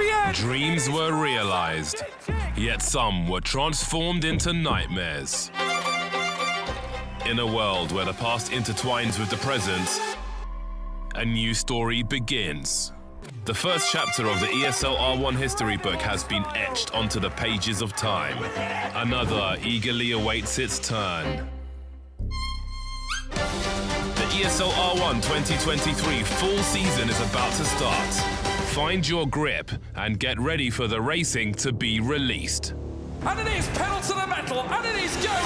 champion! Dreams were realized, yet some were transformed into nightmares. In a world where the past intertwines with the present, a new story begins. The first chapter of the ESL R1 history book has been etched onto the pages of time. Another eagerly awaits its turn. The ESL R1 2023 full season is about to start. Find your grip and get ready for the racing to be released. And it is pedal to the metal, and it is go!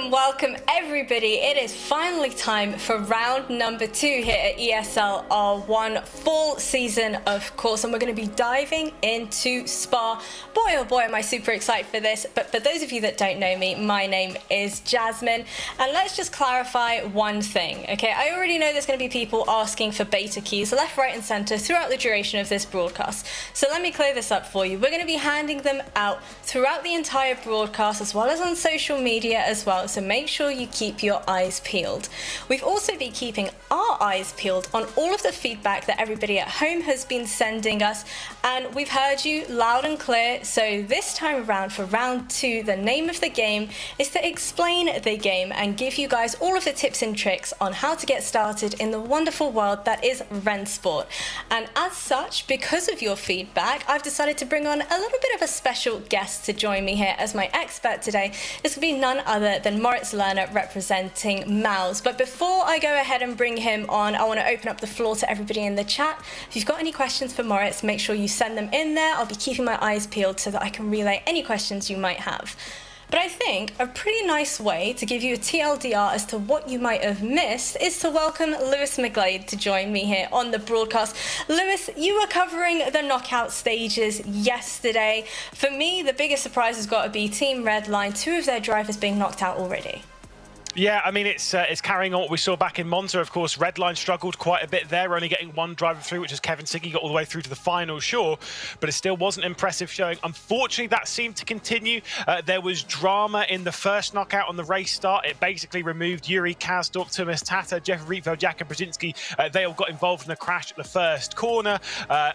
Welcome everybody. It is finally time for round number 2 here at ESL R1 full season, of course, and we're going to be diving into Spa. Boy oh boy am I super excited for this, but for those of you that don't know me, my name is Jasmine, and let's just clarify one thing, okay? I already know there's going to be people asking for beta keys left, right and center throughout the duration of this broadcast, so let me clear this up for you. We're going to be handing them out throughout the entire broadcast as well as on social media as well, so make sure you keep your eyes peeled. We've also been keeping our eyes peeled on all of the feedback that everybody at home has been sending us, and we've heard you loud and clear. So this time around for round 2, the name of the game is to explain the game and give you guys all of the tips and tricks on how to get started in the wonderful world that is Rennsport. And as such, because of your feedback, I've decided to bring on a little bit of a special guest to join me here as my expert today. This will be none other than Moritz Lerner representing Mouse. But before I go ahead and bring him on, I want to open up the floor to everybody in the chat. If you've got any questions for Moritz, make sure you send them in there. I'll be keeping my eyes peeled so that I can relay any questions you might have. But I think a pretty nice way to give you a TLDR as to what you might have missed is to welcome Lewis McGlade to join me here on the broadcast. Lewis, you were covering the knockout stages yesterday. For me, the biggest surprise has got to be Team Redline, 2 of their drivers being knocked out already. Yeah, I mean, it's carrying on what we saw back in Monza. Of course, Redline struggled quite a bit there, only getting one driver through, which is Kevin Siggy, got all the way through to the final, sure, but it still wasn't impressive showing. Unfortunately, that seemed to continue. There was drama in the first knockout on the race start. It basically removed Yuri Kazdorp, Thomas Tata, Jeff Rietveld, Jakob Brzezinski. They all got involved in the crash at the first corner.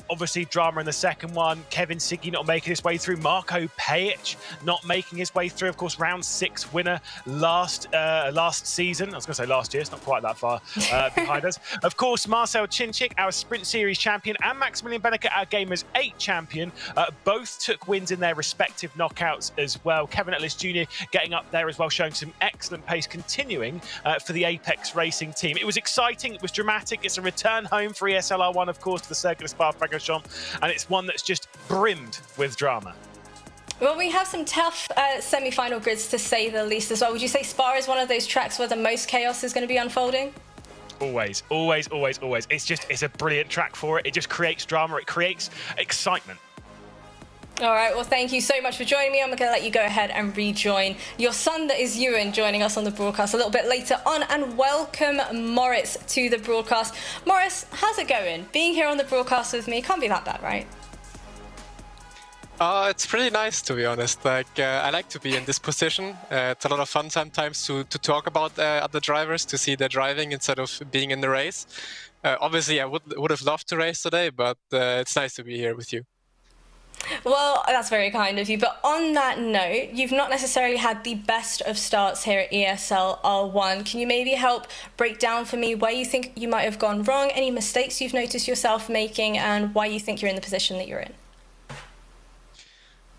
Obviously, drama in the second one. Kevin Siggy not making his way through. Marko Pajic not making his way through. Of course, round 6 winner last season. I was going to say last year, it's not quite that far behind us. Of course, Marcel Chinchik, our Sprint Series champion, and Maximilian Benneker, our Gamers 8 champion, both took wins in their respective knockouts as well. Kevin Ellis Jr. getting up there as well, showing some excellent pace, continuing for the Apex Racing team. It was exciting, it was dramatic. It's a return home for ESL R1, of course, to the Circuit of Spa-Francorchamps, and it's one that's just brimmed with drama. Well, we have some tough semi-final grids, to say the least, as well. Would you say Spa is one of those tracks where the most chaos is going to be unfolding? Always. It's a brilliant track for it. It just creates drama. It creates excitement. All right, well, thank you so much for joining me. I'm going to let you go ahead and rejoin your son, that is Ewan, joining us on the broadcast a little bit later on. And welcome Moritz to the broadcast. Moritz, how's it going? Being here on the broadcast with me can't be that bad, right? It's pretty nice, to be honest. I like to be in this position. It's a lot of fun sometimes to talk about other drivers, to see their driving instead of being in the race. Obviously, I would have loved to race today, but it's nice to be here with you. Well, that's very kind of you. But on that note, you've not necessarily had the best of starts here at ESL R1. Can you maybe help break down for me where you think you might have gone wrong, any mistakes you've noticed yourself making, and why you think you're in the position that you're in?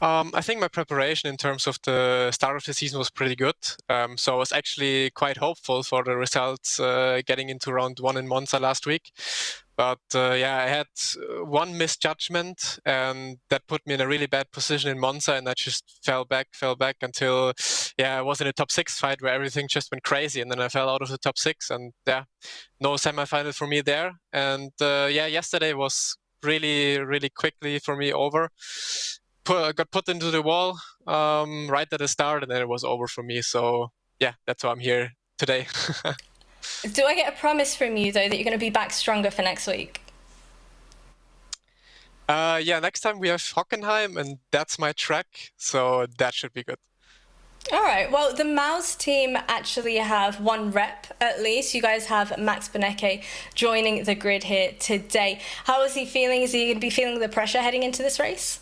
I think my preparation in terms of the start of the season was pretty good. So I was actually quite hopeful for the results getting into round 1 in Monza last week. But yeah, I had one misjudgment, and that put me in a really bad position in Monza, and I just fell back until, yeah, I was in a top 6 fight where everything just went crazy, and then I fell out of the top 6, and yeah, no semifinal for me there. And yeah, yesterday was really quickly for me over. Got put into the wall right at the start, and then it was over for me. So yeah, that's why I'm here today. Do I get a promise from you, though, that you're going to be back stronger for next week? Yeah, next time we have Hockenheim, and that's my track, so that should be good. All right. Well, the Mouse team actually have one rep at least. You guys have Max Benecke joining the grid here today. How is he feeling? Is he going to be feeling the pressure heading into this race?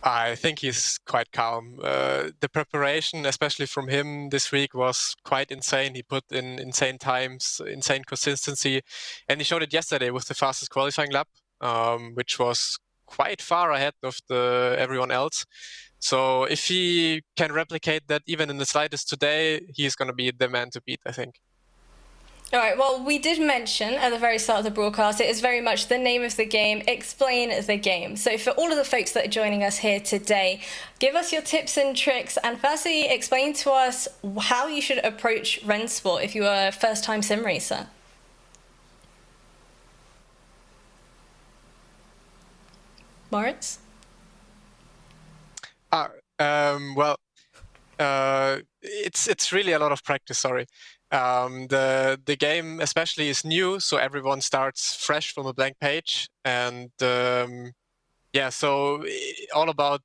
I think he's quite calm. The preparation, especially from him this week, was quite insane. He put in insane times, insane consistency, and he showed it yesterday with the fastest qualifying lap, which was quite far ahead of everyone else. So if he can replicate that even in the slightest today, he's going to be the man to beat, I think. All right, well, we did mention at the very start of the broadcast, it is very much the name of the game, explain the game. So for all of the folks that are joining us here today, give us your tips and tricks, and firstly, explain to us how you should approach Rennsport if you are a first-time sim racer. Moritz? Well, it's really a lot of practice. Sorry, the game especially is new, so everyone starts fresh from a blank page, and yeah, so all about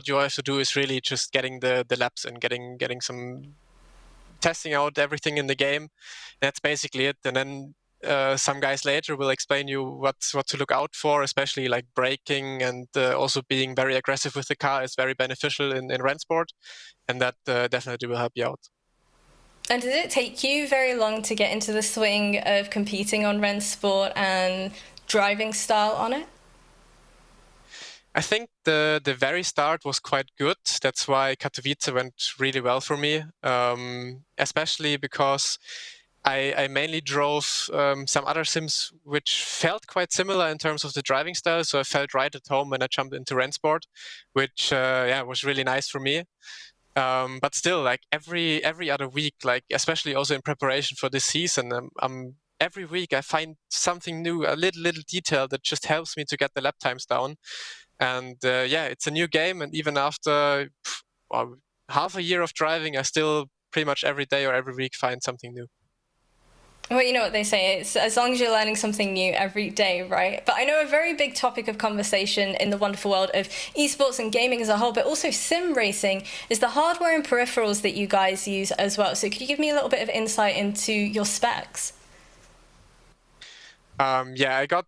you have to do is really just getting the laps and getting some testing out everything in the game. That's basically it, and then some guys later will explain you what to look out for, especially like braking and also being very aggressive with the car is very beneficial in Rennsport, and that definitely will help you out. And did it take you very long to get into the swing of competing on Rennsport and driving style on it? I think the very start was quite good. That's why Katowice went really well for me, especially because I mainly drove some other sims which felt quite similar in terms of the driving style. So I felt right at home when I jumped into Rennsport, which was really nice for me. But still, like every other week, like especially also in preparation for this season, every week I find something new, a little detail that just helps me to get the lap times down. And it's a new game, and even after half a year of driving, I still pretty much every day or every week find something new. Well, you know what they say, it's as long as you're learning something new every day, right? But I know a very big topic of conversation in the wonderful world of esports and gaming as a whole, but also sim racing, is the hardware and peripherals that you guys use as well. So could you give me a little bit of insight into your specs? I got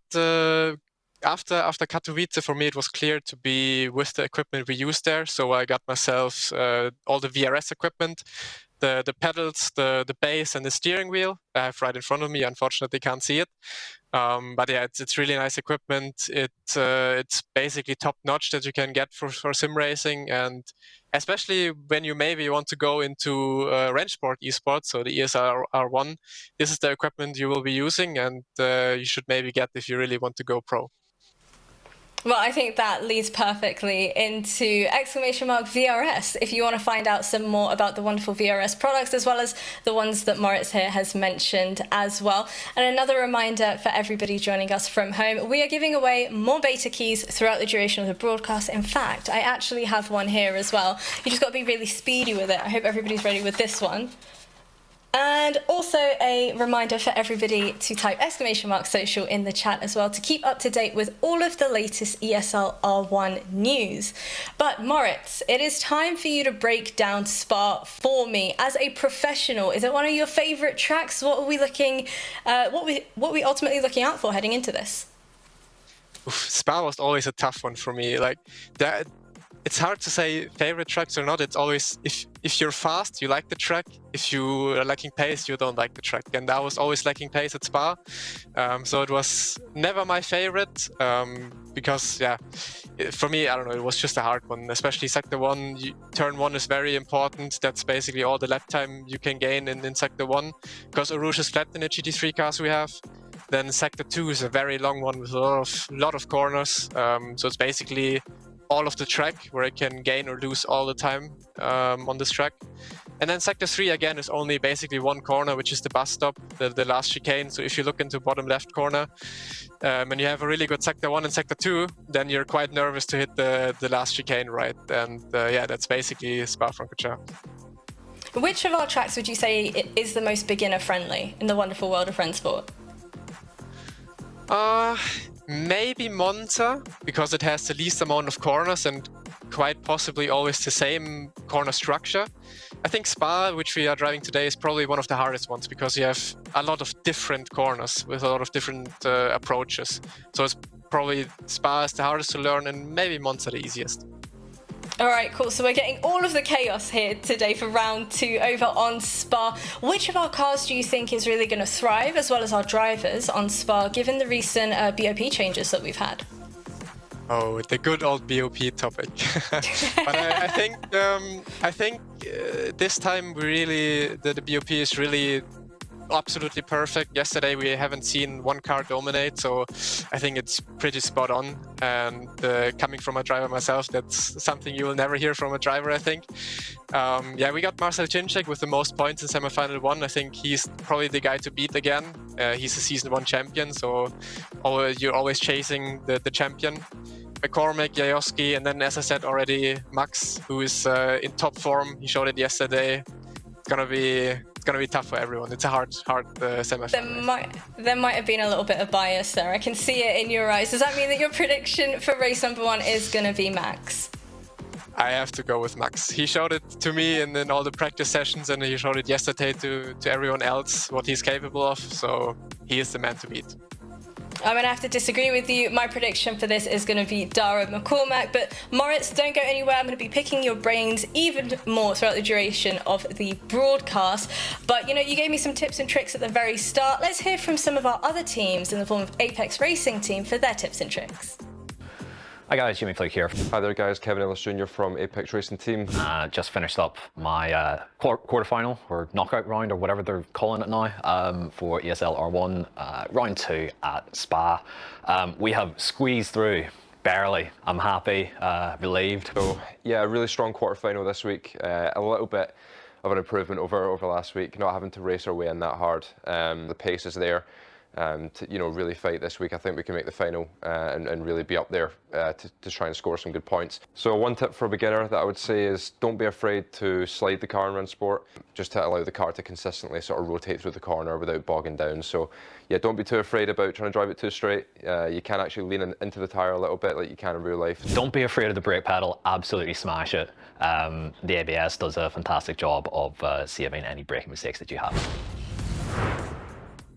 after Katowice, for me it was clear to be with the equipment we use there. So I got myself all the VRS equipment, the pedals, the base, and the steering wheel. I have right in front of me. Unfortunately, can't see it. But yeah, it's really nice equipment. It's basically top notch that you can get for sim racing, and especially when you maybe want to go into Rennsport esports, so the ESL R1. This is the equipment you will be using, and you should maybe get if you really want to go pro. Well, I think that leads perfectly into !VRS if you want to find out some more about the wonderful VRS products, as well as the ones that Moritz here has mentioned as well. And another reminder for everybody joining us from home, we are giving away more beta keys throughout the duration of the broadcast. In fact, I actually have one here as well. You just got to be really speedy with it. I hope everybody's ready with this one. And also a reminder for everybody to type !social in the chat as well to keep up to date with all of the latest ESL R1 news. But Moritz, it is time for you to break down Spa for me as a professional. Is it one of your favorite tracks? What are we looking, what we ultimately looking out for heading into this? Spa was always a tough one for me. Like that. It's hard to say favorite tracks or not. It's always, if you're fast, you like the track. If you are lacking pace, you don't like the track. And I was always lacking pace at Spa. So it was never my favorite because, for me, I don't know, it was just a hard one. Especially Sector 1, Turn 1 is very important. That's basically all the lap time you can gain in Sector 1. Because Arouge is flat in the GT3 cars we have. Then Sector 2 is a very long one with a lot of corners. So it's basically all of the track where I can gain or lose all the time on this track. And then Sector 3 again is only basically one corner, which is the bus stop, the last chicane. So if you look into bottom left corner and you have a really good Sector 1 and Sector 2, then you're quite nervous to hit the last chicane, right? And that's basically Spa-Francorchamps. Which of our tracks would you say is the most beginner friendly in the wonderful world of Rennsport? Maybe Monza, because it has the least amount of corners and quite possibly always the same corner structure. I think Spa, which we are driving today, is probably one of the hardest ones because you have a lot of different corners with a lot of different approaches. So it's probably Spa is the hardest to learn and maybe Monza the easiest. All right, cool. So we're getting all of the chaos here today for round 2 over on Spa. Which of our cars do you think is really going to thrive, as well as our drivers on Spa, given the recent BOP changes that we've had? Oh, the good old BOP topic. But I think this time the BOP is really absolutely perfect. Yesterday we haven't seen one car dominate, so I think it's pretty spot on. And coming from a driver myself, that's something you will never hear from a driver, I think. Yeah, we got Marcel Cimczek with the most points in semi-final 1. I think he's probably the guy to beat again. He's a season 1 champion, so you're always chasing the champion. McCormick, Jajowski, and then, as I said already, Max, who is in top form. He showed it yesterday. It's gonna be tough for everyone. It's a hard semi-final. There might have been a little bit of bias there. I can see it in your eyes. Does that mean that your prediction for race number 1 is going to be Max? I have to go with Max. He showed it to me in all the practice sessions, and he showed it yesterday to everyone else what he's capable of. So he is the man to beat. I'm going to have to disagree with you. My prediction for this is going to be Dara McCormack. But Moritz, don't go anywhere. I'm going to be picking your brains even more throughout the duration of the broadcast. But, you know, you gave me some tips and tricks at the very start. Let's hear from some of our other teams in the form of Apex Racing Team for their tips and tricks. Hi guys, Jimmy Flick here. Hi there guys, Kevin Ellis Jr. from Apex Racing Team. Just finished up my quarterfinal or knockout round or whatever they're calling it now for ESL R1 round 2 at Spa. We have squeezed through, barely. I'm happy, relieved. So yeah, a really strong quarterfinal this week. A little bit of an improvement over last week, not having to race our way in that hard. The pace is there. To really fight this week. I think we can make the final and really be up there to try and score some good points. So one tip for a beginner that I would say is don't be afraid to slide the car in run sport, just to allow the car to consistently sort of rotate through the corner without bogging down. So yeah, don't be too afraid about trying to drive it too straight. You can actually lean into the tyre a little bit like you can in real life. Don't be afraid of the brake pedal, absolutely smash it. The ABS does a fantastic job of saving any braking mistakes that you have.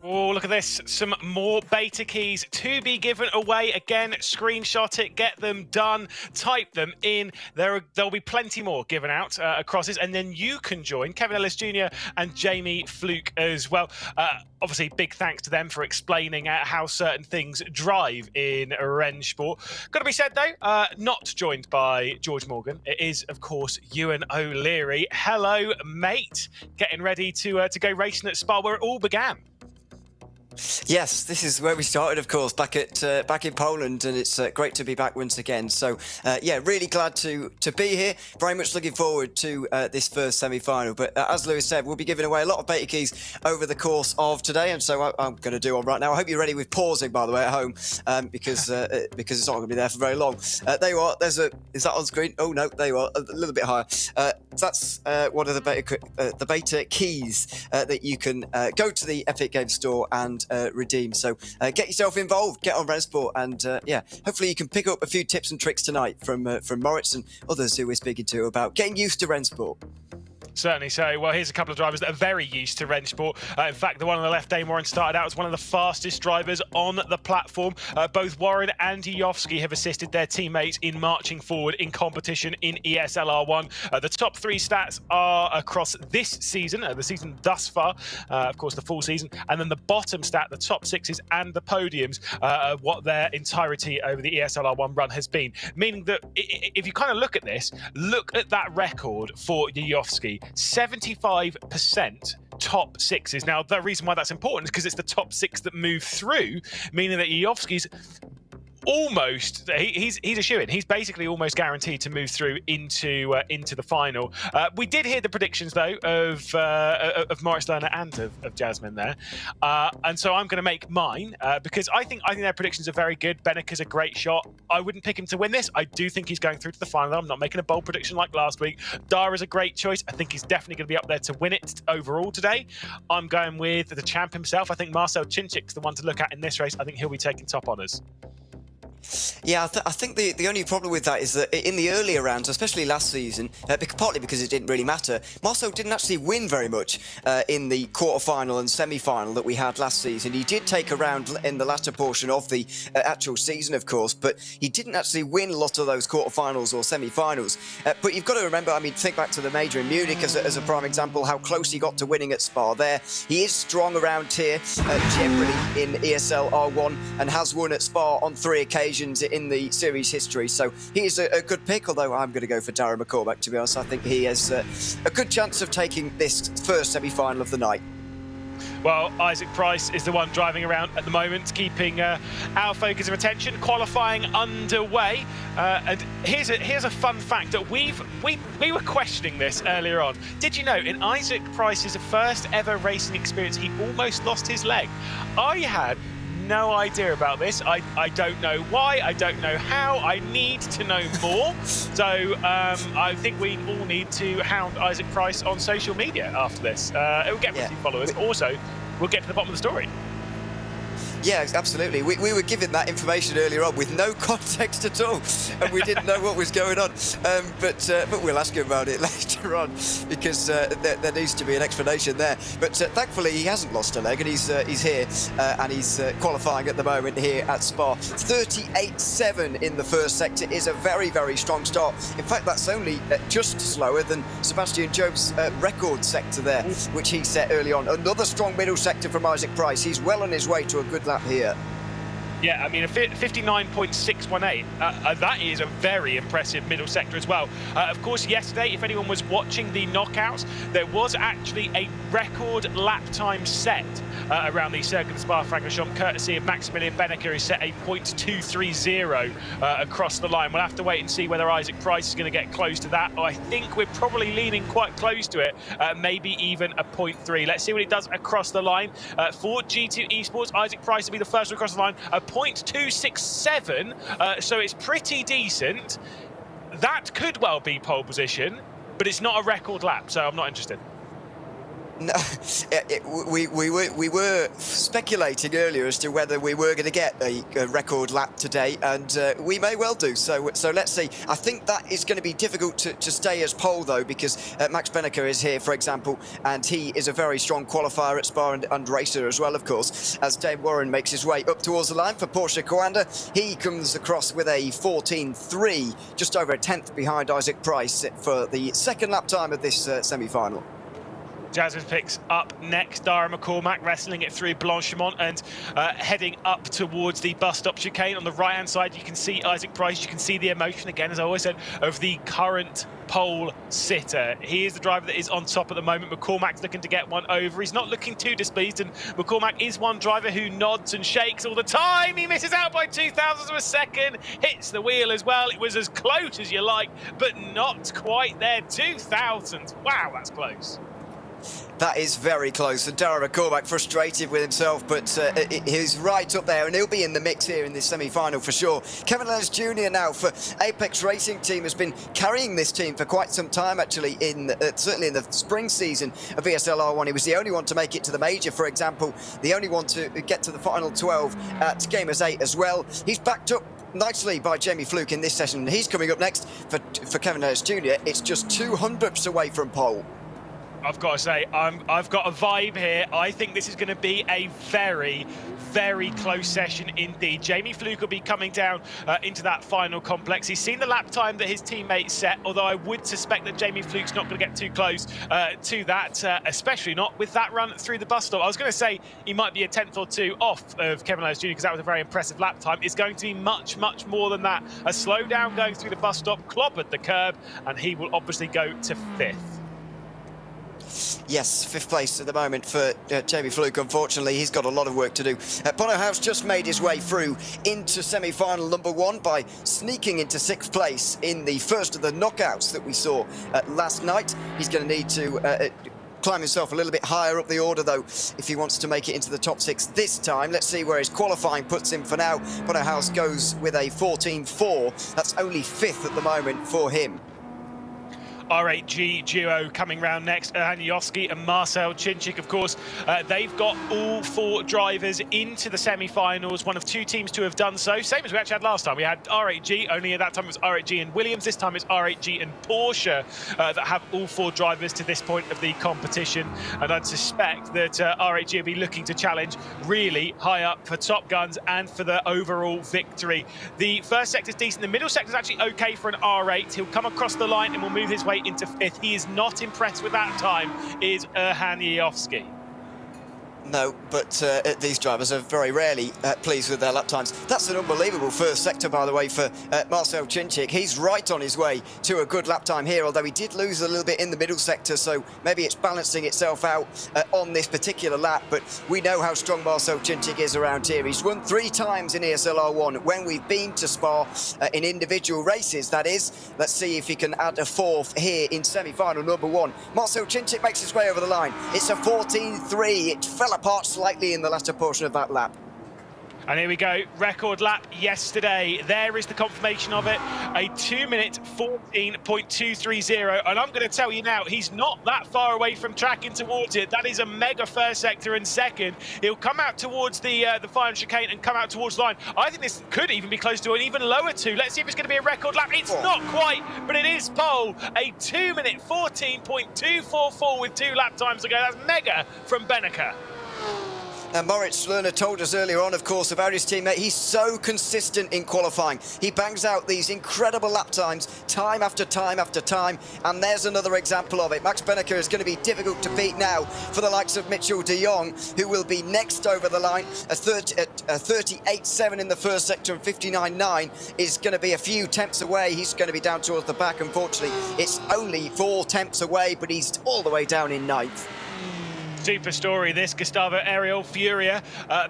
Oh, look at this. Some more beta keys to be given away. Again, screenshot it, get them done, type them in. There'll be plenty more given out across this, and then you can join Kevin Ellis Jr. and Jamie Fluke as well. Obviously, big thanks to them for explaining how certain things drive in Rennsport. Got to be said, though, not joined by George Morgan. It is, of course, Ewan O'Leary. Hello, mate. Getting ready to go racing at Spa, where it all began. Yes, this is where we started, of course, back in Poland, and it's great to be back once again. So, yeah, really glad to be here. Very much looking forward to this first semi-final. But as Lewis said, we'll be giving away a lot of beta keys over the course of today, and so I'm going to do one right now. I hope you're ready with pausing, by the way, at home, because it's not going to be there for very long. There you are. Is that on screen? Oh no, there you are. A little bit higher. That's one of the beta keys that you can go to the Epic Games Store and redeem. So get yourself involved, get on Rennsport, and yeah, hopefully you can pick up a few tips and tricks tonight from Moritz and others who we're speaking to about getting used to Rennsport. Certainly so. Well, here's a couple of drivers that are very used to Rennsport. In fact, the one on the left, Dane Warren, started out as one of the fastest drivers on the platform. Both Warren and Jajowski have assisted their teammates in marching forward in competition in ESL R1. The top 3 stats are across this season, the season thus far, of course, the full season. And then the bottom stat, the top 6s and the podiums, what their entirety over the ESL R1 run has been. Meaning that if you kind of look at this, look at that record for Jajowski. 75% top 6s. Now, the reason why that's important is because it's the top 6 that move through, meaning that Jajowski's almost he's a shoo-in. He's basically almost guaranteed to move through into the final. We did hear the predictions though of Morris Lerner and of Jasmine there, and so I'm going to make mine because I think their predictions are very good. Benneker's a great shot. I wouldn't pick him to win this. I do think he's going through to the final. I'm not making a bold prediction like last week. Dara's a great choice. I think he's definitely going to be up there to win it overall today. I'm going with the champ himself. I think Marcel Cinchic's the one to look at in this race. I think he'll be taking top honours. Yeah, I think the only problem with that is that in the earlier rounds, especially last season, partly because it didn't really matter, Marcel didn't actually win very much in the quarter-final and semi-final that we had last season. He did take a round in the latter portion of the actual season, of course, but he didn't actually win a lot of those quarter-finals or semi-finals. But you've got to remember, I mean, think back to the major in Munich as a prime example, how close he got to winning at Spa there. He is strong around here, generally in ESL R1, and has won at Spa on 3 occasions in the series history, so he is a good pick, although I'm going to go for Darren McCormack, to be honest. I think he has a good chance of taking this first semi-final of the night. Well, Isaac Price is the one driving around at the moment, keeping our focus of attention. Qualifying underway, and here's a fun fact that we were questioning this earlier on. Did you know in Isaac Price's first ever racing experience, he almost lost his leg? I had no idea about this. I don't know why, I don't know how. I need to know more. So I think we all need to hound Isaac Price on social media after this. It will get 50 followers. Also, we'll get to the bottom of the story. Yeah, absolutely. We were given that information earlier on with no context at all, and we didn't know what was going on. But we'll ask him about it later on, because there needs to be an explanation there. But thankfully, he hasn't lost a leg, and he's here, and he's qualifying at the moment here at Spa. 38.7 in the first sector is a very, very strong start. In fact, that's only just slower than Sebastian Job's record sector there, which he set early on. Another strong middle sector from Isaac Price. He's well on his way to a good lap here. Yeah, I mean, a 59.618, that is a very impressive middle sector as well. Of course, yesterday, if anyone was watching the knockouts, there was actually a record lap time set around the Circuit of Spa-Francorchamps, courtesy of Maximilian Benneker, who set a .230 across the line. We'll have to wait and see whether Isaac Price is going to get close to that. I think we're probably leaning quite close to it, maybe even a .3. Let's see what it does across the line. For G2 Esports, Isaac Price will be the first one across the line. A .267, so it's pretty decent. That could well be pole position, but it's not a record lap, so I'm not interested. No, we were speculating earlier as to whether we were going to get a record lap today, and we may well do. So let's see. I think that is going to be difficult to stay as pole, though, because Max Benneker is here, for example, and he is a very strong qualifier at Spa and racer as well, of course, as Dave Warren makes his way up towards the line for Porsche Coanda. He comes across with a 14.3, just over a tenth behind Isaac Price for the second lap time of this semi-final. Jasmine picks up next. Dara McCormack wrestling it through Blanchimont and heading up towards the bus stop chicane. On the right-hand side, you can see Isaac Price. You can see the emotion, again, as I always said, of the current pole sitter. He is the driver that is on top at the moment. McCormack's looking to get one over. He's not looking too displeased, and McCormack is one driver who nods and shakes all the time. He misses out by 0.02 of a second, hits the wheel as well. It was as close as you like, but not quite there. 0.02. Wow, that's close. That is very close, and Dara McCormack frustrated with himself, but he's right up there, and he'll be in the mix here in this semi-final for sure. Kevin Lenz Jr. now for Apex Racing Team has been carrying this team for quite some time, actually, certainly in the spring season of ESL R1. He was the only one to make it to the major, for example, the only one to get to the final 12 at Gamers 8 as well. He's backed up nicely by Jamie Fluke in this session, and he's coming up next for Kevin Lenz Jr. It's just 200ths away from pole. I've got to say, I've got a vibe here. I think this is going to be a very, very close session indeed. Jamie Fluke will be coming down into that final complex. He's seen the lap time that his teammates set, although I would suspect that Jamie Fluke's not going to get too close to that, especially not with that run through the bus stop. I was going to say he might be a tenth or two off of Kevin Lenz Jr. because that was a very impressive lap time. It's going to be much, much more than that. A slowdown going through the bus stop, clobbered the curb, and he will obviously go to fifth. Yes, 5th place at the moment for Jamie Fluke. Unfortunately, he's got a lot of work to do. Bono House just made his way through into semi-final number 1 by sneaking into 6th place in the first of the knockouts that we saw last night. He's going to need to climb himself a little bit higher up the order, though, if he wants to make it into the top 6 this time. Let's see where his qualifying puts him for now. Bono House goes with a 14.4. That's only 5th at the moment for him. R8G duo coming round next, Janoski and Marcel Chinchik, of course. They've got all 4 drivers into the semi-finals, one of 2 teams to have done so. Same as we actually had last time. We had R8G, only at that time it was R8G and Williams. This time it's R8G and Porsche that have all 4 drivers to this point of the competition. And I'd suspect that R8G will be looking to challenge really high up for Top Guns and for the overall victory. The first sector's decent. The middle sector's actually okay for an R8. He'll come across the line and will move his way into 5th. He is not impressed with that time, is Janoski. No, but these drivers are very rarely pleased with their lap times. That's an unbelievable first sector, by the way, for Marcel Chinchik. He's right on his way to a good lap time here, although he did lose a little bit in the middle sector, so maybe it's balancing itself out on this particular lap. But we know how strong Marcel Chinchik is around here. He's won 3 times in ESL R1 when we've been to Spa in individual races, that is. Let's see if he can add a 4th here in semi-final number 1. Marcel Chinchik makes his way over the line. It's a 14.3. It fell apart slightly in the latter portion of that lap. And here we go, record lap yesterday. There is the confirmation of it, a 2-minute 14.230. And I'm going to tell you now, he's not that far away from tracking towards it. That is a mega first sector and second. He'll come out towards the final chicane and come out towards the line. I think this could even be close to an even lower 2. Let's see if it's going to be a record lap. It's not quite, but it is pole. A 2-minute 14.244 with 2 lap times to go. That's mega from Benneker. And Moritz Lerner told us earlier on, of course, about his teammate. He's so consistent in qualifying. He bangs out these incredible lap times, time after time after time. And there's another example of it. Max Benneker is going to be difficult to beat now for the likes of Mitchell de Jong, who will be next over the line. A 38.7 in the first sector and 59.9 is going to be a few tenths away. He's going to be down towards the back, unfortunately. It's only 4 tenths away, but he's all the way down in 9th. Super story, this. Gustavo Ariel Furia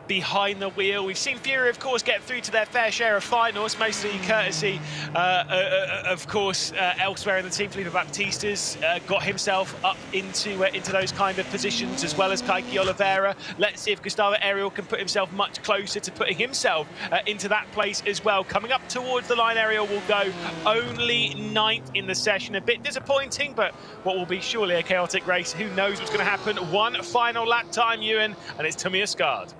behind the wheel. We've seen Furia, of course, get through to their fair share of finals, mostly courtesy, of course, elsewhere in the team. Felipe Baptista's got himself up into those kind of positions, as well as Kaiki Oliveira. Let's see if Gustavo Ariel can put himself much closer to putting himself into that place as well. Coming up towards the line, Ariel will go only 9th in the session. A bit disappointing, but what will be surely a chaotic race. Who knows what's going to happen? One final lap time, Ewan, and it's Tommy Asgard.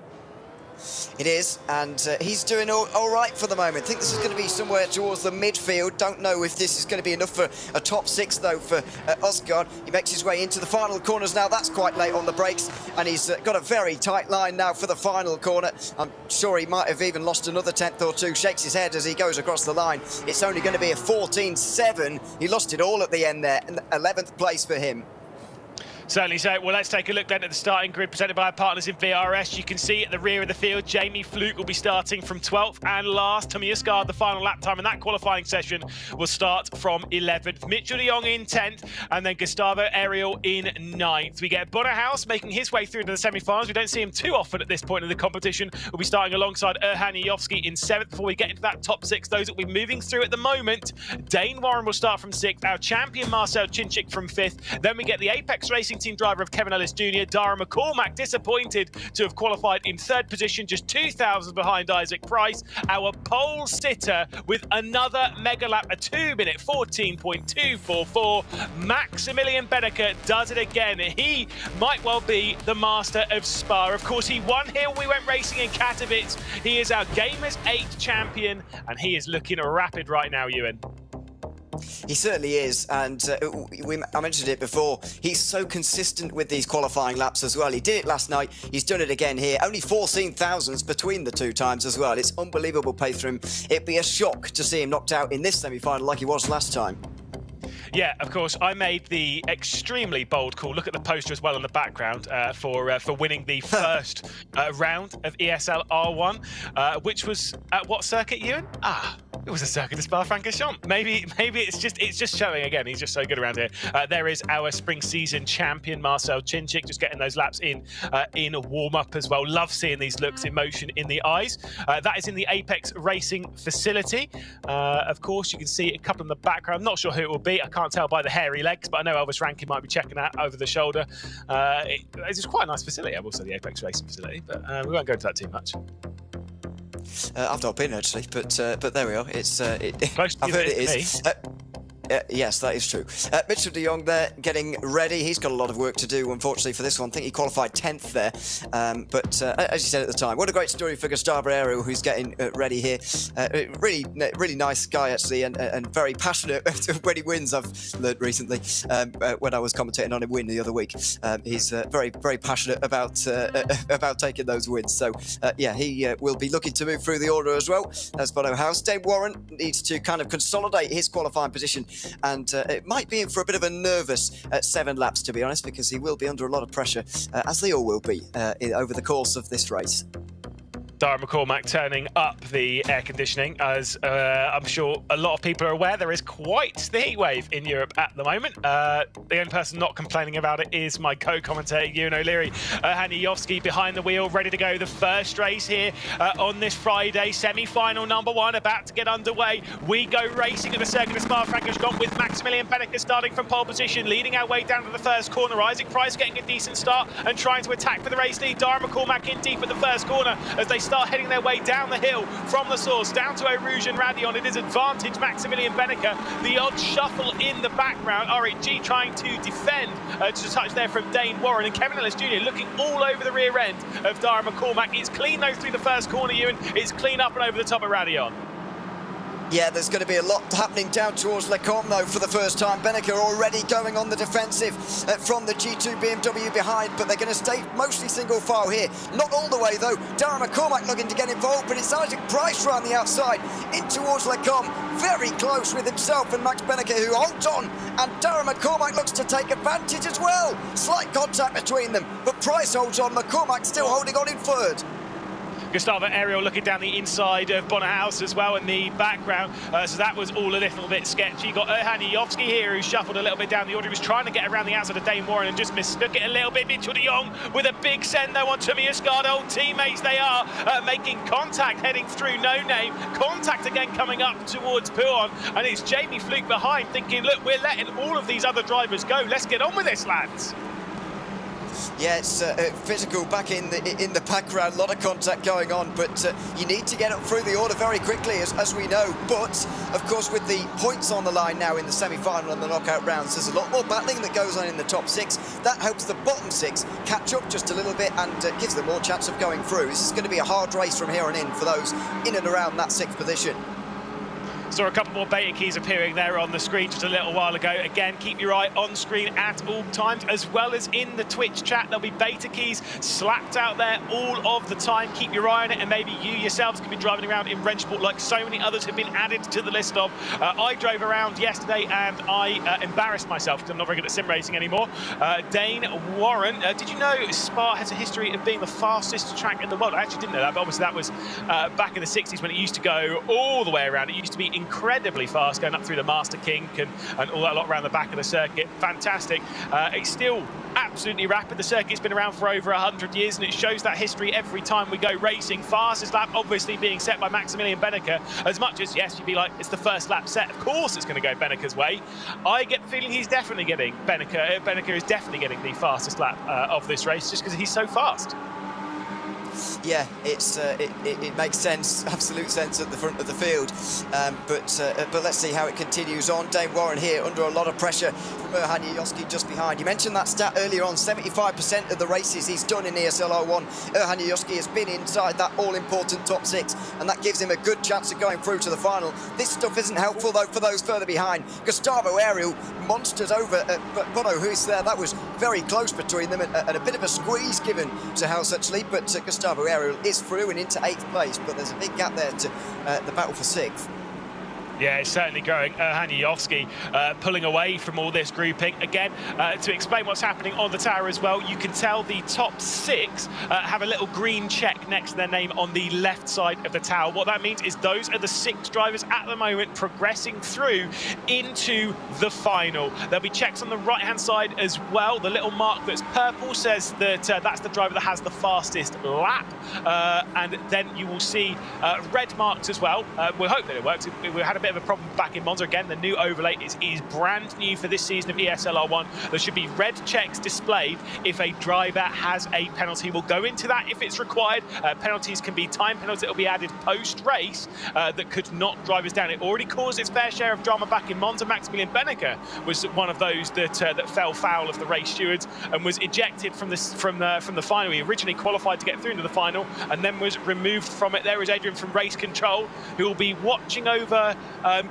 It is, and he's doing all right for the moment. I think this is going to be somewhere towards the midfield. Don't know if this is going to be enough for a top 6, though, for Asgard. He makes his way into the final corners now. That's quite late on the brakes, and he's got a very tight line now for the final corner. I'm sure he might have even lost another 10th or 2. Shakes his head as he goes across the line. It's only going to be a 14.7. He lost it all at the end there, and 11th place for him. Certainly so. Well, let's take a look then at the starting grid presented by our partners in VRS. You can see at the rear of the field, Jamie Fluke will be starting from 12th and last. Tommy Asgard, the final lap time in that qualifying session, will start from 11th. Mitchell de Jong in 10th, and then Gustavo Ariel in 9th. We get Bono House making his way through to the semi-finals. We don't see him too often at this point in the competition. We'll be starting alongside Janoski in 7th. Before we get into that top 6, those that will be moving through at the moment, Dane Warren will start from 6th. Our champion Marcel Chinchik from 5th. Then we get the Apex Racing Team driver of Kevin Ellis Jr., Dara McCormack, disappointed to have qualified in 3rd position, just 2 thousandths behind Isaac Price. Our pole sitter with another mega lap, a 2-minute 14.244. Maximilian Benneker does it again. He might well be the master of Spa. Of course, he won here when we went racing in Katowice. He is our Gamers 8 champion, and he is looking rapid right now, Ewan. He certainly is, and I mentioned it before, he's so consistent with these qualifying laps as well. He did it last night, he's done it again here. Only 14 thousandths between the 2 times as well. It's unbelievable pace for him. It'd be a shock to see him knocked out in this semi-final like he was last time. Yeah, of course, I made the extremely bold call. Look at the poster as well in the background for winning the first round of ESL R1, which was at what circuit, Ewan? It was a Circuit de Spa-Francorchamps. Maybe it's just showing again. He's just so good around here. There is our spring season champion Marcel Chinchik, just getting those laps in warm up as well. Love seeing these looks, emotion in the eyes. That is in the Apex Racing facility. Of course, you can see a couple in the background. Not sure who it will be. I can't tell by the hairy legs, but I know Elvis Rankin might be checking out over the shoulder. It's just quite a nice facility. I've also the Apex Racing facility, but we won't go into that too much. I've not been actually, but there we are. It's I've to heard it is. Yes, that is true. Mitchell de Jong there getting ready. He's got a lot of work to do, unfortunately, for this one. I think he qualified 10th there. But as you said at the time, what a great story for Gustavo Aerial, who's getting ready here. Really nice guy, actually, and very passionate when he wins, I've learned recently, when I was commentating on him win the other week. He's very, very passionate about taking those wins. So, yeah, he will be looking to move through the order as well as Bono House. Dave Warren needs to kind of consolidate his qualifying position, and it might be in for a bit of a nervous 7 laps, to be honest, because he will be under a lot of pressure, as they all will be over the course of this race. Dara McCormack turning up the air conditioning. As I'm sure a lot of people are aware, there is quite the heat wave in Europe at the moment. The only person not complaining about it is my co-commentator, Ewan O'Leary. Hani Yovski behind the wheel, ready to go. The first race here on this Friday, semi-final number 1, about to get underway. We go racing at the Circuit de Spa-Francorchamps with Maximilian Benneker starting from pole position, leading our way down to the first corner. Isaac Price getting a decent start and trying to attack for the race lead. Dara McCormack in deep at the first corner as they start heading their way down the hill from the source down to Eau Rouge and Radion. It is advantage Maximilian Benneker. The odd shuffle in the background. RHG trying to defend to touch there from Dane Warren, and Kevin Ellis Jr. looking all over the rear end of Dara McCormack. It's clean though through the first corner, Ewan. It's clean up and over the top of Radion. Yeah, there's going to be a lot happening down towards Lecombe, though, for the first time. Benneker already going on the defensive from the G2 BMW behind, but they're going to stay mostly single file here. Not all the way, though. Dara McCormack looking to get involved, but it's Isaac Price around the outside, in towards Lecombe. Very close with himself and Max Benneker, who holds on, and Dara McCormack looks to take advantage as well. Slight contact between them, but Price holds on. McCormack still holding on in third. Gustavo Aerial looking down the inside of Bonner House as well in the background. So that was all a little bit sketchy. Got Hani Yovski here, who shuffled a little bit down the order. He was trying to get around the outside of Dane Warren and just mistook it a little bit. Mitchell de Jong with a big send though on Tommy Escard. Old teammates they are, making contact heading through No Name. Contact again coming up towards Pouon, and it's Jamie Fluke behind thinking, look, we're letting all of these other drivers go. Let's get on with this, lads. Yeah, it's physical back in the background, a lot of contact going on, but you need to get up through the order very quickly, as we know. But, of course, with the points on the line now in the semi-final and the knockout rounds, there's a lot more battling that goes on in the top 6. That helps the bottom 6 catch up just a little bit and gives them more chance of going through. This is going to be a hard race from here on in for those in and around that 6th position. Saw a couple more beta keys appearing there on the screen just a little while ago. Again, keep your eye on screen at all times, as well as in the Twitch chat. There'll be beta keys slapped out there all of the time. Keep your eye on it, and maybe you yourselves can be driving around in Wrenchport like so many others have been added to the list of. I drove around yesterday and I embarrassed myself because I'm not very good at sim racing anymore. Dane Warren, did you know Spa has a history of being the fastest track in the world? I actually didn't know that, but obviously that was back in the 60s when it used to go all the way around. It used to be incredibly fast going up through the Master Kink and all that lot around the back of the circuit. Fantastic. It's still absolutely rapid. The circuit's been around for over 100 years, and it shows that history every time we go racing. Fastest lap obviously being set by Maximilian Benneker. As much as, yes, you'd be like, it's the first lap set, of course it's going to go Benneker's way. I get the feeling he's definitely getting Benneker is definitely getting the fastest lap of this race, just because he's so fast. Yeah, it makes sense, absolute sense at the front of the field. But let's see how it continues on. Dane Warren here under a lot of pressure from Erhan Yayoski just behind. You mentioned that stat earlier on, 75% of the races he's done in ESL R1. Erhan Yayoski has been inside that all-important top 6, and that gives him a good chance of going through to the final. This stuff isn't helpful, though, for those further behind. Gustavo Aerial monsters over Bono, who's there. That was very close between them, and a bit of a squeeze given to House, actually, but Gustavo Aerial is through and into 8th place, but there's a big gap there to the battle for 6th. Yeah, it's certainly growing. Erhan pulling away from all this grouping. Again, to explain what's happening on the tower as well, you can tell the top 6 have a little green check next to their name on the left side of the tower. What that means is those are the 6 drivers at the moment progressing through into the final. There'll be checks on the right-hand side as well. The little mark that's purple says that that's the driver that has the fastest lap. And then you will see red marks as well. We'll hope that it works. We had a bit of a problem back in Monza. Again, the new overlay is brand new for this season of ESL R1. There should be red checks displayed if a driver has a penalty. We'll go into that if it's required. Penalties can be time penalties that will be added post-race that could knock drivers down. It already caused its fair share of drama back in Monza. Maximilian Benneker was one of those that fell foul of the race stewards and was ejected from the final. He originally qualified to get through into the final and then was removed from it. There is Adrian from Race Control, who will be watching over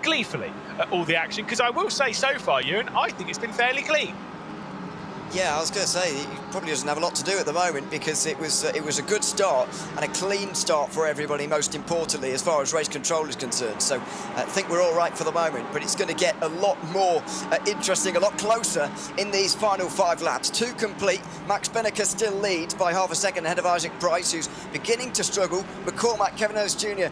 gleefully all the action, because I will say so far, Ewan, I think it's been fairly clean. Yeah, I was going to say, he probably doesn't have a lot to do at the moment, because it was a good start and a clean start for everybody, most importantly, as far as race control is concerned. So I think we're all right for the moment, but it's going to get a lot more interesting, a lot closer in these final 5 laps. 2 complete. Max Benneker still leads by half a second ahead of Isaac Price, who's beginning to struggle. McCormack, Kevin Ellis Jr.,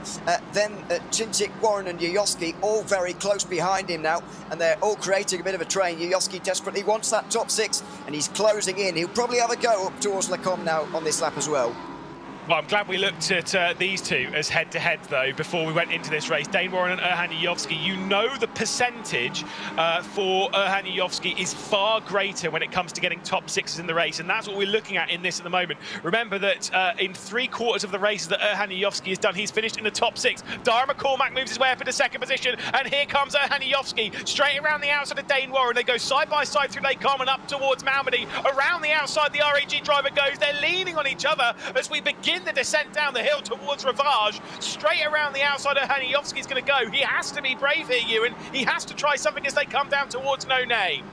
then Chinchik, Warren and Yoyoski all very close behind him now, and they're all creating a bit of a train. Yoyoski desperately wants that top 6, and he's closing in. He'll probably have a go up towards Lecombe now on this lap as well. Well, I'm glad we looked at these two as head-to-head, though, before we went into this race. Dane Warren and Erhan Yovski. You know the percentage for Erhan Yovski is far greater when it comes to getting top 6s in the race, and that's what we're looking at in this at the moment. Remember that in 3/4 of the races that Erhan Yovski has done, he's finished in the top 6. Dara McCormack moves his way up into 2nd position, and here comes Erhan Yovski straight around the outside of Dane Warren. They go side by side through Lecombe and up towards Malmedy. Around the outside, the RAG driver goes. They're leaning on each other as we begin the descent down the hill towards Ravage. Straight around the outside of Haniyovski's going to go. He has to be brave here, Ewan. He has to try something as they come down towards No Name.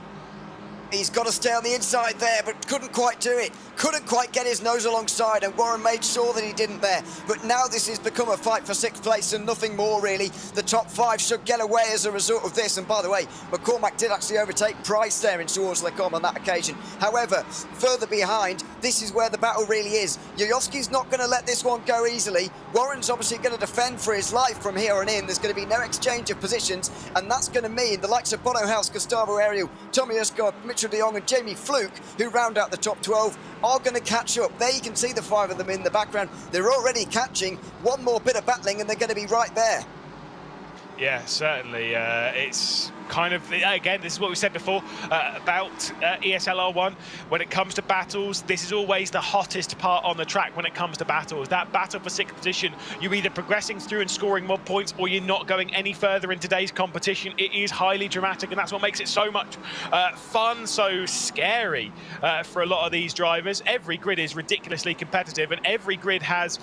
He's got to stay on the inside there, but couldn't quite do it. Couldn't quite get his nose alongside, and Warren made sure that he didn't there. But now this has become a fight for 6th place and nothing more, really. The top 5 should get away as a result of this. And by the way, McCormack did actually overtake Price there in towards Lecombe on that occasion. However, further behind, this is where the battle really is. Yoyoski's not going to let this one go easily. Warren's obviously going to defend for his life from here on in. There's going to be no exchange of positions, and that's going to mean the likes of Bono House, Gustavo Ariel, Tommy Usgaard, Mitchell de Jong and Jamie Fluke, who round out the top 12, are going to catch up. There you can see the 5 of them in the background. They're already catching. One more bit of battling and they're going to be right there. Yeah, certainly. It's kind of, again, this is what we said before about ESL R1. When it comes to battles, this is always the hottest part on the track when it comes to battles. That battle for 6th position, you're either progressing through and scoring more points, or you're not going any further in today's competition. It is highly dramatic, and that's what makes it so much fun, so scary for a lot of these drivers. Every grid is ridiculously competitive, and every grid has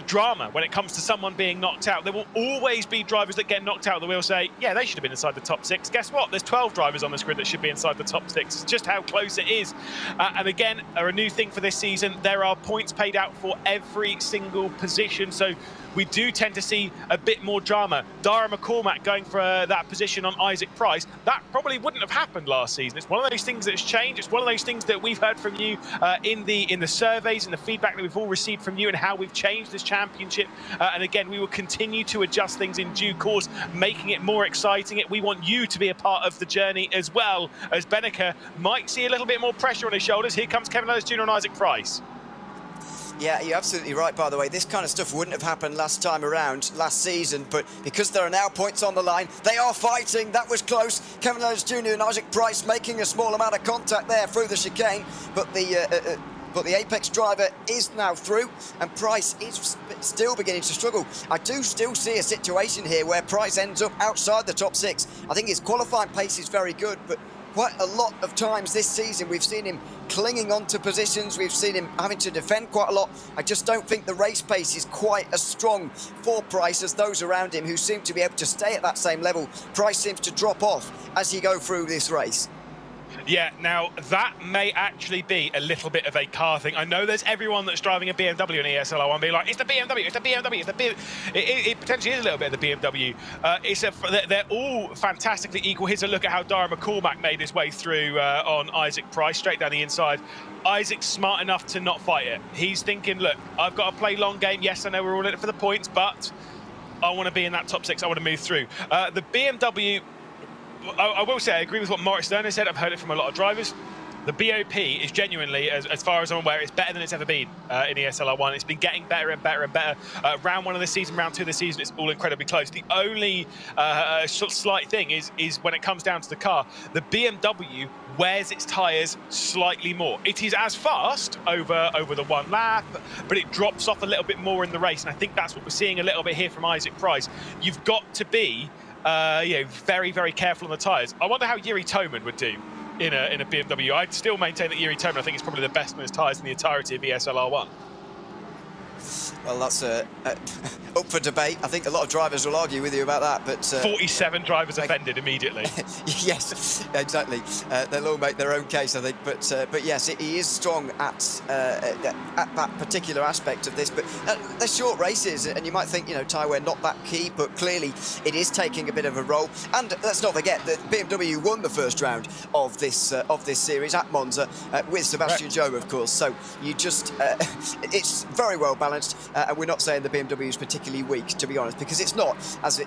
drama when it comes to someone being knocked out. There will always be drivers that get knocked out that will say, yeah, they should have been inside the top 6. Guess what? There's 12 drivers on this grid that should be inside the top 6. It's just how close it is. And again, a new thing for this season, there are points paid out for every single position. So we do tend to see a bit more drama. Dara McCormack going for that position on Isaac Price. That probably wouldn't have happened last season. It's one of those things that's changed. It's one of those things that we've heard from you in the surveys and the feedback that we've all received from you, and how we've changed this championship. And again, we will continue to adjust things in due course, making it more exciting. We want you to be a part of the journey as well, as Benneker might see a little bit more pressure on his shoulders. Here comes Kevin Ellis Jr. and Isaac Price. Yeah, you're absolutely right, by the way. This kind of stuff wouldn't have happened last time around, last season, but because there are now points on the line, they are fighting. That was close. Kevin Ellis Jr. and Isaac Price making a small amount of contact there through the chicane, but the Apex driver is now through, and Price is still beginning to struggle. I do still see a situation here where Price ends up outside the top 6. I think his qualifying pace is very good, but quite a lot of times this season we've seen him clinging on to positions, we've seen him having to defend quite a lot. I just don't think the race pace is quite as strong for Price as those around him who seem to be able to stay at that same level. Price seems to drop off as he goes through this race. Yeah, now that may actually be a little bit of a car thing. I know there's everyone that's driving a BMW in ESL R1 being like, it's the BMW, it's the BMW, it's the BMW. It potentially is a little bit of the BMW. They're all fantastically equal. Here's a look at how Dara McCormack made his way through on Isaac Price, straight down the inside. Isaac's smart enough to not fight it. He's thinking, look, I've got to play long game. Yes, I know we're all in it for the points, but I want to be in that top 6. I want to move through. The BMW... I will say, I agree with what Moritz Sterner said. I've heard it from a lot of drivers. The BOP is genuinely, as far as I'm aware, it's better than it's ever been in ESL R1. It's been getting better and better and better. Round 1 of the season, round 2 of the season, it's all incredibly close. The only slight thing is when it comes down to the car, the BMW wears its tyres slightly more. It is as fast over the one lap, but it drops off a little bit more in the race. And I think that's what we're seeing a little bit here from Isaac Price. You've got to be very, very careful on the tyres. I wonder how Yuri Toman would do in a BMW. I'd still maintain that Yuri Toman, I think, is probably the best on his tyres in the entirety of ESL R1. Well, that's up for debate. I think a lot of drivers will argue with you about that, but 47 drivers offended immediately. Yes, exactly. They'll all make their own case, I think. But yes, he is strong at that particular aspect of this. But they're short races, and you might think, tyre wear not that key, but clearly it is taking a bit of a role. And let's not forget that BMW won the first round of this series at Monza with Sebastian Joe, of course. So you just it's very well balanced. And we're not saying the BMW is particularly weak, to be honest, because it's not, as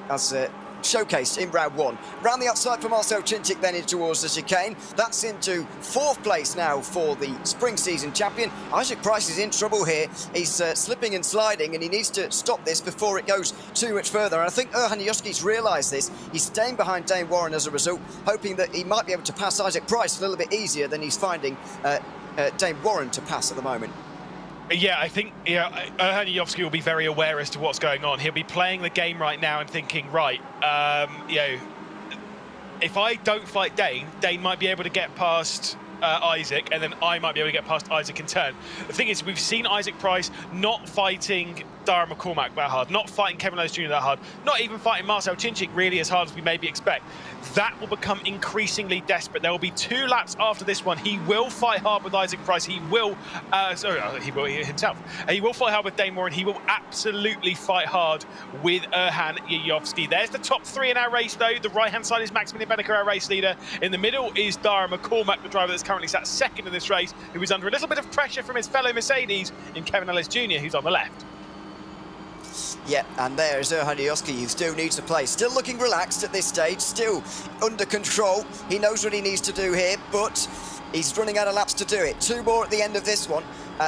showcased in round 1. Round the outside for Marcel Chinchik, then in towards the chicane. That's into 4th place now for the spring season champion. Isaac Price is in trouble here. He's slipping and sliding, and he needs to stop this before it goes too much further. And I think Erhan Yoski's realised this. He's staying behind Dane Warren as a result, hoping that he might be able to pass Isaac Price a little bit easier than he's finding Dane Warren to pass at the moment. Yeah, I think Erhan Yovsky will be very aware as to what's going on. He'll be playing the game right now and thinking, right, if I don't fight Dane might be able to get past Isaac, and then I might be able to get past Isaac in turn. The thing is, we've seen Isaac Price not fighting Dara McCormack that hard, not fighting Kevin Ellis Jr. that hard, not even fighting Marcel Chinchik really as hard as we maybe expect. That will become increasingly desperate. There will be 2 laps after this one. He will fight hard with Isaac Price. He will, he will himself. He will fight hard with Dane Warren. He will absolutely fight hard with Erhan Yovsky. There's the top 3 in our race, though. The right-hand side is Maximilian Benneker, our race leader. In the middle is Dara McCormack, the driver that's currently sat 2nd in this race, who is under a little bit of pressure from his fellow Mercedes in Kevin Ellis Jr., who's on the left. Yeah, and there's Erhan Yoski, who still needs to play. Still looking relaxed at this stage, still under control. He knows what he needs to do here, but he's running out of laps to do it. 2 more at the end of this one.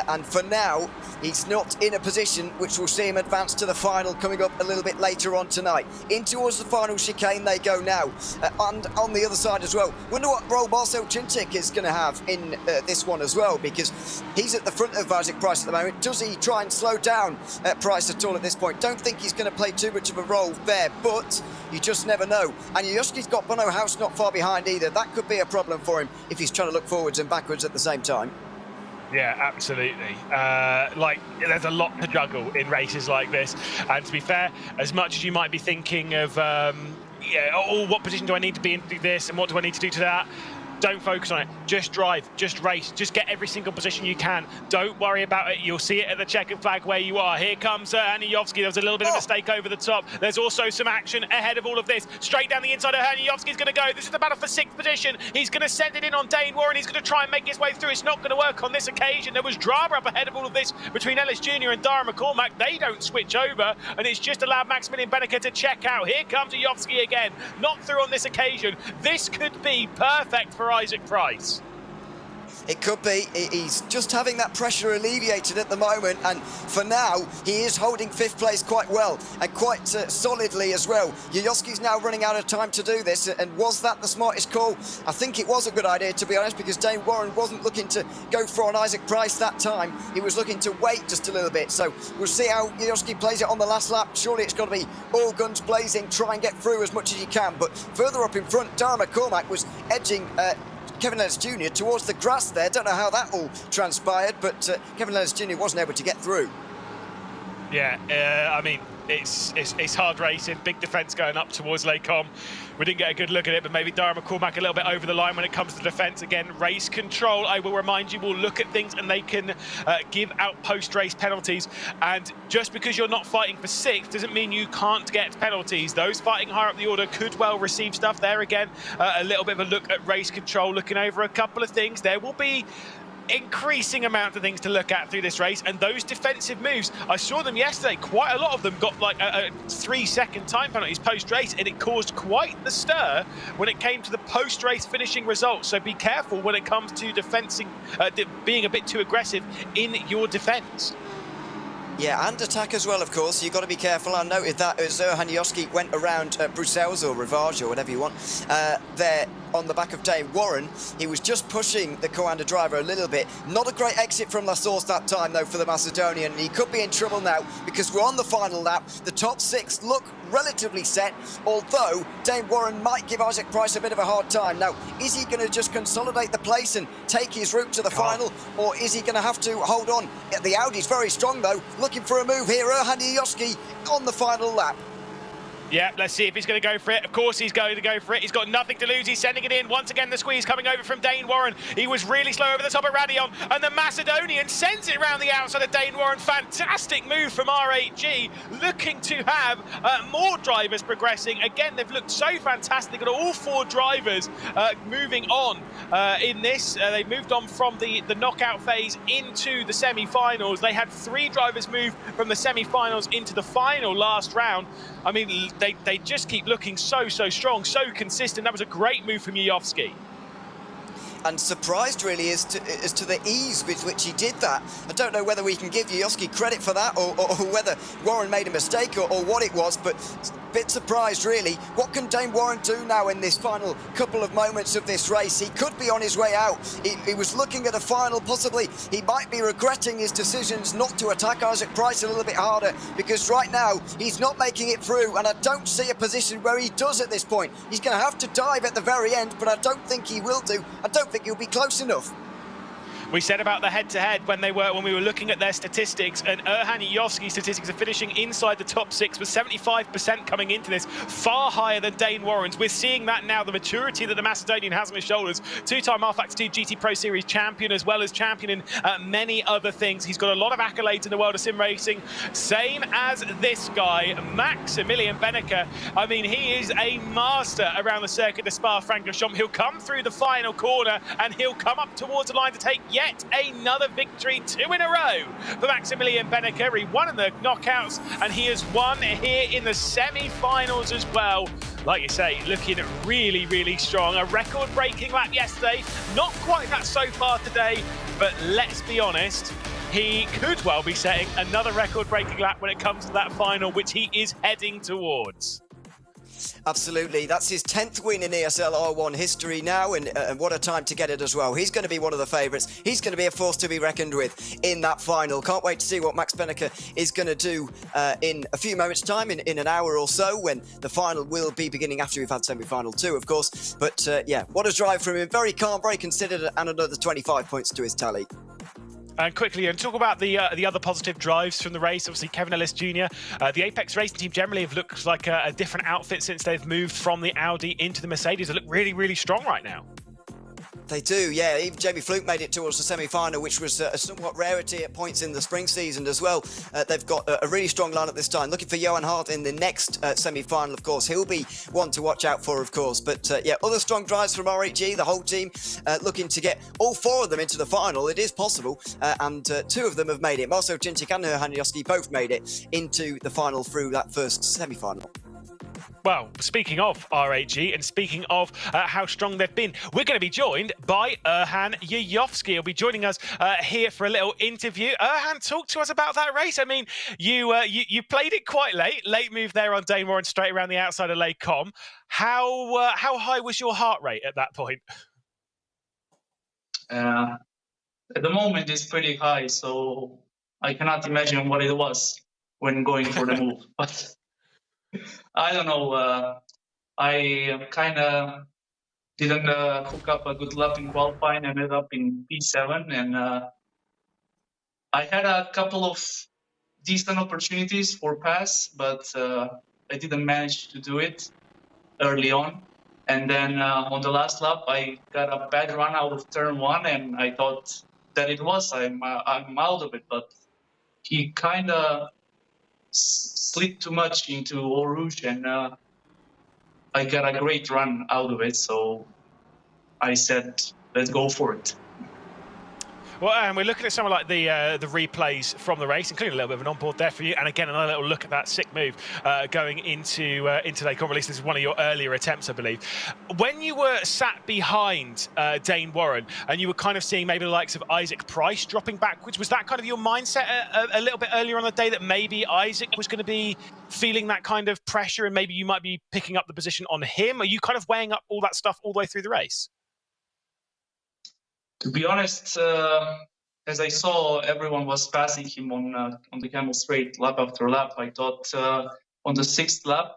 And for now, he's not in a position which will see him advance to the final coming up a little bit later on tonight. In towards the final chicane they go now. And on the other side as well. Wonder what role Marcel Chinchik is going to have in this one as well, because he's at the front of Isaac Price at the moment. Does he try and slow down Price at all at this point? Don't think he's going to play too much of a role there, but you just never know. And Yoski's got Bono House not far behind either. That could be a problem for him if he's trying to look forwards and backwards at the same time. Yeah, absolutely. There's a lot to juggle in races like this. And to be fair, as much as you might be thinking of, what position do I need to be in to do this and what do I need to do to that? Don't focus on it. Just drive, just race, just get every single position you can. Don't worry about it. You'll see it at the checkered flag where you are. Here comes Erhan Yovsky. There was a little bit of a mistake over the top. There's also some action ahead of all of this. Straight down the inside, Erhan Yovsky's going to go. This is the battle for 6th position. He's going to send it in on Dane Warren. He's going to try and make his way through. It's not going to work on this occasion. There was drama up ahead of all of this between Ellis Jr. and Dara McCormack. They don't switch over, and it's just allowed Maximilian Benneker to check out. Here comes Yovsky again. Not through on this occasion. This could be perfect for Isaac Price. It could be. He's just having that pressure alleviated at the moment, and for now he is holding 5th place quite well and quite solidly as well. Yoyoski's now running out of time to do this, and was that the smartest call? I think it was a good idea, to be honest, because Dane Warren wasn't looking to go for an Isaac Price that time. He was looking to wait just a little bit, so we'll see how Yoyoski plays it on the last lap. Surely it's got to be all guns blazing, try and get through as much as you can, but further up in front, Dara McCormack was edging Kevin Ellis Jr. towards the grass there. Don't know how that all transpired, but Kevin Ellis Jr. wasn't able to get through. Yeah, I mean, it's hard racing, big defence going up towards Lacombe. We didn't get a good look at it, but maybe Dara McCormack a little bit over the line when it comes to defence. Again, race control, I will remind you, will look at things and they can give out post-race penalties. And just because you're not fighting for sixth doesn't mean you can't get penalties. Those fighting higher up the order could well receive stuff. There again, a little bit of a look at race control, looking over a couple of things. There will be increasing amount of things to look at through this race, and those defensive moves, I saw them yesterday, quite a lot of them got like a 3-second time penalties post-race, and it caused quite the stir when it came to the post-race finishing results. So be careful when it comes to being a bit too aggressive in your defense. Yeah, and attack as well, of course. You've got to be careful. I noted that as Erhan Yoski went around Bruxelles or Rivage or whatever you want, there on the back of Dane Warren, he was just pushing the Coanda driver a little bit. Not a great exit from La Source that time, though, for the Macedonian. He could be in trouble now because we're on the final lap. The top six look relatively set, although Dane Warren might give Isaac Price a bit of a hard time. Now, is he going to just consolidate the place and take his route to the final, or is he going to have to hold on? The Audi's very strong, though. Looking for a move here. Erhan Yoski on the final lap. Yeah, let's see if he's going to go for it. Of course he's going to go for it. He's got nothing to lose. He's sending it in. Once again, the squeeze coming over from Dane Warren. He was really slow over the top of Radion, and the Macedonian sends it around the outside of Dane Warren. Fantastic move from R8G, looking to have more drivers progressing. Again, they've looked so fantastic. They've got all four drivers moving on in this. They moved on from the knockout phase into the semi-finals. They had 3 drivers move from the semi-finals into the final last round. I mean, they just keep looking so strong, so consistent. That was a great move from Yovski. And surprised really as to the ease with which he did that. I don't know whether we can give Yoski credit for that or whether Warren made a mistake or what it was, but a bit surprised really. What can Dane Warren do now in this final couple of moments of this race? He could be on his way out. He was looking at a final, possibly he might be regretting his decisions not to attack Isaac Price a little bit harder, because right now he's not making it through, and I don't see a position where he does at this point. He's going to have to dive at the very end, but I don't think he will do. I don't think he'll be close enough. We said about the head-to-head when we were looking at their statistics, and Erhan Yoski's statistics of finishing inside the top 6 was 75% coming into this, far higher than Dane Warren's. We're seeing that now, the maturity that the Macedonian has on his shoulders. 2-time rFactor 2 GT Pro Series champion, as well as champion in many other things. He's got a lot of accolades in the world of sim racing, same as this guy, Maximilian Benneker. I mean, he is a master around the circuit of Spa-Francorchamps. He'll come through the final corner, and he'll come up towards the line to take yet another victory, 2 in a row for Maximilian Benneker. He won in the knockouts, and he has won here in the semi-finals as well. Like you say, looking really strong. A record-breaking lap yesterday, not quite that so far today, but let's be honest, he could well be setting another record-breaking lap when it comes to that final, which he is heading towards. Absolutely, that's his 10th win in ESL R1 history now, and what a time to get it as well. He's going to be one of the favourites. He's going to be a force to be reckoned with in that final. Can't wait to see what Max Benneker is going to do in a few moments' time, in an hour or so, when the final will be beginning after we've had semi-final 2, of course. But yeah, what a drive from him. Very calm, very considered, and another 25 points to his tally. And quickly, and talk about the other positive drives from the race. Obviously, Kevin Ellis Jr. The Apex Racing team generally have looked like a different outfit since they've moved from the Audi into the Mercedes. They look really strong right now. They do, yeah. Even Jamie Fluke made it towards the semi-final, which was a somewhat rarity at points in the spring season as well. They've got a really strong lineup this time. Looking for Johan Hart in the next semi-final, of course. He'll be one to watch out for, of course. But yeah, other strong drives from R8G, the whole team looking to get all 4 of them into the final. It is possible, and 2 of them have made it. Marcel Cintic and Erhan Yoski both made it into the final through that first semi-final. Well, speaking of R8G and speaking of how strong they've been, we're going to be joined by Erhan Yovski. He'll be joining us here for a little interview. Erhan, talk to us about that race. I mean, you played it quite late move there on Dane Warren, straight around the outside of Lacombe. How high was your heart rate at that point? At the moment, it's pretty high, so I cannot imagine what it was when going for the move. But I don't know. I kind of didn't hook up a good lap in qualifying. I ended up in P7, and I had a couple of decent opportunities for pass, but I didn't manage to do it early on. And then on the last lap, I got a bad run out of turn 1, and I thought that I'm out of it. But he kind of slid too much into Eau Rouge, and I got a great run out of it. So I said, let's go for it. Well, and we're looking at some of like the replays from the race, including a little bit of an onboard there for you. And again, another little look at that sick move going into the con release. This is one of your earlier attempts, I believe. When you were sat behind Dane Warren and you were kind of seeing maybe the likes of Isaac Price dropping backwards, was that kind of your mindset a little bit earlier on the day, that maybe Isaac was going to be feeling that kind of pressure and maybe you might be picking up the position on him? Are you kind of weighing up all that stuff all the way through the race? To be honest, as I saw everyone was passing him on the Camel Straight lap after lap, I thought on the 6th lap,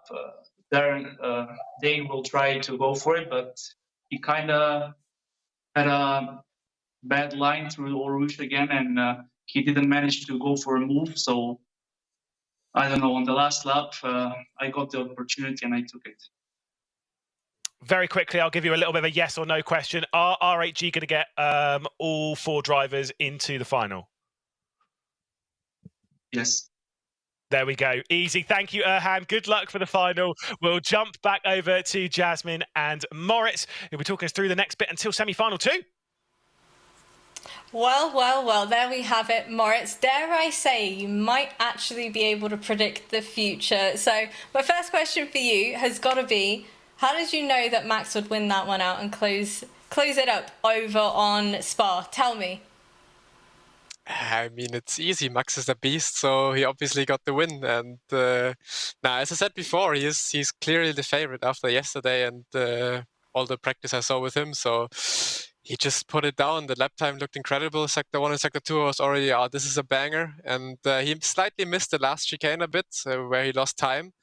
Dane will try to go for it, but he kind of had a bad line through Eau Rouge again, and he didn't manage to go for a move. So I don't know, on the last lap, I got the opportunity and I took it. Very quickly, I'll give you a little bit of a yes or no question. Are RHG going to get all 4 drivers into the final? Yes. There we go. Easy. Thank you, Erhan. Good luck for the final. We'll jump back over to Jasmine and Moritz, who'll be talking us through the next bit until semi-final 2. Well, there we have it, Moritz. Dare I say, you might actually be able to predict the future. So my first question for you has got to be, how did you know that Max would win that one out and close it up over on Spa? Tell me. I mean, it's easy. Max is a beast, so he obviously got the win. And now, as I said before, he's clearly the favorite after yesterday and all the practice I saw with him. So he just put it down. The lap time looked incredible. Sector 1 and Sector 2 was already, this is a banger. And he slightly missed the last chicane a bit, where he lost time.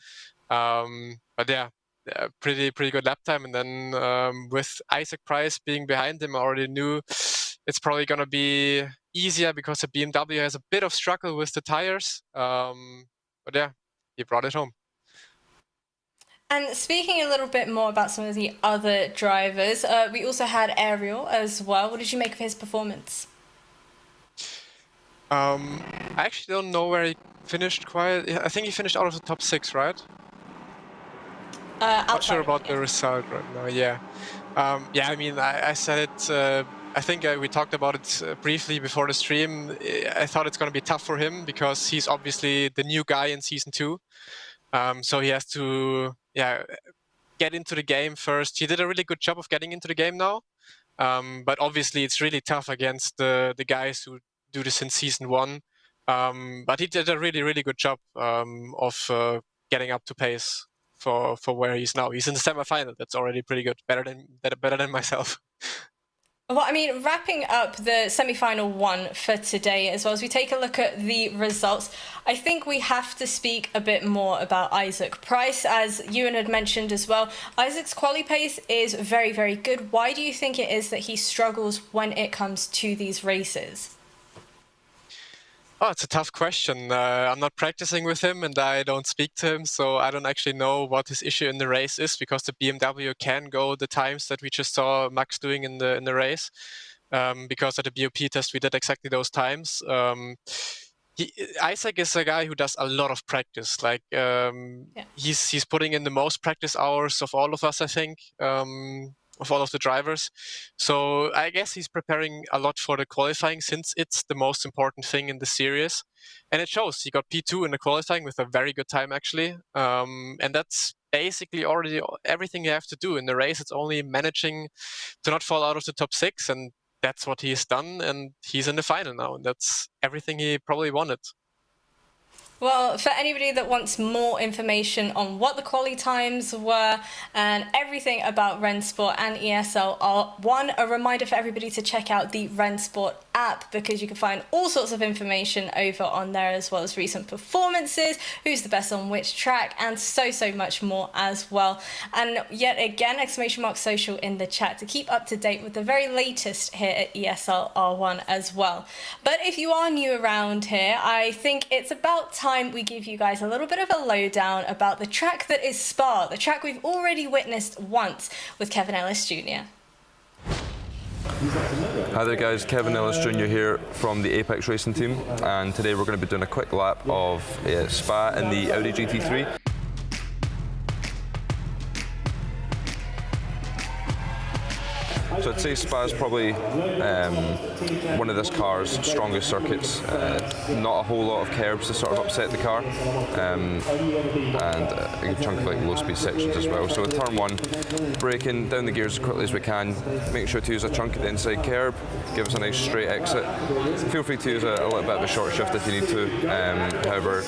But yeah. Pretty good lap time, and then with Isaac Price being behind him, I already knew it's probably going to be easier because the BMW has a bit of struggle with the tires. But yeah, he brought it home. And speaking a little bit more about some of the other drivers, we also had Ariel as well. What did you make of his performance? I actually don't know where he finished. I think he finished out of the top 6, right? Not sure about the result right now. Yeah, I mean, I said it. I think we talked about it briefly before the stream. I thought it's going to be tough for him because he's obviously the new guy in season 2. So he has to, get into the game first. He did a really good job of getting into the game now, but obviously it's really tough against the guys who do this in season 1. But he did a really good job of getting up to pace for where he's now. He's in the semi-final. That's already pretty good. Better than myself. Well, I mean, wrapping up the semi-final 1 for today as well, as we take a look at the results, I think we have to speak a bit more about Isaac Price. As Ewan had mentioned as well, Isaac's quali pace is very, very good. Why do you think it is that he struggles when it comes to these races? Oh, it's a tough question. I'm not practicing with him and I don't speak to him, so I don't actually know what his issue in the race is, because the BMW can go the times that we just saw Max doing in the race. Because at the BOP test we did exactly those times. Isaac is a guy who does a lot of practice. Like he's putting in the most practice hours of all of us, I think. Of all of the drivers. So I guess he's preparing a lot for the qualifying, since it's the most important thing in the series. And it shows. He got P2 in the qualifying with a very good time, actually. And that's basically already everything you have to do in the race. It's only managing to not fall out of the top 6. And that's what he's done. And he's in the final now. And that's everything he probably wanted. Well, for anybody that wants more information on what the quali times were and everything about Rennsport and ESL R1, a reminder for everybody to check out the Rennsport app, because you can find all sorts of information over on there, as well as recent performances, who's the best on which track, and so much more as well. And yet again, !social in the chat to keep up to date with the very latest here at ESL R1 as well. But if you are new around here, I think it's about time we give you guys a little bit of a lowdown about the track that is Spa, the track we've already witnessed once with Kevin Ellis Jr. Hi there guys, Kevin Ellis Jr. here from the Apex Racing team, and today we're going to be doing a quick lap of Spa in the Audi GT3. So I'd say Spa is probably one of this car's strongest circuits. Not a whole lot of curbs to sort of upset the car, and a chunk of like low-speed sections as well. So with turn one, braking down the gears as quickly as we can. Make sure to use a chunk of the inside curb. Give us a nice straight exit. Feel free to use a little bit of a short shift if you need to. However,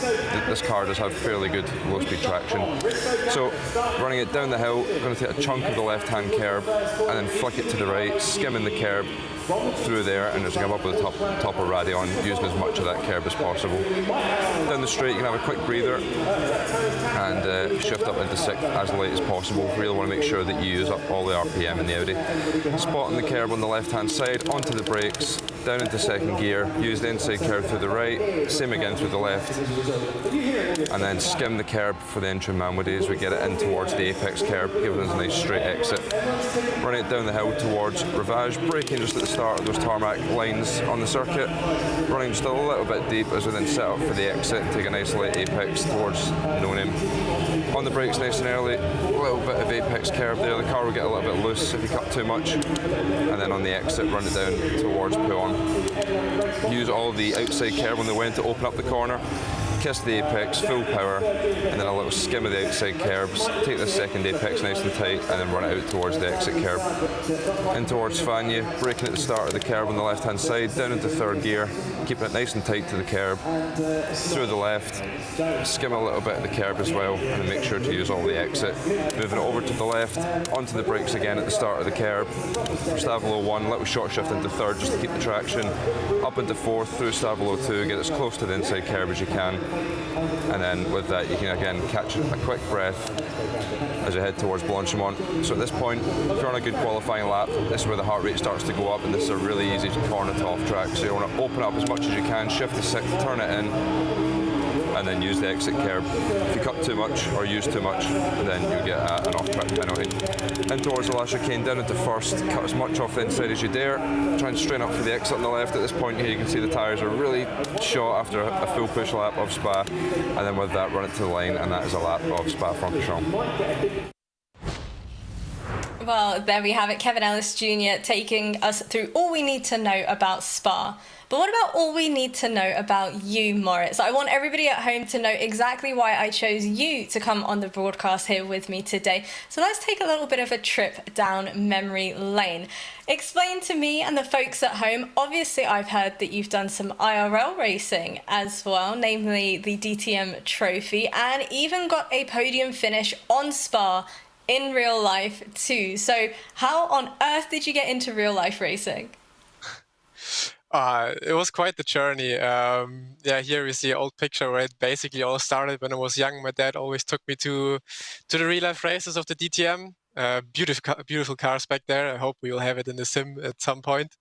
this car does have fairly good low-speed traction. So running it down the hill, we're going to take a chunk of the left-hand curb and then flick it to the right, skimming the curb through there, and just come up with the top of Radion, using as much of that curb as possible. Down the straight, you can have a quick breather and shift up into sixth as late as possible. Really want to make sure that you use up all the RPM in the Audi. Spotting the curb on the left-hand side, onto the brakes, down into second gear, use the inside curb through the right, same again through the left, and then skim the curb for the entry manually as we get it in towards the apex curb, giving us a nice straight exit. Running it down the hill towards Rivage, braking just at the start of those tarmac lines on the circuit, running just a little bit deep as we then set up for the exit and take a nice light apex towards No Name. On the brakes nice and early, a little bit of apex curb there, the car will get a little bit loose if you cut too much, and then on the exit run it down towards Puon. Use all the outside curb on the way in to open up the corner, kiss the apex, full power, and then a little skim of the outside curbs, take the second apex nice and tight, and then run it out towards the exit curb. In towards Fanya, braking at the start of the curb on the left hand side, down into third gear, keeping it nice and tight to the curb, through the left, skim a little bit of the curb as well, and then make sure to use all the exit. Moving it over to the left, onto the brakes again at the start of the curb, Stavolo 1, little short shift into third just to keep the traction, up into fourth, through Stavolo 2, get as close to the inside curb as you can. And then with that you can again catch a quick breath as you head towards Blanchimont. So at this point, if you're on a good qualifying lap, this is where the heart rate starts to go up, and this is a really easy corner to off track. So you want to open up as much as you can, shift to sixth, turn it in, and then use the exit curb. If you cut too much or use too much, then you get an off-track penalty. In towards the last chicane, down into first, cut as much off the inside as you dare. Try and strain up for the exit on the left. At this point here, you can see the tyres are really short after a full push lap of Spa, and then with that, run it to the line, and that is a lap of Spa-Francorchamps. Well, there we have it, Kevin Ellis Jr. taking us through all we need to know about Spa. But what about all we need to know about you, Moritz? I want everybody at home to know exactly why I chose you to come on the broadcast here with me today. So let's take a little bit of a trip down memory lane. Explain to me and the folks at home, obviously I've heard that you've done some IRL racing as well, namely the DTM Trophy, and even got a podium finish on Spa in real life too. So how on earth did you get into real life racing? It was quite the journey. Yeah, here we see an old picture where it basically all started when I was young. My dad always took me to the real life races of the DTM. Beautiful cars back there. I hope we will have it in the sim at some point.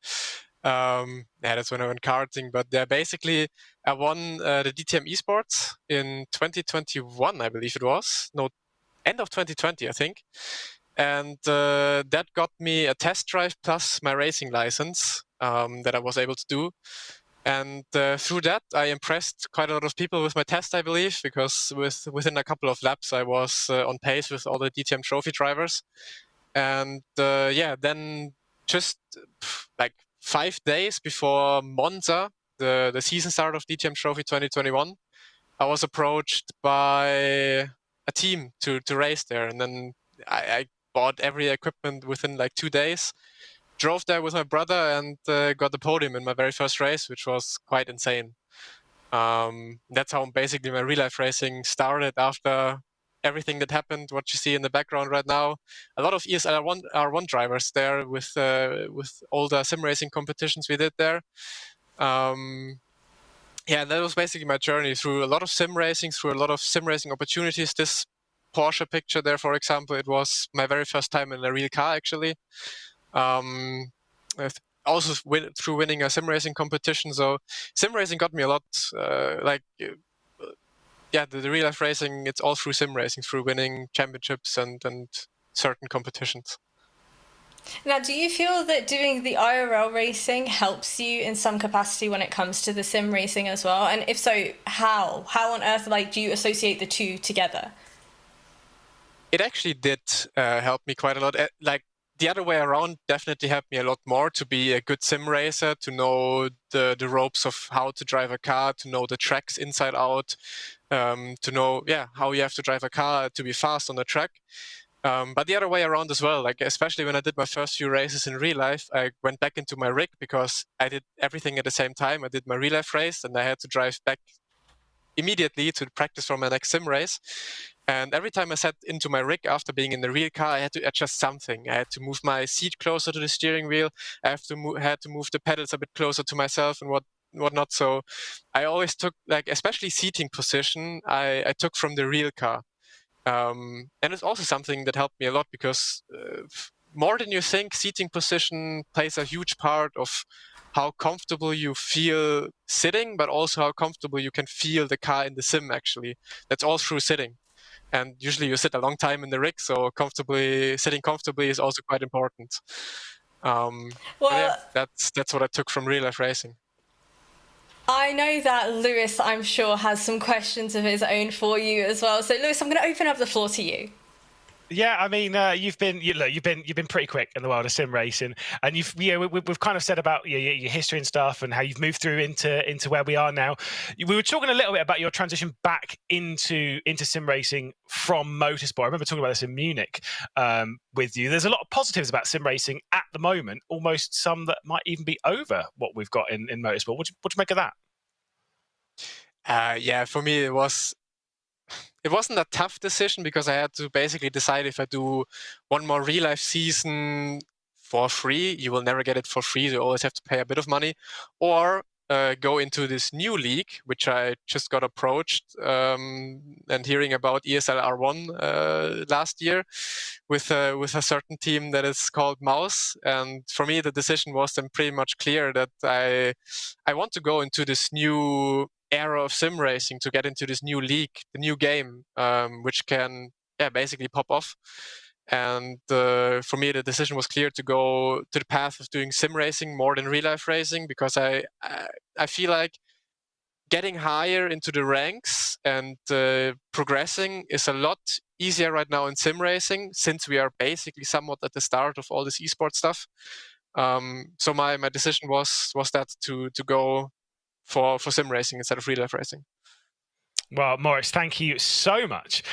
Yeah, that's when I went karting. But yeah, basically I won the DTM Esports in 2021, I believe it was. No, end of 2020, I think. And that got me a test drive plus my racing license that I was able to do. And through that, I impressed quite a lot of people with my test, I believe, because within a couple of laps, I was on pace with all the DTM Trophy drivers. And yeah, then just like 5 days before Monza, the season start of DTM Trophy 2021, I was approached by a team to race there. And then I bought every equipment within like 2 days, drove there with my brother, and got the podium in my very first race, which was quite insane. That's how basically my real life racing started after everything that happened, what you see in the background right now. A lot of ESL R1 drivers there with all the sim racing competitions we did there. Yeah, that was basically my journey through a lot of sim racing, through a lot of sim racing opportunities. This Porsche picture there, for example, it was my very first time in a real car, actually. Also through winning a sim racing competition. So sim racing got me a lot, yeah, the real life racing, it's all through sim racing, through winning championships and certain competitions. Now, do you feel that doing the IRL racing helps you in some capacity when it comes to the sim racing as well? And if so, how? How on earth do you associate the two together? It actually did help me quite a lot. Like the other way around definitely helped me a lot more to be a good sim racer, to know the ropes of how to drive a car, to know the tracks inside out, to know how you have to drive a car to be fast on the track. But the other way around as well, like especially when I did my first few races in real life, I went back into my rig because I did everything at the same time. I did my real life race and I had to drive back immediately to practice for my next sim race. And every time I sat into my rig after being in the real car, I had to adjust something. I had to move my seat closer to the steering wheel. I had to move the pedals a bit closer to myself and whatnot. So I always took, like, especially seating position, I took from the real car. And it's also something that helped me a lot because more than you think, seating position plays a huge part of how comfortable you feel sitting, but also how comfortable you can feel the car in the sim, actually. That's all through sitting. And usually you sit a long time in the rig, so sitting comfortably is also quite important. That's what I took from real life racing. I know that Lewis, I'm sure, has some questions of his own for you as well. So, Lewis, I'm going to open up the floor to you. Yeah, I mean, you've been pretty quick in the world of sim racing, and we've kind of said about your history and stuff, and how you've moved through into where we are now. We were talking a little bit about your transition back into sim racing from motorsport. I remember talking about this in Munich with you. There's a lot of positives about sim racing at the moment, almost some that might even be over what we've got in motorsport. What do you make of that? Yeah, for me it wasn't a tough decision because I had to basically decide if I do one more real life season for free. You will never get it for free. You always have to pay a bit of money, or go into this new league, which I just got approached and hearing about ESL R1 last year with a certain team that is called Mouse. And for me, the decision was then pretty much clear that I want to go into this new era of sim racing, to get into this new league, the new game, which can basically pop off. And for me, the decision was clear to go to the path of doing sim racing more than real life racing, because I feel like getting higher into the ranks and progressing is a lot easier right now in sim racing, since we are basically somewhat at the start of all this esports stuff. So my decision was that to go for sim racing instead of real life racing. Well, Moritz, thank you so much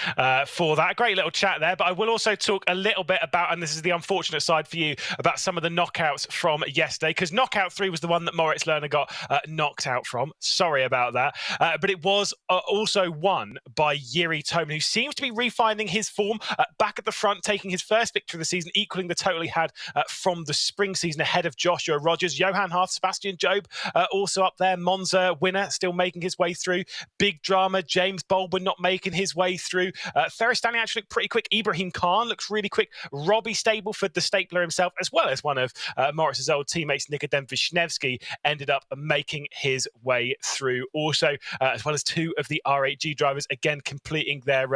for that. Great little chat there. But I will also talk a little bit about, and this is the unfortunate side for you, about some of the knockouts from yesterday, because knockout 3 was the one that Moritz Lerner got knocked out from. Sorry about that. But it was also won by Jiri Toman, who seems to be refinding his form back at the front, taking his first victory of the season, equaling the total he had from the spring season, ahead of Joshua Rogers. Johan Harth, Sebastian Job also up there. Monza winner, still making his way through. Big drama. James Baldwin not making his way through. Ferris Stanley actually looked pretty quick. Ibrahim Khan looks really quick. Robbie Stableford, the stapler himself, as well as one of Moritz's old teammates, Nikodem Wisniewski, ended up making his way through also, as well as 2 of the R8G drivers, again completing their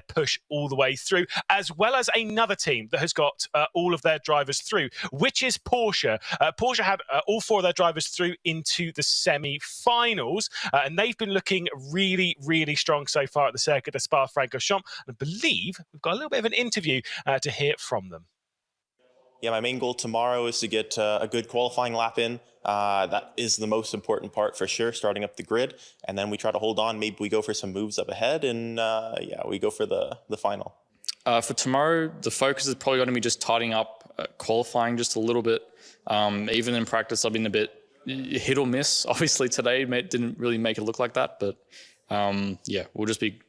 push all the way through, as well as another team that has got all of their drivers through, which is Porsche. Porsche had all 4 of their drivers through into the semi-finals, and they've been looking really, really strong so far at the Circuit de Spa-Francorchamps. I believe we've got a little bit of an interview to hear from them. Yeah, my main goal tomorrow is to get a good qualifying lap in. That is the most important part for sure, starting up the grid. And then we try to hold on. Maybe we go for some moves up ahead, and we go for the final. For tomorrow, the focus is probably going to be just tidying up qualifying just a little bit. Even in practice, I've been a bit hit or miss. Obviously today didn't really make it look like that, but we'll just be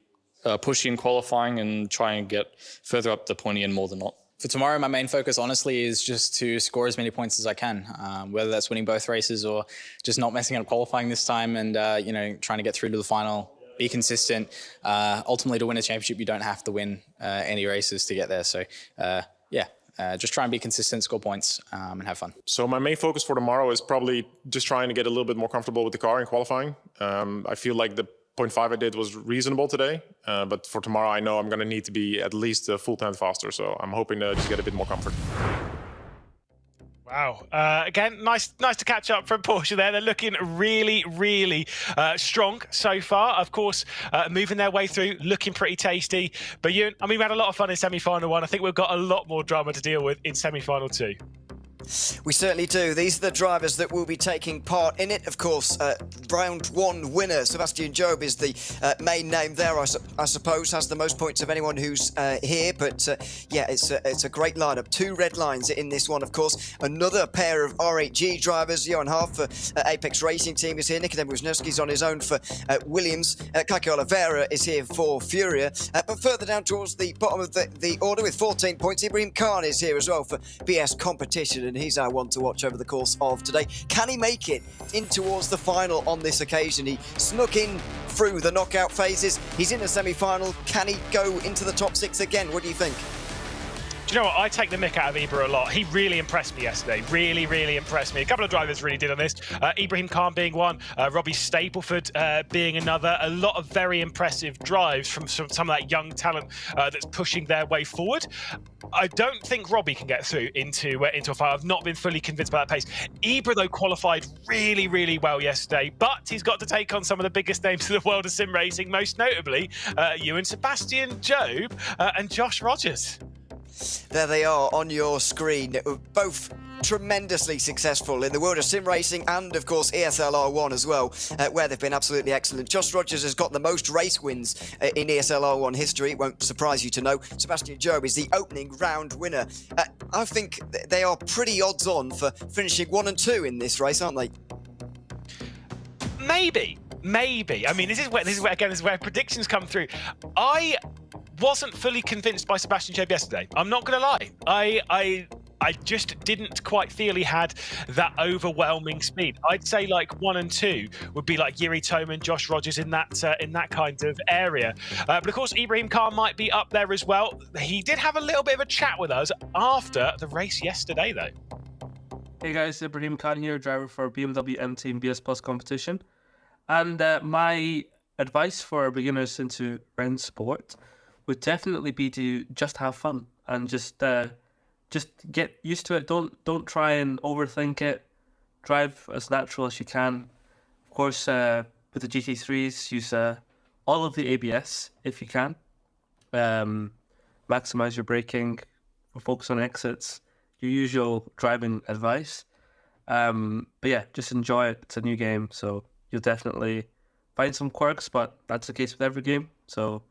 pushy in qualifying and try and get further up the pointy end more than not. For tomorrow, my main focus, honestly, is just to score as many points as I can, whether that's winning both races or just not messing up qualifying this time and, trying to get through to the final, be consistent. Ultimately, to win a championship, you don't have to win any races to get there. So, just try and be consistent, score points, and have fun. So my main focus for tomorrow is probably just trying to get a little bit more comfortable with the car in qualifying. I feel like the 0.5 I did was reasonable today, but for tomorrow I know I'm going to need to be at least a full tenth faster, so I'm hoping to just get a bit more comfort. Wow. Again, nice to catch up from Porsche there. They're looking really, really strong so far. Of course, moving their way through, looking pretty tasty. But we had a lot of fun in semi-final 1. I think we've got a lot more drama to deal with in semi-final 2. We certainly do. These are the drivers that will be taking part in it. Of course, round 1 winner, Sebastian Job, is the main name there, I suppose, has the most points of anyone who's here. But it's a great lineup. 2 red lines in this one, of course. Another pair of R8G drivers. Johan Haaf for Apex Racing Team is here. Nikodem Wisniewski's on his own for Williams. Kaki Oliveira is here for Furia. But further down towards the bottom of the order with 14 points, Ibrahim Khan is here as well for BS Competition, and he's our one to watch over the course of today. Can he make it in towards the final on this occasion? He snuck in through the knockout phases. He's in a semi-final. Can he go into the top 6 again? What do you think? Do you know what? I take the mick out of Ibra a lot. He really impressed me yesterday. Really, really impressed me. A couple of drivers really did on this. Ibrahim Khan being one, Robbie Stapleford being another. A lot of very impressive drives from some of that young talent that's pushing their way forward. I don't think Robbie can get through into a final. I've not been fully convinced by that pace. Ibra, though, qualified really, really well yesterday, but he's got to take on some of the biggest names in the world of sim racing, most notably you and Sebastian Job and Josh Rogers. There they are on your screen. Both tremendously successful in the world of sim racing and, of course, ESL R1 as well, where they've been absolutely excellent. Josh Rogers has got the most race wins in ESL R1 history. It won't surprise you to know. Sebastian Job is the opening round winner. I think they are pretty odds on for finishing 1 and 2 in this race, aren't they? Maybe. I mean, this is where predictions come through. I wasn't fully convinced by Sebastian Job yesterday. I'm not going to lie. I just didn't quite feel he had that overwhelming speed. I'd say like 1 and 2 would be like Yuri Toman, Josh Rogers in that kind of area. But of course, Ibrahim Khan might be up there as well. He did have a little bit of a chat with us after the race yesterday, though. Hey guys, Ibrahim Khan here, driver for BMW M Team BS Plus competition. And my advice for beginners into round sport would definitely be to just have fun and just get used to it. Don't try and overthink it. Drive as natural as you can. Of course, with the GT3s, use all of the ABS if you can. Maximize your braking, focus on exits, your usual driving advice. But yeah, just enjoy it. It's a new game, so you'll definitely find some quirks, but that's the case with every game. So,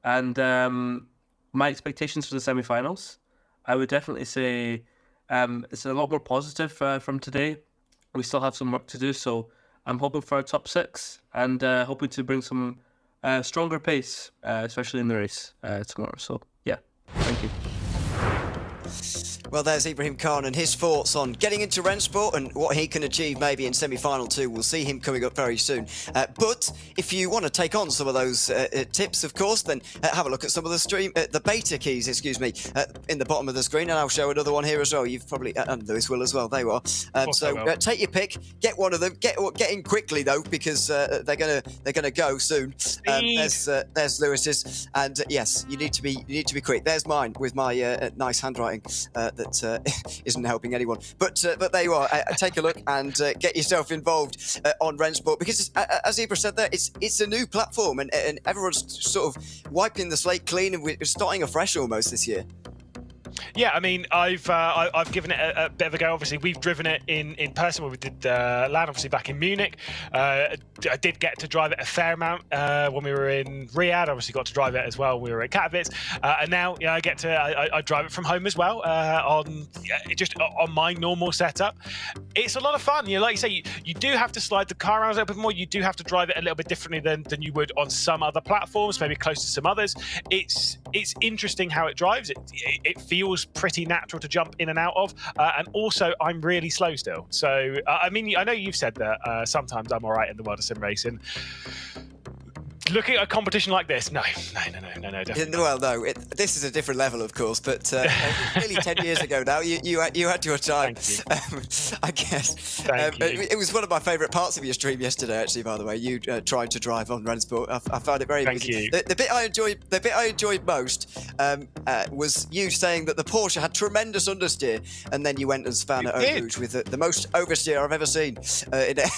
and my expectations for the semi-finals, I would definitely say it's a lot more positive from today. We still have some work to do, so I'm hoping for a top 6 and hoping to bring some stronger pace, especially in the race tomorrow. So yeah, thank you. Well, there's Ibrahim Khan and his thoughts on getting into Rennsport and what he can achieve maybe in semi-final 2. We'll see him coming up very soon. But if you want to take on some of those tips, of course, then have a look at some of the beta keys, in the bottom of the screen, and I'll show another one here as well. You've probably, and Lewis will as well, they are. Take your pick, get one of them, get in quickly though, because they're gonna go soon. There's Lewis's, and yes, you need to be quick. There's mine with my nice handwriting. That isn't helping anyone. But there you are. Take a look and get yourself involved on Rennsport, because as Ibra said there, it's a new platform and everyone's sort of wiping the slate clean, and we're starting afresh almost this year. Yeah, I mean, I've given it a bit of a go. Obviously, we've driven it in person where we did LAN, obviously back in Munich. I did get to drive it a fair amount when we were in Riyadh. Obviously, got to drive it as well. We were at Katowice, and now I get to I drive it from home as well on my normal setup. It's a lot of fun. Like you say, you do have to slide the car around a little bit more. You do have to drive it a little bit differently than you would on some other platforms, maybe close to some others. It's interesting how it drives. It feels pretty natural to jump in and out of, and also I'm really slow still. So I mean, I know you've said that sometimes I'm all right in the world of sim racing. Looking at a competition like this, no, definitely. Well, no, this is a different level, of course, but nearly 10 years ago now, you had your time, I guess. Thank you. It was one of my favourite parts of your stream yesterday, actually, by the way, you trying to drive on Rensport. I found it very amusing. The bit I enjoyed most was you saying that the Porsche had tremendous understeer, and then you went and span at Eau Rouge with the most oversteer I've ever seen in a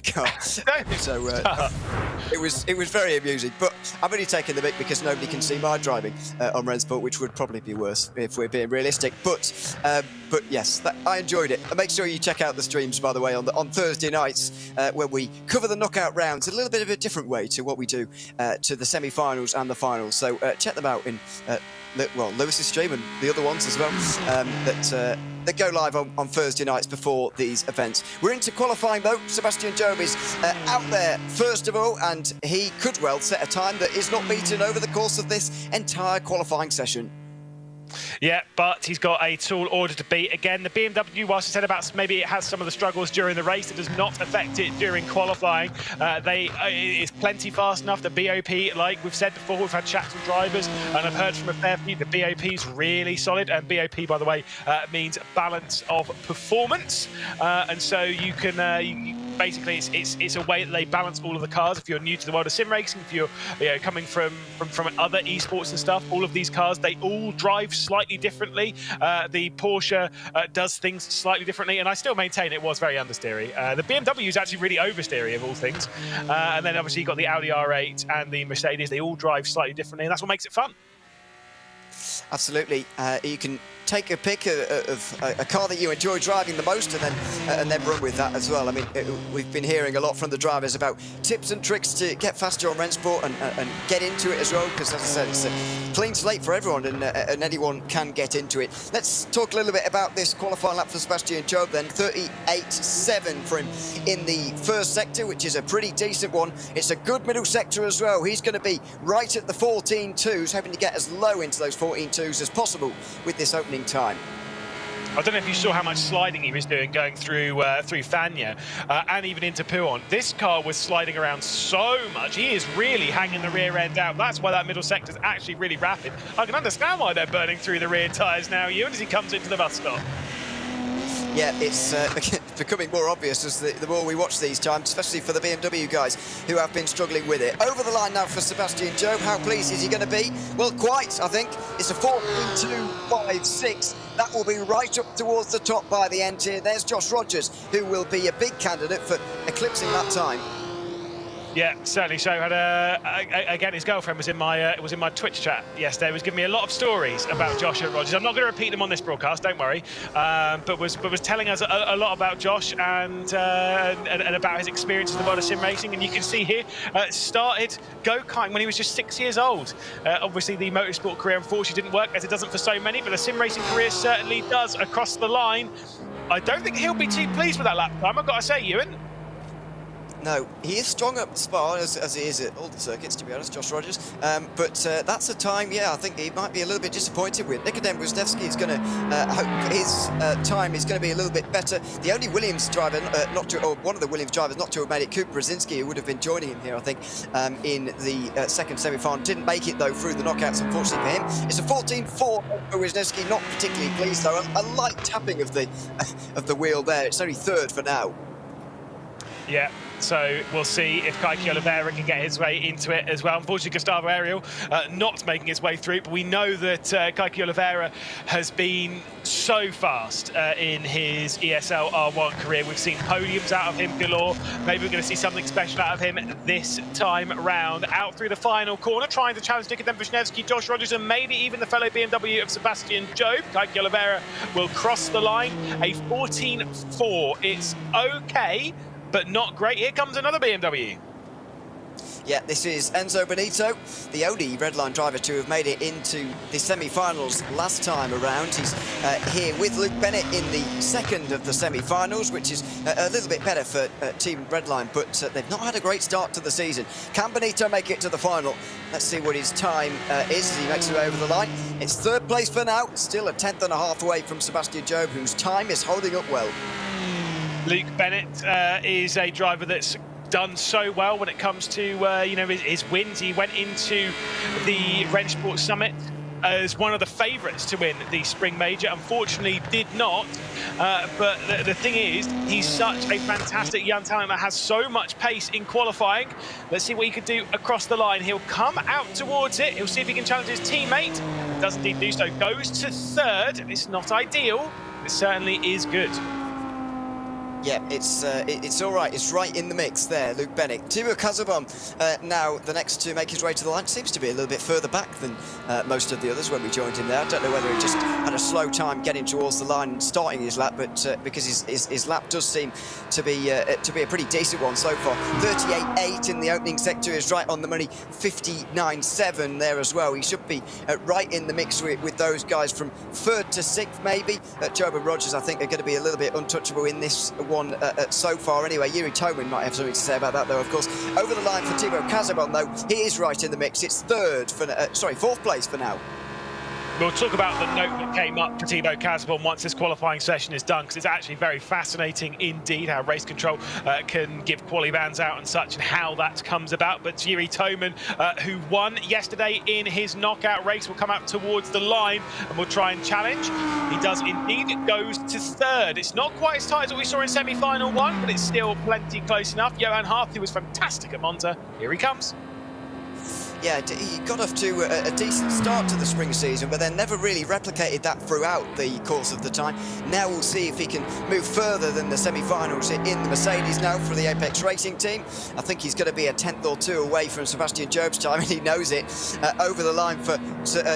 car. So it was very amusing, but I'm only taking the mic because nobody can see my driving on Rensport, which would probably be worse if we're being realistic. But yes, I enjoyed it. And make sure you check out the streams, by the way, on Thursday nights when we cover the knockout rounds a little bit of a different way to what we do to the semi-finals and the finals. So check them out in Lewis's stream and the other ones as well that go live on Thursday nights before these events. We're into qualifying though. Sebastian Job is out there first of all, and he could well set a time that is not beaten over the course of this entire qualifying session. Yeah, but he's got a tall order to beat. Again, the BMW, whilst I said about maybe it has some of the struggles during the race, it does not affect it during qualifying. It's plenty fast enough. The BOP, like we've said before, we've had chats with drivers, and I've heard from a fair few, the BOP's really solid. And BOP, by the way, means balance of performance. And so you can... basically, it's a way that they balance all of the cars. If you're new to the world of sim racing, if you're coming from other esports and stuff, all of these cars, they all drive slightly differently. The Porsche does things slightly differently, and I still maintain it was very understeery. The BMW is actually really oversteery of all things. And then obviously you've got the Audi R8 and the Mercedes. They all drive slightly differently, and that's what makes it fun. Absolutely. You can take a pick of a car that you enjoy driving the most and then run with that as well. I mean, we've been hearing a lot from the drivers about tips and tricks to get faster on Rensport and get into it as well, because as I said, it's a clean slate for everyone and anyone can get into it. Let's talk a little bit about this qualifying lap for Sebastian Job then. 38.7 for him in the first sector, which is a pretty decent one. It's a good middle sector as well. He's going to be right at the 14.2s, hoping to get as low into those 14.2s as possible with this opening time. I don't know if you saw how much sliding he was doing going through Fania and even into Pouhon. This car was sliding around so much. He is really hanging the rear end out. That's why that middle sector is actually really rapid. I can understand why they're burning through the rear tyres now, Ewan, as he comes into the bus stop. Yeah, it's becoming more obvious as the more we watch these times, especially for the BMW guys who have been struggling with it. Over the line now for Sebastian Job. How pleased is he going to be? Well, quite, I think. It's a 4.256. That will be right up towards the top by the end here. There's Josh Rogers, who will be a big candidate for eclipsing that time. Yeah, certainly so. Again, his girlfriend was in my Twitch chat yesterday. He was giving me a lot of stories about Josh and Rogers. I'm not going to repeat them on this broadcast, don't worry. But was telling us a lot about Josh and about his experiences in the world of sim racing. And you can see here, started go-karting when he was just 6 years old. Obviously, the motorsport career unfortunately didn't work, as it doesn't for so many. But the sim racing career certainly does across the line. I don't think he'll be too pleased with that lap time, I've got to say, Ewan. No, he is strong at Spa, as he is at all the circuits, to be honest, Josh Rogers. But that's a time, yeah, I think he might be a little bit disappointed with. Nikodem Brzdevski is going to hope his time is going to be a little bit better. The only Williams driver, one of the Williams drivers not to have made it, Cooper Brzezinski, who would have been joining him here, I think, in the second semi-final. Didn't make it, though, through the knockouts, unfortunately for him. It's a 14.4 for Brzezinski, not particularly pleased, though. A light tapping of the wheel there. It's only third for now. Yeah, so we'll see if Kaiki Oliveira can get his way into it as well. Unfortunately, Gustavo Ariel not making his way through, but we know that Kaiki Oliveira has been so fast in his ESL R1 career. We've seen podiums out of him galore. Maybe we're going to see something special out of him this time round. Out through the final corner, trying to challenge Nikodem Wisniewski, Josh Rogers, and maybe even the fellow BMW of Sebastian Job. Kaiki Oliveira will cross the line. A 14.4. It's okay, but not great. Here comes another BMW. Yeah, this is Enzo Benito, the only Redline driver to have made it into the semi-finals last time around. He's here with Luke Bennett in the second of the semi-finals, which is a little bit better for Team Redline, but they've not had a great start to the season. Can Benito make it to the final? Let's see what his time is as he makes his way over the line. It's third place for now, still a tenth and a half away from Sebastian Job, whose time is holding up well. Luke Bennett is a driver that's done so well when it comes to you know, his wins. He went into the Rennsport Summit as one of the favourites to win the Spring Major. Unfortunately, did not. But the thing is, he's such a fantastic young talent that has so much pace in qualifying. Let's see what he can do across the line. He'll come out towards it. He'll see if he can challenge his teammate. Does indeed do so. Goes to third. It's not ideal. It certainly is good. Yeah, it's all right. It's right in the mix there, Luke Bennett. Timo Kazabon now the next to make his way to the line. Seems to be a little bit further back than most of the others when we joined him there. I don't know whether he just had a slow time getting towards the line and starting his lap, but because his lap does seem to be a pretty decent one so far. 38.8 in the opening sector is right on the money. 59.7 there as well. He should be right in the mix with those guys from third to sixth maybe. Job and Rogers, I think, are going to be a little bit untouchable in this one so far anyway. Yuri Toman might have something to say about that though, of course. Over the line for Timo Kazabon though, he is right in the mix. It's fourth place for now. We'll talk about the note that came up for Timo Kazabon once this qualifying session is done, because it's actually very fascinating indeed how race control can give quali bans out and such, and how that comes about. But Yuri Toman, who won yesterday in his knockout race, will come out towards the line and will try and challenge. He does indeed. It goes to third. It's not quite as tight as what we saw in semi-final one, but it's still plenty close enough. Johan Harth, who was fantastic at Monza, here he comes. Yeah, he got off to a decent start to the spring season, but then never really replicated that throughout the course of the time. Now we'll see if he can move further than the semi-finals in the Mercedes now for the Apex Racing team. I think he's going to be a tenth or two away from Sebastian Job's time, and he knows it. Over the line for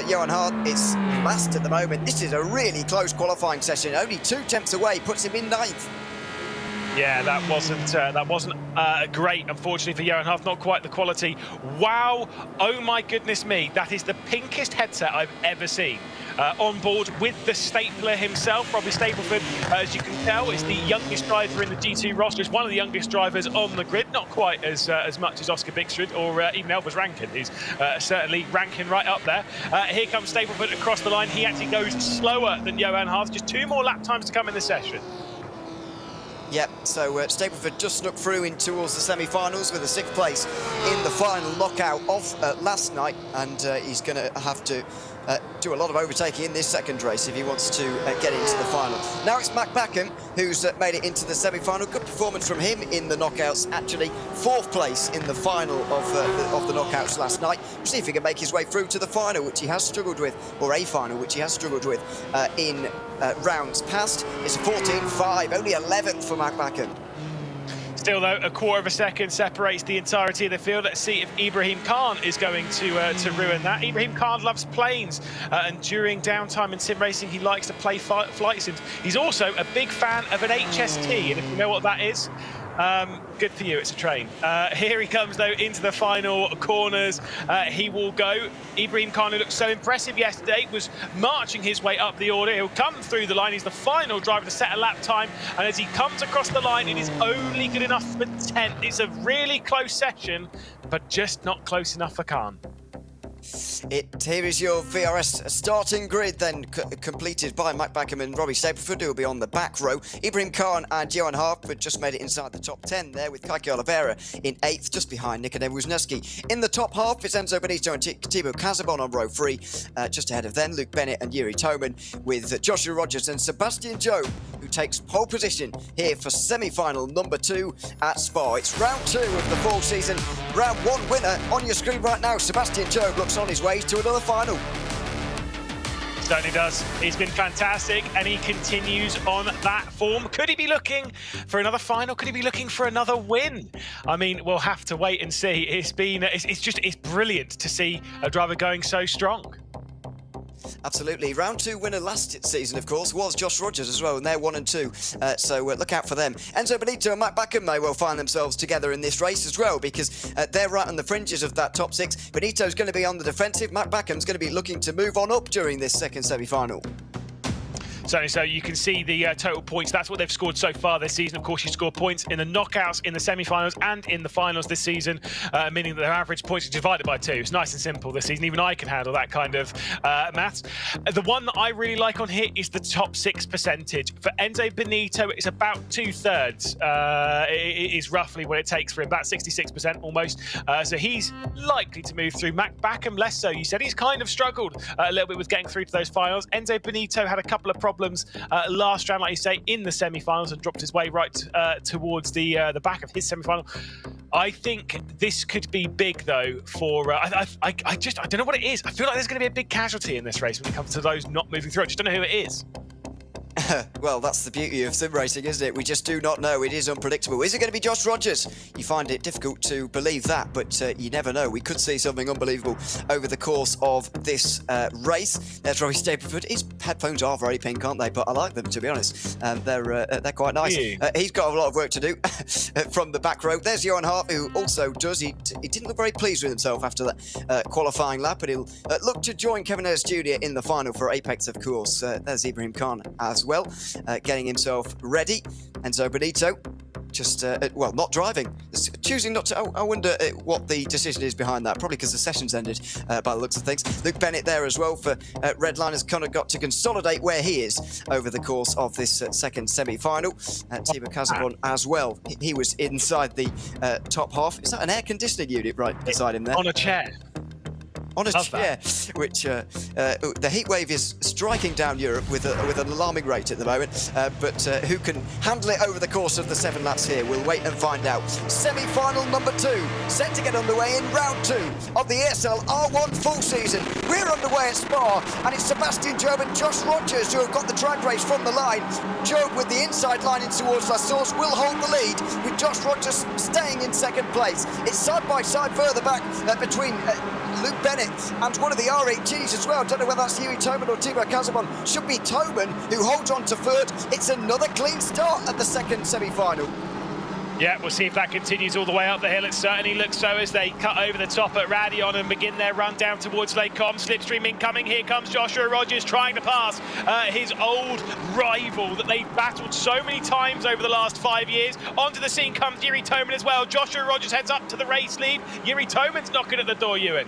Johan Hart, it's last at the moment. This is a really close qualifying session. Only 2 tenths away, puts him in ninth. Yeah, that wasn't great, unfortunately, for Johan Huff. Not quite the quality. Wow, oh my goodness me, that is the pinkest headset I've ever seen. On board with the stapler himself, Robbie Stapleford, as you can tell, is the youngest driver in the G2 roster. Is one of the youngest drivers on the grid, not quite as much as Oscar Bigstrud or even Elvis Rankin, who's certainly ranking right up there. Here comes Stapleford across the line. He actually goes slower than Johan Huff. Just 2 more lap times to come in the session. Yep, so Stapleford just snuck through in towards the semi-finals with a 6th place in the final knockout of last night, and he's going to have to do a lot of overtaking in this second race if he wants to get into the final. Now it's Mac Backham who's made it into the semi-final. Good performance from him in the knockouts, actually 4th place in the final of the knockouts last night. We'll see if he can make his way through to the final, which he has struggled with, or a final, which he has struggled with in rounds past. It's a 14.5, only 11th for Mac Backham. Still, though, a quarter of a second separates the entirety of the field. Let's see if Ibrahim Khan is going to ruin that. Ibrahim Khan loves planes, and during downtime in sim racing, he likes to play flight sims. He's also a big fan of an HST, and if you know what that is, good for you, it's a train. Here he comes, though, into the final corners. He will go. Ibrahim Khan, who looked so impressive yesterday, was marching his way up the order. He'll come through the line. He's the final driver to set a lap time. And as he comes across the line, it is only good enough for 10th. It's a really close section, but just not close enough for Khan. Here is your VRS starting grid then, completed by Mac Backham and Robbie Stapleford, who will be on the back row. Ibrahim Khan and Johan Hartford just made it inside the top 10 there, with Kaiki Oliveira in 8th, just behind Nikodem Wisniewski. In the top half, it's Enzo Benito and Timo Kazabon on row 3. Just ahead of them, Luke Bennett and Yuri Toman, with Joshua Rogers and Sebastian Job, who takes pole position here for semi-final number 2 at Spa. It's round 2 of the fall season. Round 1 winner on your screen right now. Sebastian Job looks on his way to another final. Certainly does. He's been fantastic, and he continues on that form. Could he be looking for another final? Could he be looking for another win? I mean, we'll have to wait and see. It's brilliant to see a driver going so strong. Absolutely. Round 2 winner last season, of course, was Josh Rogers as well, and they're 1 and 2. So look out for them. Enzo Benito and Matt Backham may well find themselves together in this race as well, because they're right on the fringes of that top 6. Benito's going to be on the defensive. Matt Backham's going to be looking to move on up during this second semi-final. Certainly, so you can see the total points. That's what they've scored so far this season. Of course, you score points in the knockouts, in the semi-finals, and in the finals this season, meaning that their average points are divided by 2. It's nice and simple this season. Even I can handle that kind of maths. The one that I really like on here is the top 6 percentage. For Enzo Benito, it's about 2/3. It is roughly what it takes for him, about 66% almost. So he's likely to move through. Matt Backham less so. You said he's kind of struggled a little bit with getting through to those finals. Enzo Benito had a couple of problems last round, like you say, in the semi-finals, and dropped his way right towards the back of his semi-final. I think this could be big though for I don't know what it is. I feel like there's going to be a big casualty in this race when it comes to those not moving through. I just don't know who it is. Well, that's the beauty of sim racing, isn't it? We just do not know. It is unpredictable. Is it going to be Josh Rogers? You find it difficult to believe that, but you never know. We could see something unbelievable over the course of this race. There's Robbie Stapleford. His headphones are very pink, aren't they? But I like them, to be honest. They're quite nice. He's got a lot of work to do from the back row. There's Johan Hart, who also does. He didn't look very pleased with himself after that qualifying lap, but he'll look to join Kevin Ayres Jr. in the final for Apex, of course. There's Ibrahim Khan as well, getting himself ready. Enzo Benito just, not driving, choosing not to. I wonder what the decision is behind that. Probably because the session's ended by the looks of things. Luke Bennett there as well for Redline has kind of got to consolidate where he is over the course of this second semi-final. Timo Kazabon as well. He was inside the top half. Is that an air conditioning unit right beside him there? On a chair. On a chair, which the heat wave is striking down Europe with an alarming rate at the moment. But who can handle it over the course of the 7 laps here? We'll wait and find out. Semi-final number 2, set to get underway in round 2 of the ESL R1 full season. We're underway at Spa, and it's Sebastian Job and Josh Rogers who have got the drag race from the line. Job with the inside line in towards La Source will hold the lead, with Josh Rogers staying in second place. It's side by side further back between Luke Bennett and one of the R8Gs as well. Don't know whether that's Yuri Toman or Timo Kazabon. Should be Toman who holds on to third. It's another clean start at the second semi-final. Yeah, we'll see if that continues all the way up the hill. It certainly looks so as they cut over the top at Radion and begin their run down towards Lake Com. Slipstream incoming. Here comes Joshua Rogers trying to pass his old rival that they've battled so many times over the last 5 years. Onto the scene comes Yuri Toman as well. Joshua Rogers heads up to the race lead. Yuri Toman's knocking at the door, Ewan.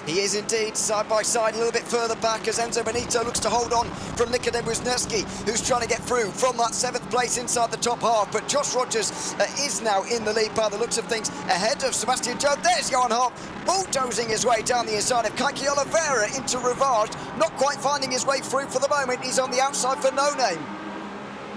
He is indeed side by side, a little bit further back as Enzo Benito looks to hold on from Nikodem Wisniewski, who's trying to get through from that 7th place inside the top half. But Josh Rogers is now in the lead by the looks of things, ahead of Sebastian Job. There's Johan Hart, bulldozing his way down the inside of Kaiki Oliveira into Rivage, not quite finding his way through for the moment. He's on the outside for No Name.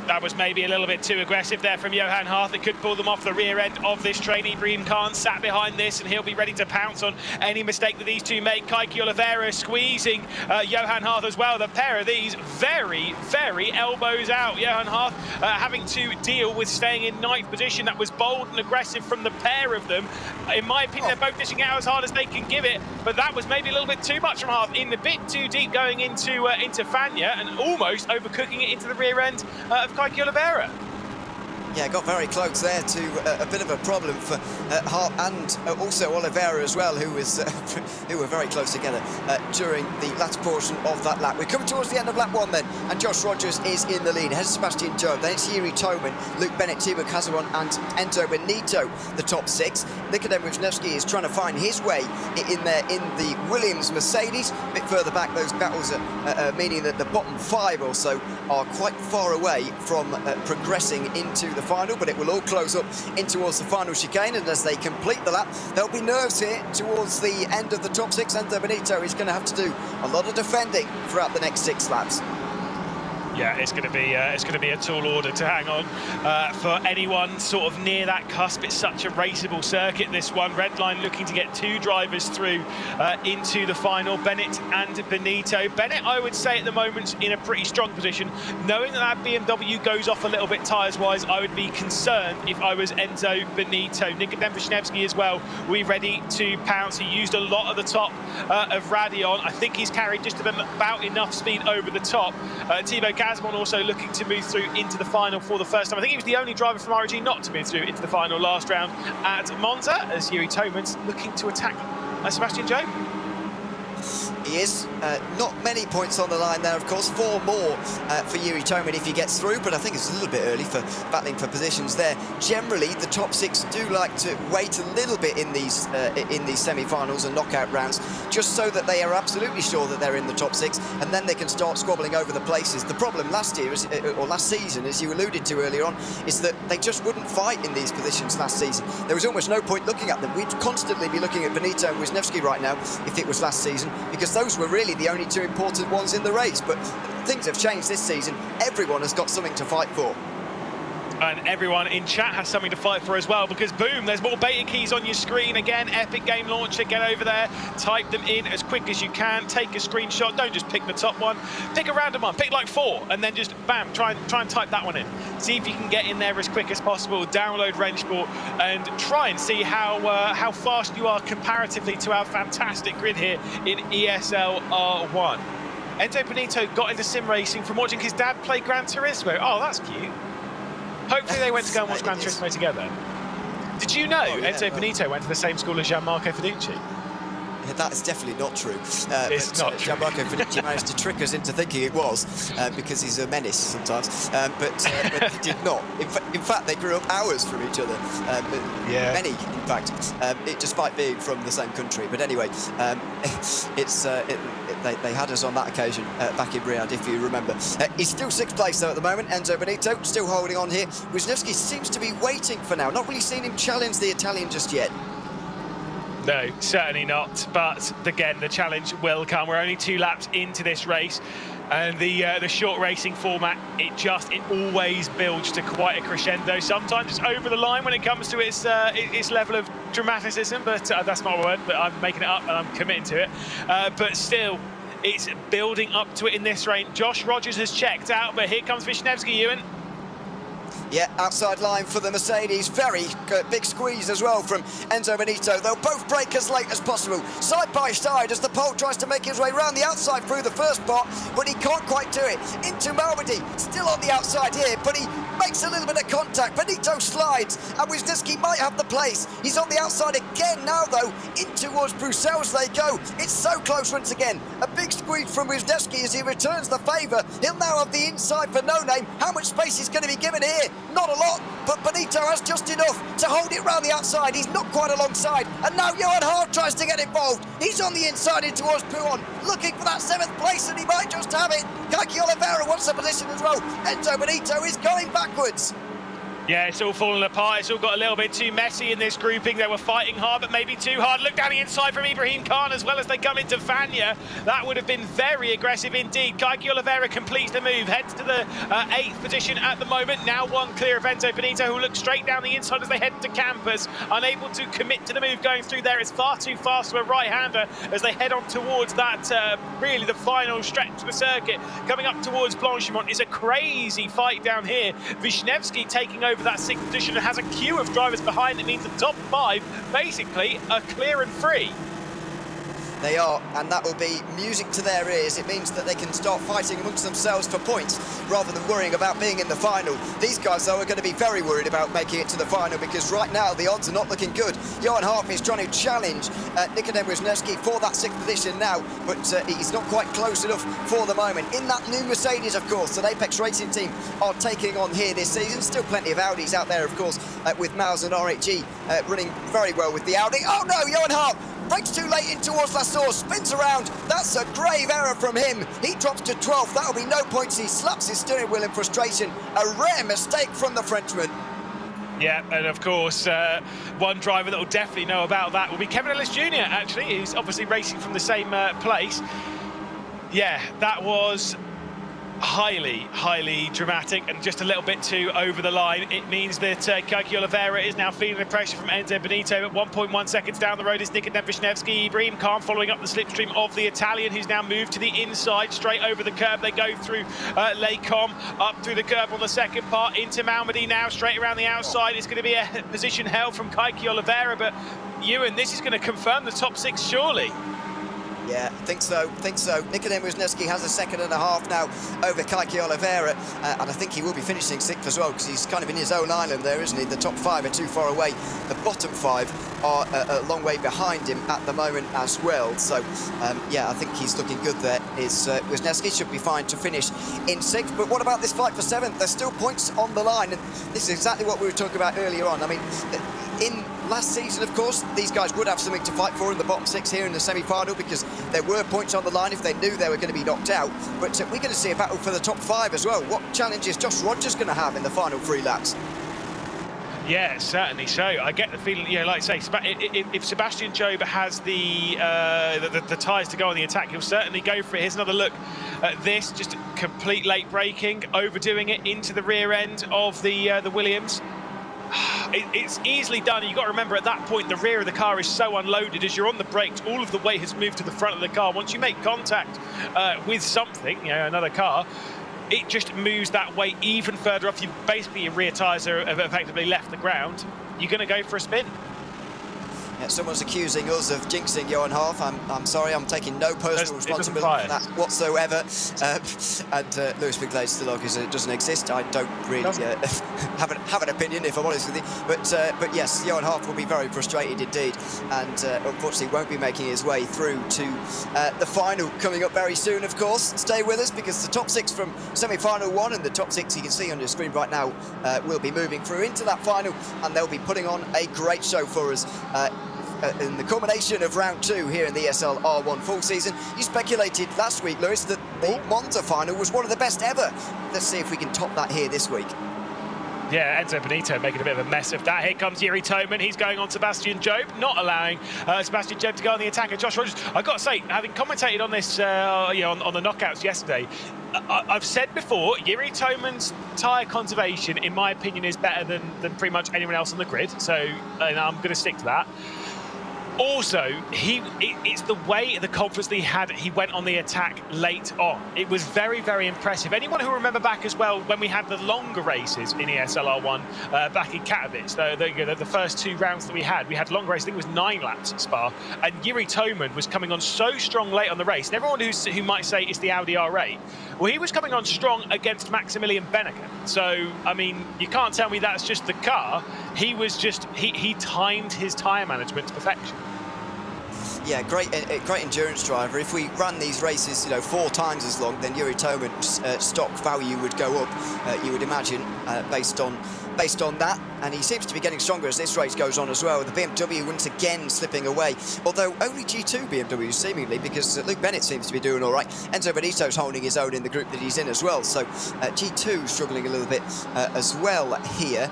That was maybe a little bit too aggressive there from Johan Hart. It could pull them off the rear end of this train. Ibrahim Khan sat behind this, and he'll be ready to pounce on any mistake that these two make. Kaiki Oliveira squeezing Johan Hart as well. The pair of these very, very elbows out. Johan Hart having to deal with staying in 9th position. That was bold and aggressive from the pair of them. In my opinion, they're both dishing out as hard as they can give it, but that was maybe a little bit too much from Hart, in a bit too deep going into Fania, and almost overcooking it into the rear end of Kaiki Oliveira. Yeah, got very close there to a bit of a problem for Hart and also Oliveira as well, who were very close together during the latter portion of that lap. We're coming towards the end of lap 1 then, and Josh Rogers is in the lead. Here's Sebastian Job, then it's Yuri Toman, Luke Bennett, Timo Kazabon and Enzo Benito, the top 6. Nikodem Wisniewski is trying to find his way in there in the Williams Mercedes. A bit further back, those battles are meaning that the bottom 5 or so are quite far away from progressing into the final, but it will all close up in towards the final chicane, and as they complete the lap, there'll be nerves here towards the end of the top 6. Enzo Benito is going to have to do a lot of defending throughout the next 6 laps. Yeah, it's going to be a tall order to hang on for anyone sort of near that cusp. It's such a raceable circuit, this one. Redline looking to get 2 drivers through into the final, Bennett and Benito. Bennett, I would say at the moment, in a pretty strong position. Knowing that BMW goes off a little bit tyres-wise, I would be concerned if I was Enzo Benito. Nikodem Wisniewski as well, we ready to pounce. He used a lot of the top of Radion. I think he's carried just about enough speed over the top. Thibaut Gazmon also looking to move through into the final for the first time. I think he was the only driver from RG not to move through into the final last round at Monza, as Yuri Tomans looking to attack Sebastian Joe. He is. Not many points on the line there, of course. 4 more for Yuri Toman if he gets through, but I think it's a little bit early for battling for positions there. Generally, the top 6 do like to wait a little bit in these semi-finals and knockout rounds, just so that they are absolutely sure that they're in the top 6, and then they can start squabbling over the places. The problem last year, or last season, as you alluded to earlier on, is that they just wouldn't fight in these positions last season. There was almost no point looking at them. We'd constantly be looking at Benito and Wisniewski right now if it was last season, because those were really the only 2 important ones in the race. But things have changed this season. Everyone has got something to fight for. And everyone in chat has something to fight for as well, because boom, there's more beta keys on your screen. Again, Epic Game Launcher, get over there, type them in as quick as you can, take a screenshot, don't just pick the top one, pick a random one, pick like 4, and then just bam, try and type that one in. See if you can get in there as quick as possible, download Rennsport, and try and see how fast you are comparatively to our fantastic grid here in ESL R1. Enzo Benito got into sim racing from watching his dad play Gran Turismo. Oh, that's cute. Hopefully they went to go and watch Gran Turismo together. Did you know Enzo Benito went to the same school as Gianmarco Fiducci? Yeah, that is definitely not true. It's not true. Gianmarco Fiducci managed to trick us into thinking it was, because he's a menace sometimes. But he did not. In fact, they grew up hours from each other. Yeah. Many, in fact, despite being from the same country. But anyway, they had us on that occasion back in Riyadh, if you remember. He's still 6th place, though, at the moment. Enzo Benito still holding on here. Wisniewski seems to be waiting for now. Not really seen him challenge the Italian just yet. No, certainly not. But again, the challenge will come. We're only 2 laps into this race, and the short racing format, it always builds to quite a crescendo. Sometimes it's over the line when it comes to its level of dramaticism, but that's not a word, but I'm making it up and I'm committing to it. But still, it's building up to it in this race. Josh Rogers has checked out, but here comes Wisniewski, Ewan. Yeah, outside line for the Mercedes. Very big squeeze as well from Enzo Benito. They'll both break as late as possible, side by side, as the pole tries to make his way around the outside through the first part, but he can't quite do it. Into Malmedy, still on the outside here, but he makes a little bit of contact. Benito slides, and Wisniewski might have the place. He's on the outside again now, though. In towards Bruxelles they go. It's so close once again. A big squeeze from Wisniewski as he returns the favour. He'll now have the inside for No Name. How much space is going to be given here? Not a lot, but Benito has just enough to hold it round the outside. He's not quite alongside, and now Johan Hart tries to get involved. He's on the inside in towards Pouon, looking for that 7th place, and he might just have it. Kaki Oliveira wants the position as well. Enzo Benito is going backwards. Yeah, it's all falling apart. It's all got a little bit too messy in this grouping. They were fighting hard, but maybe too hard. Look down the inside from Ibrahim Khan as well as they come into Vanya. That would have been very aggressive indeed. Kaki Oliveira completes the move, heads to the 8th position at the moment. Now 1 clear of Enzo Benito, who looks straight down the inside as they head to campus. Unable to commit to the move going through there. It's far too fast to a right-hander as they head on towards that, really the final stretch of the circuit. Coming up towards Blanchimont is a crazy fight down here. Wisniewski taking over that 6th position and has a queue of drivers behind. It means the top 5 basically are clear and free. They are, and that will be music to their ears. It means that they can start fighting amongst themselves for points rather than worrying about being in the final. These guys, though, are going to be very worried about making it to the final, because right now the odds are not looking good. Johan Hartman is trying to challenge Nikodem Wisniewski for that 6th position now, but he's not quite close enough for the moment. In that new Mercedes, of course, that Apex Racing team are taking on here this season. Still plenty of Audis out there, of course, with Miles and RHG running very well with the Audi. Oh no, Johan Hart breaks too late in towards Lassour, spins around. That's a grave error from him. He drops to 12th. That'll be no points. He slaps his steering wheel in frustration. A rare mistake from the Frenchman. Yeah, and of course, one driver that will definitely know about that will be Kevin Ellis Jr., actually. He's obviously racing from the same place. Yeah, that was highly dramatic and just a little bit too over the line. It means that Kiki Oliveira is now feeling the pressure from Enzo Benito. At 1.1 seconds down the road is Nikodem Wisniewski. Ibrahim Khan following up the slipstream of the Italian, who's now moved to the inside, straight over the curb. They go through Lecom, up through the curb on the second part, into Malmedy now, straight around the outside. It's going to be a position held from Kiki Oliveira, but Ewan, this is going to confirm the top 6, surely. Yeah, think so. Nikodem Wisniewski has a second and a half now over Kiki Oliveira, and I think he will be finishing 6th as well, because he's kind of in his own island there, isn't he? The top 5 are too far away. The bottom 5 are a long way behind him at the moment as well. So, yeah, I think he's looking good there. Wisniewski should be fine to finish in 6th. But what about this fight for 7th? There's still points on the line, and this is exactly what we were talking about earlier on. I mean, in last season, of course, these guys would have something to fight for in the bottom 6 here in the semi-final, because there were points on the line if they knew they were going to be knocked out. But we're going to see a battle for the top 5 as well. What challenge is Josh Rogers going to have in the final 3 laps? Yeah, certainly so. I get the feeling, you know, like I say, if Sebastian Job has the tyres to go on the attack, he'll certainly go for it. Here's another look at this, just complete late braking, overdoing it into the rear end of the Williams. It's easily done. You've got to remember, at that point, the rear of the car is so unloaded. As you're on the brakes, all of the weight has moved to the front of the car. Once you make contact with something, you know, another car, it just moves that weight even further off. Basically, your rear tyres have effectively left the ground. You're going to go for a spin. Yeah, someone's accusing us of jinxing Johan Half. I'm sorry, I'm taking no personal responsibility for that whatsoever. And Lewis Biglade still argues that it doesn't exist. I don't really have an opinion, if I'm honest with you. But yes, Johan Half will be very frustrated indeed, and unfortunately won't be making his way through to the final coming up very soon, of course. Stay with us, because the top 6 from semi-final 1 and the top 6 you can see on your screen right now will be moving through into that final, and they'll be putting on a great show for us in the culmination of round 2 here in the ESL R1 full season. You speculated last week, Lewis, that the Monza final was one of the best ever. Let's see if we can top that here this week. Yeah, Enzo Benito making a bit of a mess of that. Here comes Yuri Toman. He's going on Sebastian Job, not allowing Sebastian Job to go on the attack of Josh Rogers. I've got to say, having commentated on this, you know, on the knockouts yesterday, I've said before, Yuri Toman's tyre conservation, in my opinion, is better than pretty much anyone else on the grid. So I'm going to stick to that. Also, it's the way, the confidence that he had. He went on the attack late on. It was very, very impressive. Anyone who remember back as well when we had the longer races in ESL R1 back in Katowice, the first 2 rounds that we had longer races. I think it was 9 laps at Spa, and Yuri Toman was coming on so strong late on the race. And everyone who might say it's the Audi R8, well, he was coming on strong against Maximilian Benneker. So, I mean, you can't tell me that's just the car. He was just, he timed his tyre management to perfection. Yeah, great endurance driver. If we ran these races, you know, 4 times as long, then Yuri Toman's stock value would go up, you would imagine, based on that. And he seems to be getting stronger as this race goes on as well. The BMW once again slipping away, although only G2 BMW seemingly, because Luke Bennett seems to be doing all right. Enzo Benito's holding his own in the group that he's in as well. So G2 struggling a little bit as well here.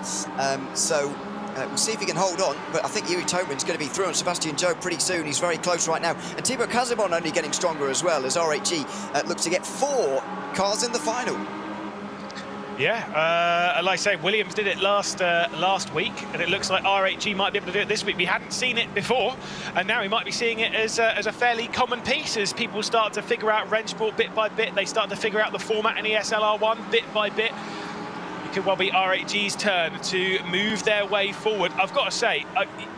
We'll see if he can hold on, but I think Yuri Toman's going to be through on Sebastian Job pretty soon. He's very close right now. And Thibaut Casabon only getting stronger as well, as RHG looks to get 4 cars in the final. Yeah, like I say, Williams did it last week, and it looks like RHG might be able to do it this week. We hadn't seen it before, and now we might be seeing it as a fairly common piece as people start to figure out Rennsport bit by bit. They start to figure out the format in ESL R1 bit by bit. Could well be RHG's turn to move their way forward. I've got to say,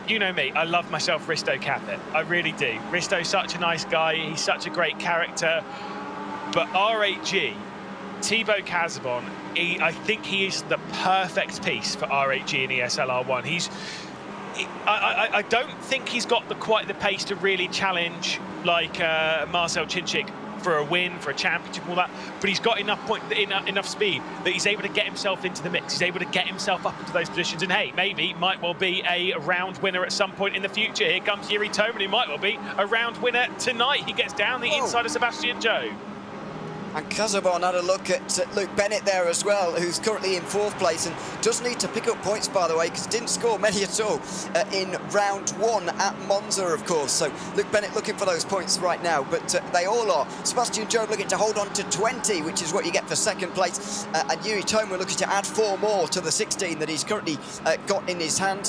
you know me, I love myself Risto Capit. I really do. Risto's such a nice guy. He's such a great character. But RHG, Thibaut Casabon, I think he is the perfect piece for RHG in ESL R1. I don't think he's got quite the pace to really challenge like Marcel Chinchik for a win, for a championship, all that, but he's got enough speed that he's able to get himself into the mix. He's able to get himself up into those positions, and hey, maybe might well be a round winner at some point in the future. Here comes Yuri Toman, he might well be a round winner tonight. He gets down the inside of Sebastian Job. And Casabon had a look at Luke Bennett there as well, who's currently in 4th place and does need to pick up points, by the way, because didn't score many at all in round 1 at Monza, of course. So Luke Bennett looking for those points right now, but they all are. Sebastian Job looking to hold on to 20, which is what you get for 2nd place. And Yuri Toman looking to add 4 more to the 16 that he's currently got in his hand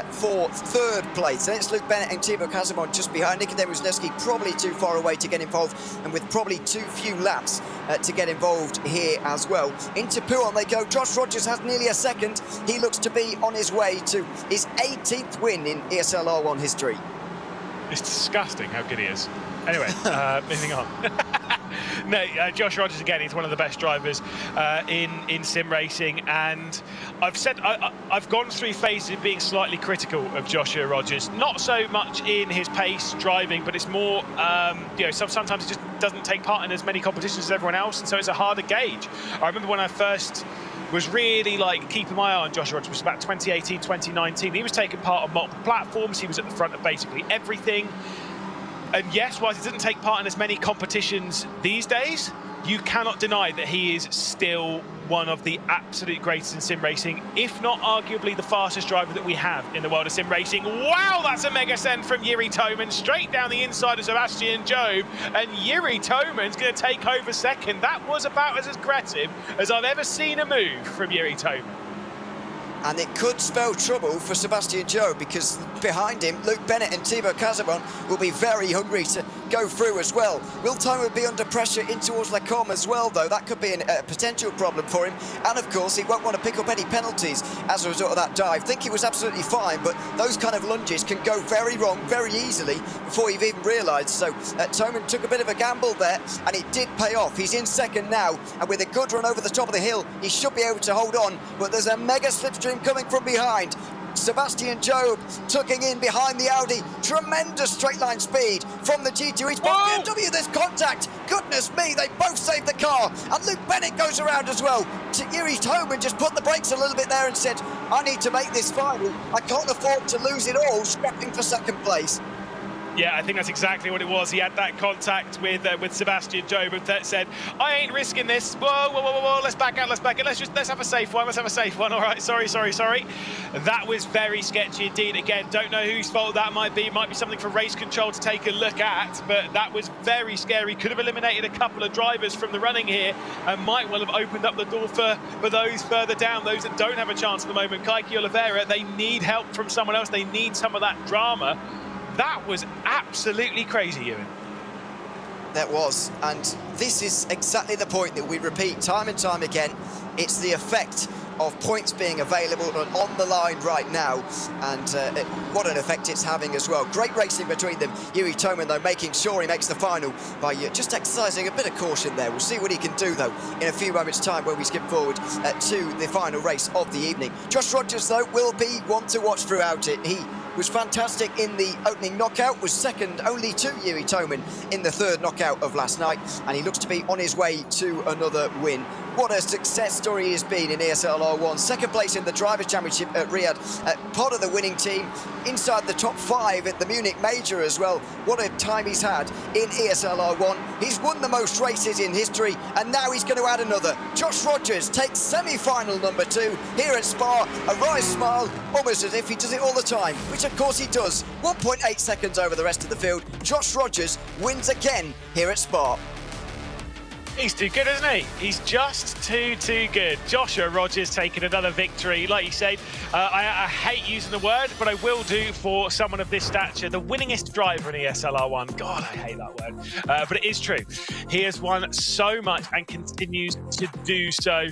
for 3rd place. And it's Luke Bennett and Thibaut Casabon just behind. Nikodem Wisniewski probably too far away to get involved, and with probably too few laps to get involved here as well. Into Pouhon they go. Josh Rogers has nearly a 2nd. He looks to be on his way to his 18th win in ESL R1 history. It's disgusting how good he is. Anyway, moving on. No, Josh Rogers again. He's one of the best drivers in sim racing, and I've gone through phases of being slightly critical of Joshua Rogers. Not so much in his pace driving, but it's more sometimes he just doesn't take part in as many competitions as everyone else, and so it's a harder gauge. I remember when I first was really keeping my eye on Joshua Rogers, was about 2018, 2019. He was taking part on multiple platforms. He was at the front of basically everything. And yes, whilst he doesn't take part in as many competitions these days, you cannot deny that he is still one of the absolute greatest in sim racing, if not arguably the fastest driver that we have in the world of sim racing. Wow, that's a mega send from Yuri Toman, straight down the inside of Sebastian Job, and Yuri Toman's going to take over 2nd. That was about as aggressive as I've ever seen a move from Yuri Toman. And it could spell trouble for Sebastian Job, because behind him, Luke Bennett and Thibaut Casabon will be very hungry to go through as well. Will Toman be under pressure in towards Lecombe as well, though? That could be a potential problem for him. And of course, he won't want to pick up any penalties as a result of that dive. I think he was absolutely fine, but those kind of lunges can go very wrong very easily before you've even realised. So Toman took a bit of a gamble there, and it did pay off. He's in 2nd now, and with a good run over the top of the hill, he should be able to hold on. But there's a mega slipstream coming from behind. Sebastian Job tucking in behind the Audi. Tremendous straight line speed from the G2. It's BMW, there's contact. Goodness me, they both saved the car. And Luke Bennett goes around as well. Yuri Toman just put the brakes a little bit there and said, I need to make this final. I can't afford to lose it all, scrapping for 2nd place. Yeah, I think that's exactly what it was. He had that contact with Sebastian Job and said, I ain't risking this. Whoa, let's back out, let's have a safe one. All right, sorry. That was very sketchy indeed. Again, don't know whose fault that might be. Might be something for race control to take a look at, but that was very scary. Could have eliminated a couple of drivers from the running here, and might well have opened up the door for those further down, those that don't have a chance at the moment. Kaiki Oliveira, they need help from someone else. They need some of that drama. That was absolutely crazy, Ewan. That was, and this is exactly the point that we repeat time and time again. It's the effect of points being available and on the line right now, and what an effect it's having as well. Great racing between them. Yuri Toman, though, making sure he makes the final by just exercising a bit of caution there. We'll see what he can do, though, in a few moments' time when we skip forward to the final race of the evening. Josh Rogers, though, will be one to watch throughout it. He was fantastic in the opening knockout, was 2nd only to Yuri Toman in the 3rd knockout of last night, and he looks to be on his way to another win. What a success story he has been in ESL R1. 2nd place in the Drivers' Championship at Riyadh, part of the winning team, inside the top 5 at the Munich Major as well. What a time he's had in ESL R1. He's won the most races in history, and now he's going to add another. Josh Rogers takes semi-final number 2 here at Spa. A wry smile, almost as if he does it all the time, which of course he does. 1.8 seconds over the rest of the field. Josh Rogers wins again here at Spa. He's too good, isn't he? He's just too good. Joshua Rogers taking another victory. Like you said, I hate using the word, but I will do for someone of this stature. The winningest driver in ESL R1. God, I hate that word. But it is true. He has won so much and continues to do so.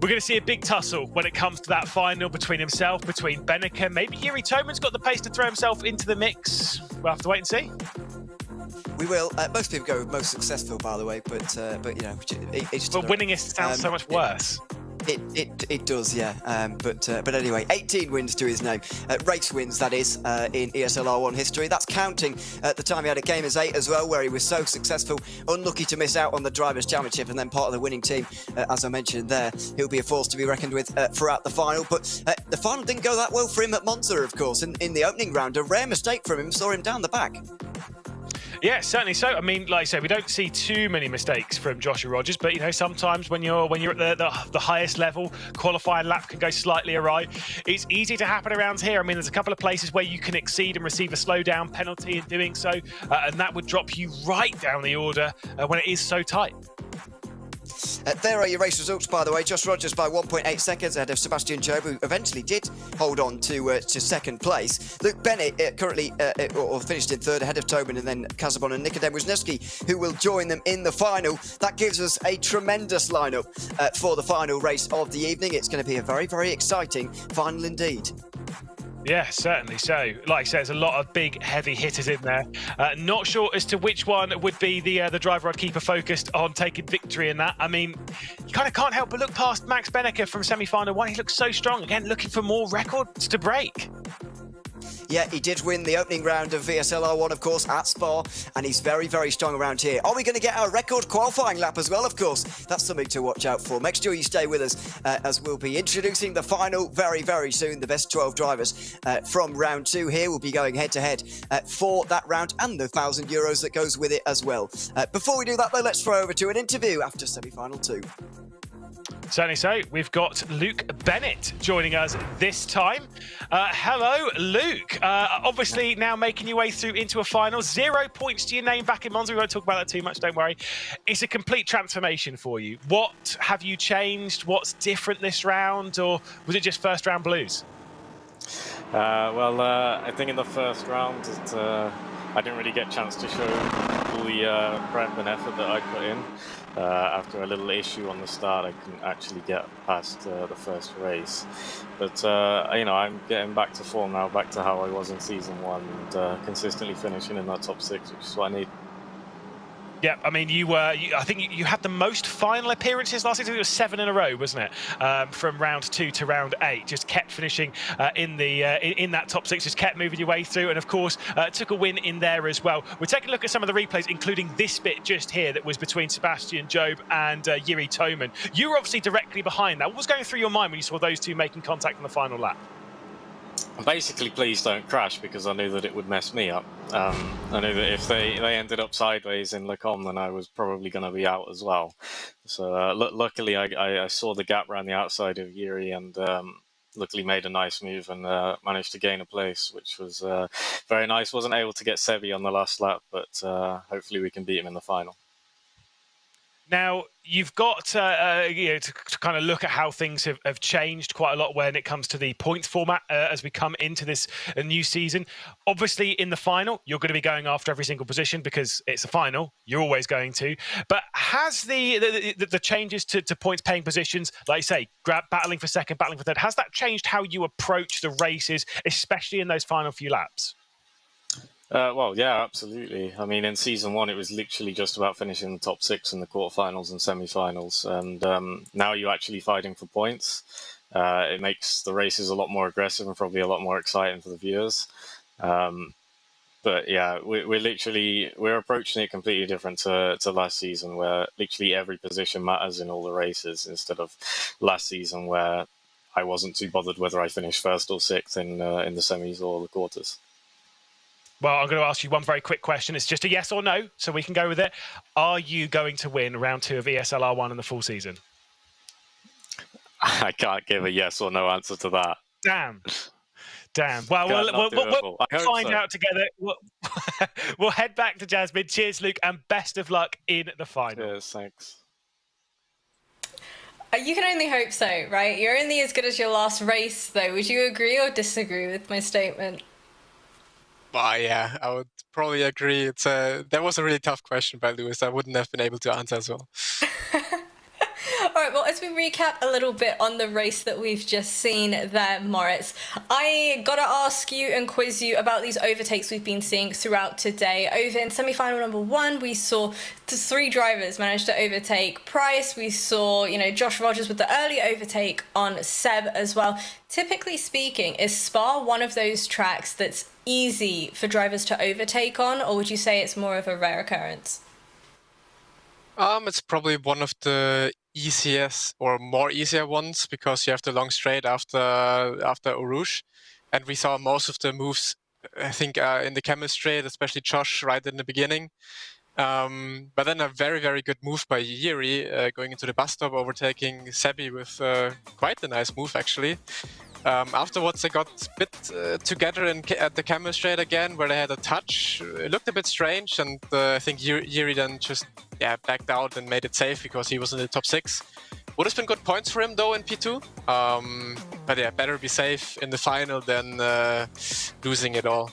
We're going to see a big tussle when it comes to that final between himself, between Benneke. Maybe Yuri Toman's got the pace to throw himself into the mix. We'll have to wait and see. We will. Most people go with most successful, by the way, but you know, it's but winningest sounds so much worse. It does, yeah. But anyway, 18 wins to his name. Race wins, that is, in ESL R1 history. That's counting the time he had at Gamers 8 as well, where he was so successful. Unlucky to miss out on the Drivers' Championship and then part of the winning team, as I mentioned there. He'll be a force to be reckoned with throughout the final. But the final didn't go that well for him at Monza, of course. In the opening round, a rare mistake from him saw him down the back. Yeah, certainly so. I mean, like I say, we don't see too many mistakes from Joshua Rogers, but sometimes when you're at the highest level, qualifying lap can go slightly awry. It's easy to happen around here. I mean, there's a couple of places where you can exceed and receive a slowdown penalty in doing so, and that would drop you right down the order when it is so tight. There are your race results, by the way. Josh Rogers by 1.8 seconds ahead of Sebastian Job, who eventually did hold on to second place. Luke Bennett currently finished in third ahead of Tobin, and then Casabon and Nikodem Wisniewski, who will join them in the final. That gives us a tremendous lineup for the final race of the evening. It's going to be a very, very exciting final indeed. Yeah, certainly so. Like I said, there's a lot of big, heavy hitters in there. Not sure as to which one would be the driver I'd keep focused on taking victory in that. I mean, you kind of can't help but look past Max Benneker from semi-final 1. He looks so strong. Again, looking for more records to break. Yeah, he did win the opening round of ESL R1, of course, at Spa, and he's very, very strong around here. Are we going to get our record qualifying lap as well? Of course, that's something to watch out for. Make sure you stay with us as we'll be introducing the final very, very soon. The best 12 drivers from round 2 here will be going head-to-head for that round and the €1,000 that goes with it as well. Before we do that, though, let's throw over to an interview after semi-final 2. Certainly so. We've got Luke Bennett joining us this time. Hello, Luke. Obviously now making your way through into a final. 0 points to your name back in Monza. We won't talk about that too much, don't worry. It's a complete transformation for you. What have you changed? What's different this round? Or was it just first round blues? I think in the first round, I didn't really get a chance to show all the prep and effort that I put in. After a little issue on the start, I couldn't actually get past the first race. But I'm getting back to form now, back to how I was in season 1, and consistently finishing in that top 6, which is what I need. Yeah, I mean, I think you had the most final appearances last season. I think it was 7 in a row, wasn't it? From round 2 to round 8, just kept finishing in that top 6, just kept moving your way through, and of course took a win in there as well. We're taking a look at some of the replays, including this bit just here that was between Sebastian Job and Yuri Toman. You were obviously directly behind that. What was going through your mind when you saw those two making contact on the final lap? Basically, please don't crash, because I knew that it would mess me up. I knew that if they ended up sideways in Le Combe, then I was probably going to be out as well. So luckily, I saw the gap around the outside of Yuri, and luckily made a nice move and managed to gain a place, which was very nice. Wasn't able to get Sebi on the last lap, but hopefully we can beat him in the final. Now, you've got to kind of look at how things have changed quite a lot when it comes to the points format as we come into this new season. Obviously, in the final, you're going to be going after every single position because it's a final. You're always going to. But has the changes to points paying positions, like you say, battling for second, battling for third, has that changed how you approach the races, especially in those final few laps? Yeah, absolutely. I mean, in season 1, it was literally just about finishing the top 6 in the quarterfinals and semi-finals. And now you're actually fighting for points. It makes the races a lot more aggressive and probably a lot more exciting for the viewers. But yeah, we're approaching it completely different to last season, where literally every position matters in all the races, instead of last season where I wasn't too bothered whether I finished first or sixth in the semis or the quarters. Well, I'm going to ask you one very quick question. It's just a yes or no, so we can go with it. Are you going to win round 2 of ESL R1 in the full season? I can't give a yes or no answer to that. Damn. Well, we'll find out together. We'll head back to Jasmine. Cheers, Luke, and best of luck in the final. Cheers, thanks. You can only hope so, right? You're only as good as your last race, though. Would you agree or disagree with my statement? Well, yeah, I would probably agree. That was a really tough question by Lewis. I wouldn't have been able to answer as well. All right, well, as we recap a little bit on the race that we've just seen there, Moritz, I got to ask you and quiz you about these overtakes we've been seeing throughout today. Over in semi-final number 1, we saw 3 drivers manage to overtake Price. We saw, Josh Rogers with the early overtake on Seb as well. Typically speaking, is Spa one of those tracks that's easy for drivers to overtake on, or would you say it's more of a rare occurrence? It's probably one of the easiest or more easier ones, because you have the long straight after Eau Rouge, and we saw most of the moves I think, in the chemistry, especially Josh right in the beginning. But then a very, very good move by Yuri going into the bus stop, overtaking Sebi with quite a nice move, actually. Afterwards, they got a bit together at the chemistry again, where they had a touch. It looked a bit strange, and I think Yuri then just backed out and made it safe because he was in the top 6. Would have been good points for him, though, in P2. But yeah, better be safe in the final than losing it all.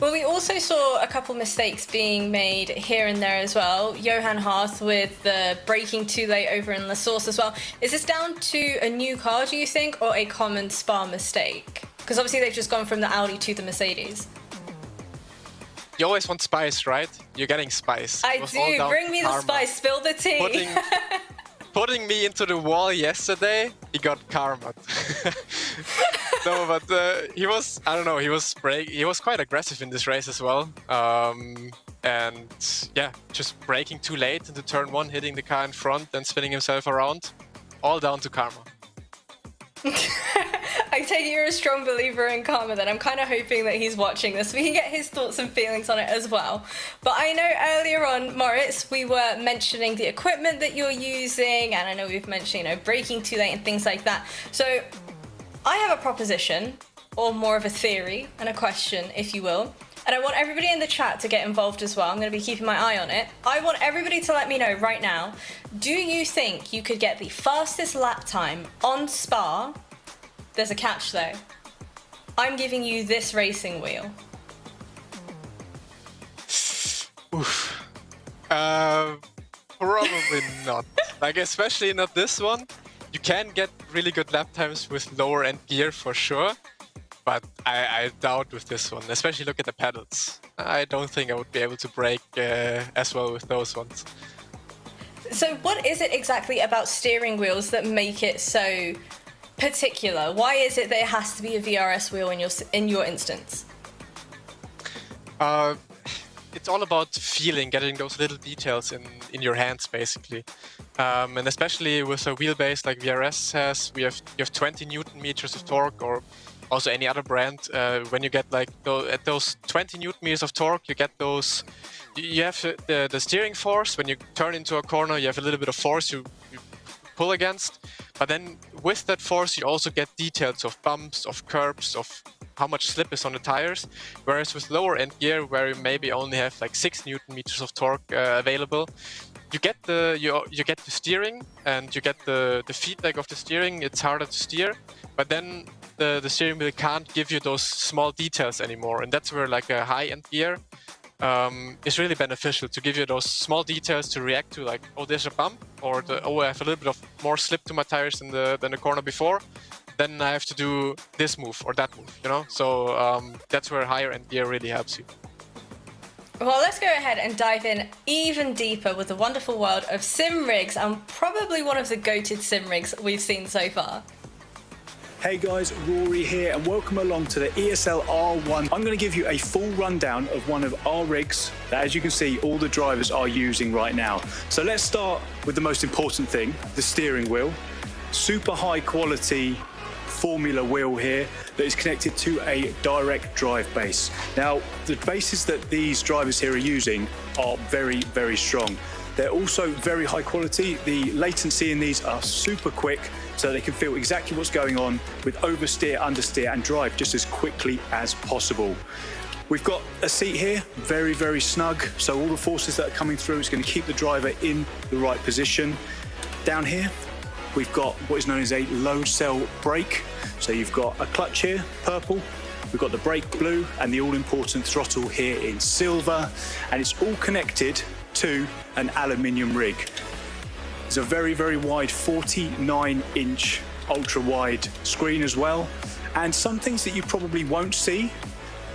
Well, we also saw a couple mistakes being made here and there as well. Johan Harth with the braking too late over in La Source as well. Is this down to a new car, do you think, or a common Spa mistake? Because obviously they've just gone from the Audi to the Mercedes. You always want spice, right? You're getting spice. I do. Bring me the spice. Spill the tea. Putting me into the wall yesterday, he got karma. No, but he was, I don't know, he was quite aggressive in this race as well. And yeah, just braking too late into turn 1, hitting the car in front, then spinning himself around. All down to karma. I take it you're a strong believer in karma, then I'm kind of hoping that he's watching this. We can get his thoughts and feelings on it as well. But I know earlier on, Moritz, we were mentioning the equipment that you're using, and I know we've mentioned, braking too late and things like that. So I have a proposition, or more of a theory and a question, if you will. And I want everybody in the chat to get involved as well. I'm going to be keeping my eye on it. I want everybody to let me know right now, do you think you could get the fastest lap time on Spa? There's a catch though. I'm giving you this racing wheel. Oof. Probably not. Like, especially not this one. You can get really good lap times with lower end gear for sure. But I doubt with this one, especially look at the pedals. I don't think I would be able to brake as well with those ones. So what is it exactly about steering wheels that make it so particular? Why is it that it has to be a VRS wheel in your instance? It's all about feeling, getting those little details in your hands, basically. And especially with a wheelbase like VRS has, you have 20 Newton meters of torque, or also any other brand. When you get like at those 20 Newton meters of torque, you get those. You have the steering force. When you turn into a corner, you have a little bit of force you pull against. But then with that force, you also get details of bumps, of curbs, of how much slip is on the tires. Whereas with lower end gear, where you maybe only have like 6 Newton meters of torque available, you get the steering and you get the feedback of the steering. It's harder to steer, but then the steering wheel can't give you those small details anymore, and that's where like a high end gear is really beneficial to give you those small details to react to, like, oh, there's a bump, or I have a little bit of more slip to my tires than the corner before. Then I have to do this move or that move, So that's where higher end gear really helps you. Well, let's go ahead and dive in even deeper with the wonderful world of sim rigs, and probably one of the goated sim rigs we've seen so far. Hey guys, Rory here, and welcome along to the ESL R1. I'm going to give you a full rundown of one of our rigs that, as you can see, all the drivers are using right now. So let's start with the most important thing, the steering wheel. Super high quality formula wheel here that is connected to a direct drive base. Now, the bases that these drivers here are using are very, very strong. They're also very high quality. The latency in these are super quick, so they can feel exactly what's going on with oversteer, understeer, and drive just as quickly as possible. We've got a seat here, very, very snug, so all the forces that are coming through is going to keep the driver in the right position. Down here, we've got what is known as a load cell brake. So you've got a clutch here, purple, we've got the brake blue, and the all-important throttle here in silver, and it's all connected to an aluminium rig. There's a very, very wide 49-inch ultra-wide screen as well. And some things that you probably won't see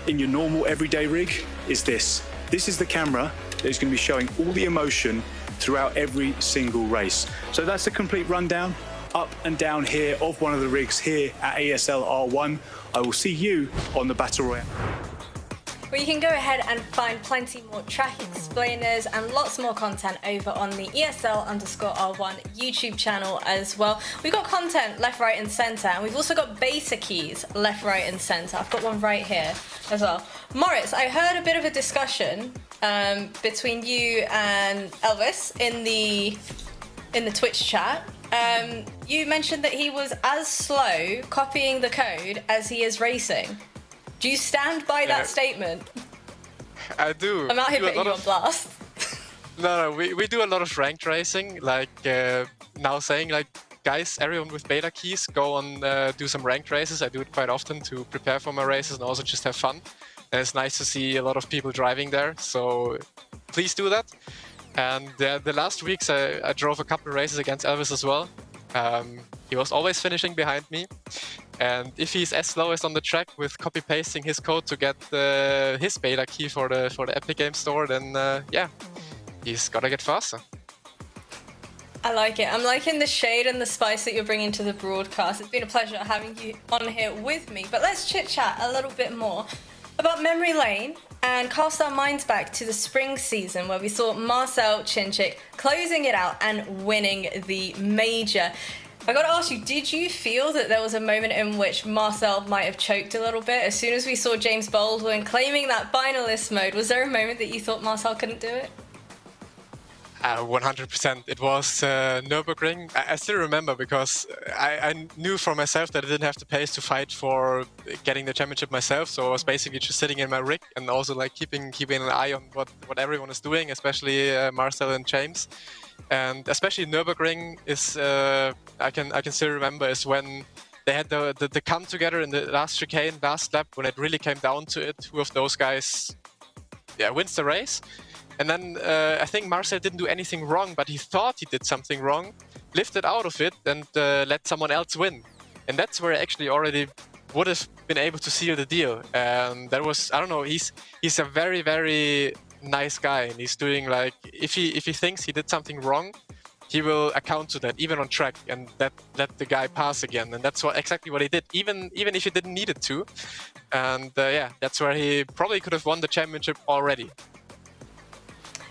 in your normal everyday rig is this. This is the camera that is going to be showing all the emotion throughout every single race. So that's a complete rundown up and down here of one of the rigs here at ESL R1. I will see you on the Battle Royale. where you can go ahead and find plenty more track explainers and lots more content over on the ESL_R1 YouTube channel as well. We've got content left, right and centre, and we've also got beta keys left, right and centre. I've got one right here as well. Moritz, I heard a bit of a discussion between you and Elvis in the Twitch chat. You mentioned that he was as slow copying the code as he is racing. Do you stand by that statement? I do. I'm out here putting you on blast. No, we do a lot of ranked racing, like now saying like, guys, everyone with beta keys, go on do some ranked races. I do it quite often to prepare for my races and also just have fun. And it's nice to see a lot of people driving there, so please do that. And the last weeks I drove a couple of races against Elvis as well. He was always finishing behind me. And if he's as slow as on the track with copy-pasting his code to get his beta key for the Epic Games Store, then yeah, he's gotta get faster. I like it. I'm liking the shade and the spice that you're bringing to the broadcast. It's been a pleasure having you on here with me. But let's chit-chat a little bit more about memory lane and cast our minds back to the spring season where we saw Marcel Chinchik closing it out and winning the major. I gotta ask you, did you feel that there was a moment in which Marcel might have choked a little bit? As soon as we saw James Baldwin claiming that finalist mode, was there a moment that you thought Marcel couldn't do it? 100%. It was Nürburgring. I still remember because I knew for myself that I didn't have the pace to fight for getting the championship myself. So I was basically just sitting in my rig and also like keeping an eye on what everyone is doing, especially Marcel and James. And especially Nürburgring is I can still remember is when they had the come together in the last chicane, last lap, when it really came down to it. Who of those guys wins the race? And then I think Marcel didn't do anything wrong, but he thought he did something wrong, lifted out of it and let someone else win. And that's where I actually already would have been able to seal the deal. And that was, I don't know, he's a very, very nice guy. And he's doing like, if he thinks he did something wrong, he will account to that, even on track, and let the guy pass again. And that's exactly what he did, even if he didn't need it to. And yeah, that's where he probably could have won the championship already.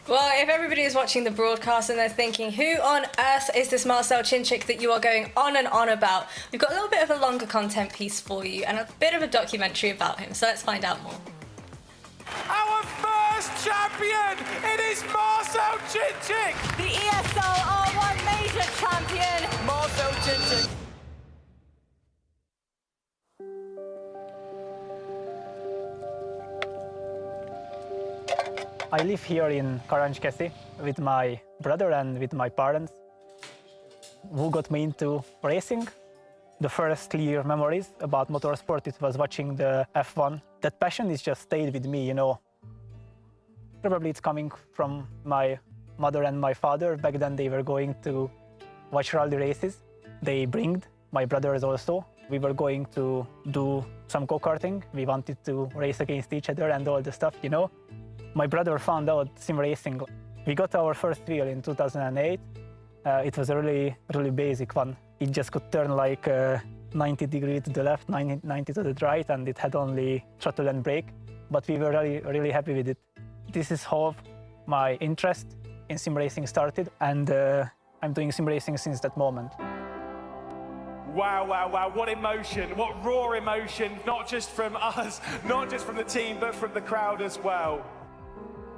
Well, if everybody is watching the broadcast and they're thinking, who on earth is this Marcel Chinchik that you are going on and on about? We've got a little bit of a longer content piece for you and a bit of a documentary about him, so let's find out more. Our first champion, it is Marcel Chinchik! The ESL R1 Major Champion, Marcel Chinchik. I live here in Karanchkesi with my brother and with my parents. Who got me into racing? The first clear memories about motorsport, it was watching the F1. That passion is just stayed with me, you know. Probably it's coming from my mother and my father. Back then they were going to watch rally races. They bring my brothers also. We were going to do some go-karting. We wanted to race against each other and all the stuff, you know. My brother found out sim racing. We got our first wheel in 2008. It was a really, really basic one. It just could turn like 90 degrees to the left, 90 to the right, and it had only throttle and brake. But we were really, really happy with it. This is how my interest in sim racing started, and I'm doing sim racing since that moment. Wow, wow, wow, what emotion, what raw emotion, not just from us, not just from the team, but from the crowd as well.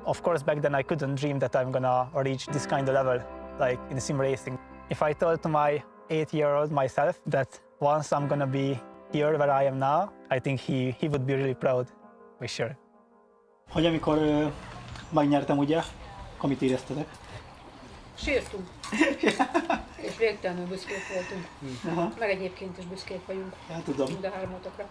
Of course, back then I couldn't dream that I'm gonna reach this kind of level, like in sim racing. If I told to my 8-year-old myself that once I'm gonna be here where I am now, I think he would be really proud, for sure. Hogy amikor megnyertem, ugye, amit éreztetek? Sírtunk. És végtelenül büszkék voltunk. Aha. Meg egyébként is büszkék vagyunk. Ja, tudom. Mind a hármatokra.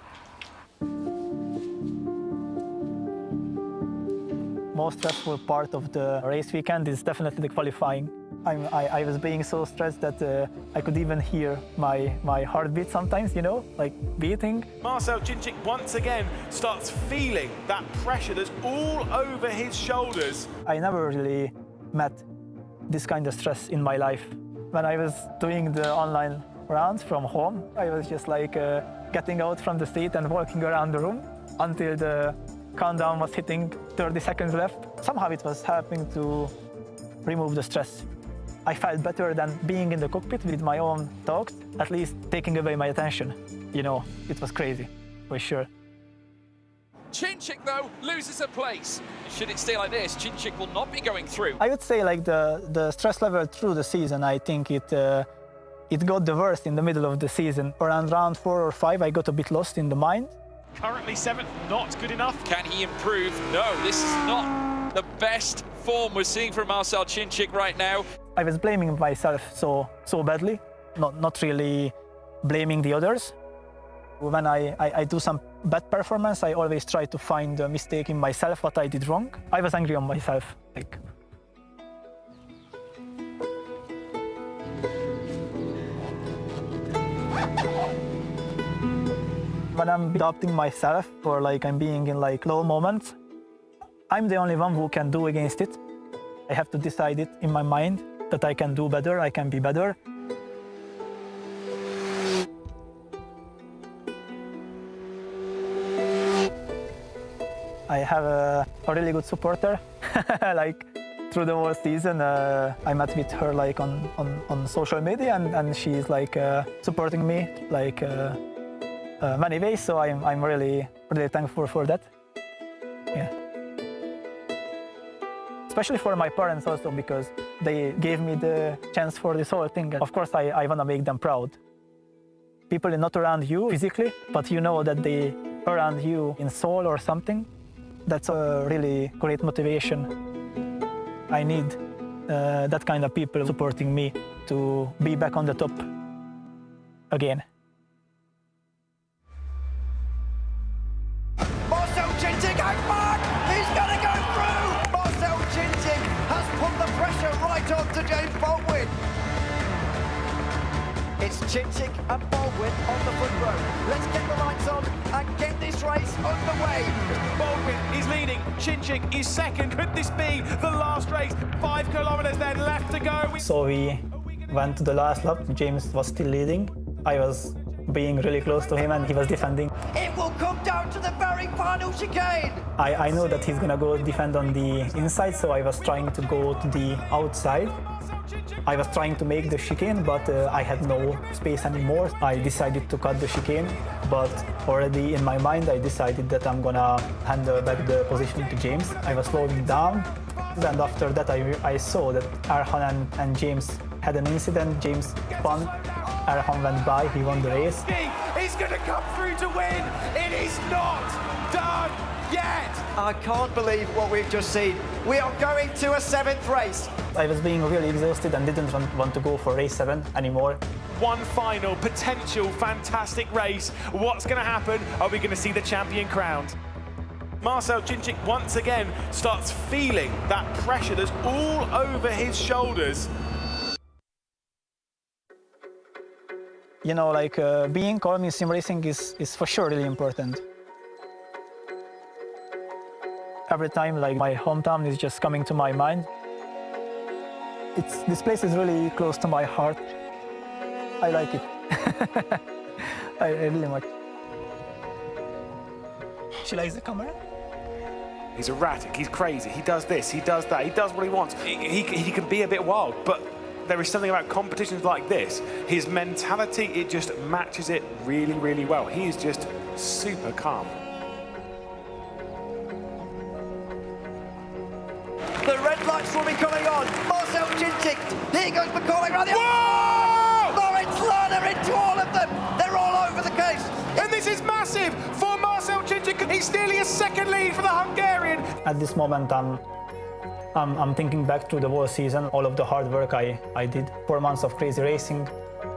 Most stressful part of the race weekend is definitely the qualifying. I was being so stressed that I could even hear my heartbeat sometimes, you know, like beating. Marcel Chinchik once again starts feeling that pressure that's all over his shoulders. I never really met this kind of stress in my life. When I was doing the online rounds from home, I was just like getting out from the seat and walking around the room until the countdown was hitting 30 seconds left. Somehow it was helping to remove the stress. I felt better than being in the cockpit with my own thoughts, at least taking away my attention. You know, it was crazy, for sure. Chinchik, though, loses a place. Should it stay like this, Chinchik will not be going through. I would say like the stress level through the season, I think it got the worst in the middle of the season. Around round 4 or 5, I got a bit lost in the mind. Currently 7th, not good enough. Can he improve? No, this is not the best form we're seeing from Marcel Chinchik right now. I was blaming myself so badly, not really blaming the others. When I do some bad performance, I always try to find a mistake in myself, what I did wrong. I was angry on myself. When I'm doubting myself or I'm being in low moments, I'm the only one who can do against it. I have to decide it in my mind that I can do better, I can be better. I have a really good supporter. Through the whole season, I met with her on social media, and she's supporting me many ways. So I'm really thankful for that. Yeah. Especially for my parents also, because they gave me the chance for this whole thing. And of course, I want to make them proud. People are not around you physically, but you know that they are around you in soul or something. That's a really great motivation. I need that kind of people supporting me to be back on the top again. Marcel Chinchik out back! He's going to go through! Marcel Chinchik has put the pressure right on to James Baldwin. It's Chinchik and Baldwin on the front row. Let's get the lights on and get this race underway. Baldwin is leading, Chinchik is second. Could this be the last race? 5 kilometers then left to go. So we went to the last lap. James was still leading. I was being really close to him and he was defending. It will come down to the very final chicane. I know that he's gonna go defend on the inside, so I was trying to go to the outside. I was trying to make the chicane, but I had no space anymore. I decided to cut the chicane, but already in my mind I decided that I'm gonna hand back the position to James. I was slowing down, and after that I saw that Erhan and James had an incident. James spun, Erhan went by, he won the race. He's gonna come through to win. It is not done yet. I can't believe what we've just seen. We are going to a 7th race. I was being really exhausted and didn't want to go for race 7 anymore. One final potential fantastic race. What's going to happen? Are we going to see the champion crowned? Marcel Chinchik once again starts feeling that pressure that's all over his shoulders. You know, being calm in sim racing is for sure really important. Every time, my hometown is just coming to my mind. This place is really close to my heart. I like it. I really much. She likes the camera. He's erratic, he's crazy, he does this, he does that, he does what he wants. He can be a bit wild, but there is something about competitions like this. His mentality, it just matches it really, really well. He is just super calm. The red lights will be coming on. Marcel Chinchik, here goes McCoy around the... Whoa! Lawrence Lerner into all of them. They're all over the case. And this is massive for Marcel Chinchik. He's nearly a second lead for the Hungarian. At this moment, I'm thinking back to the whole season, all of the hard work I did. 4 months of crazy racing,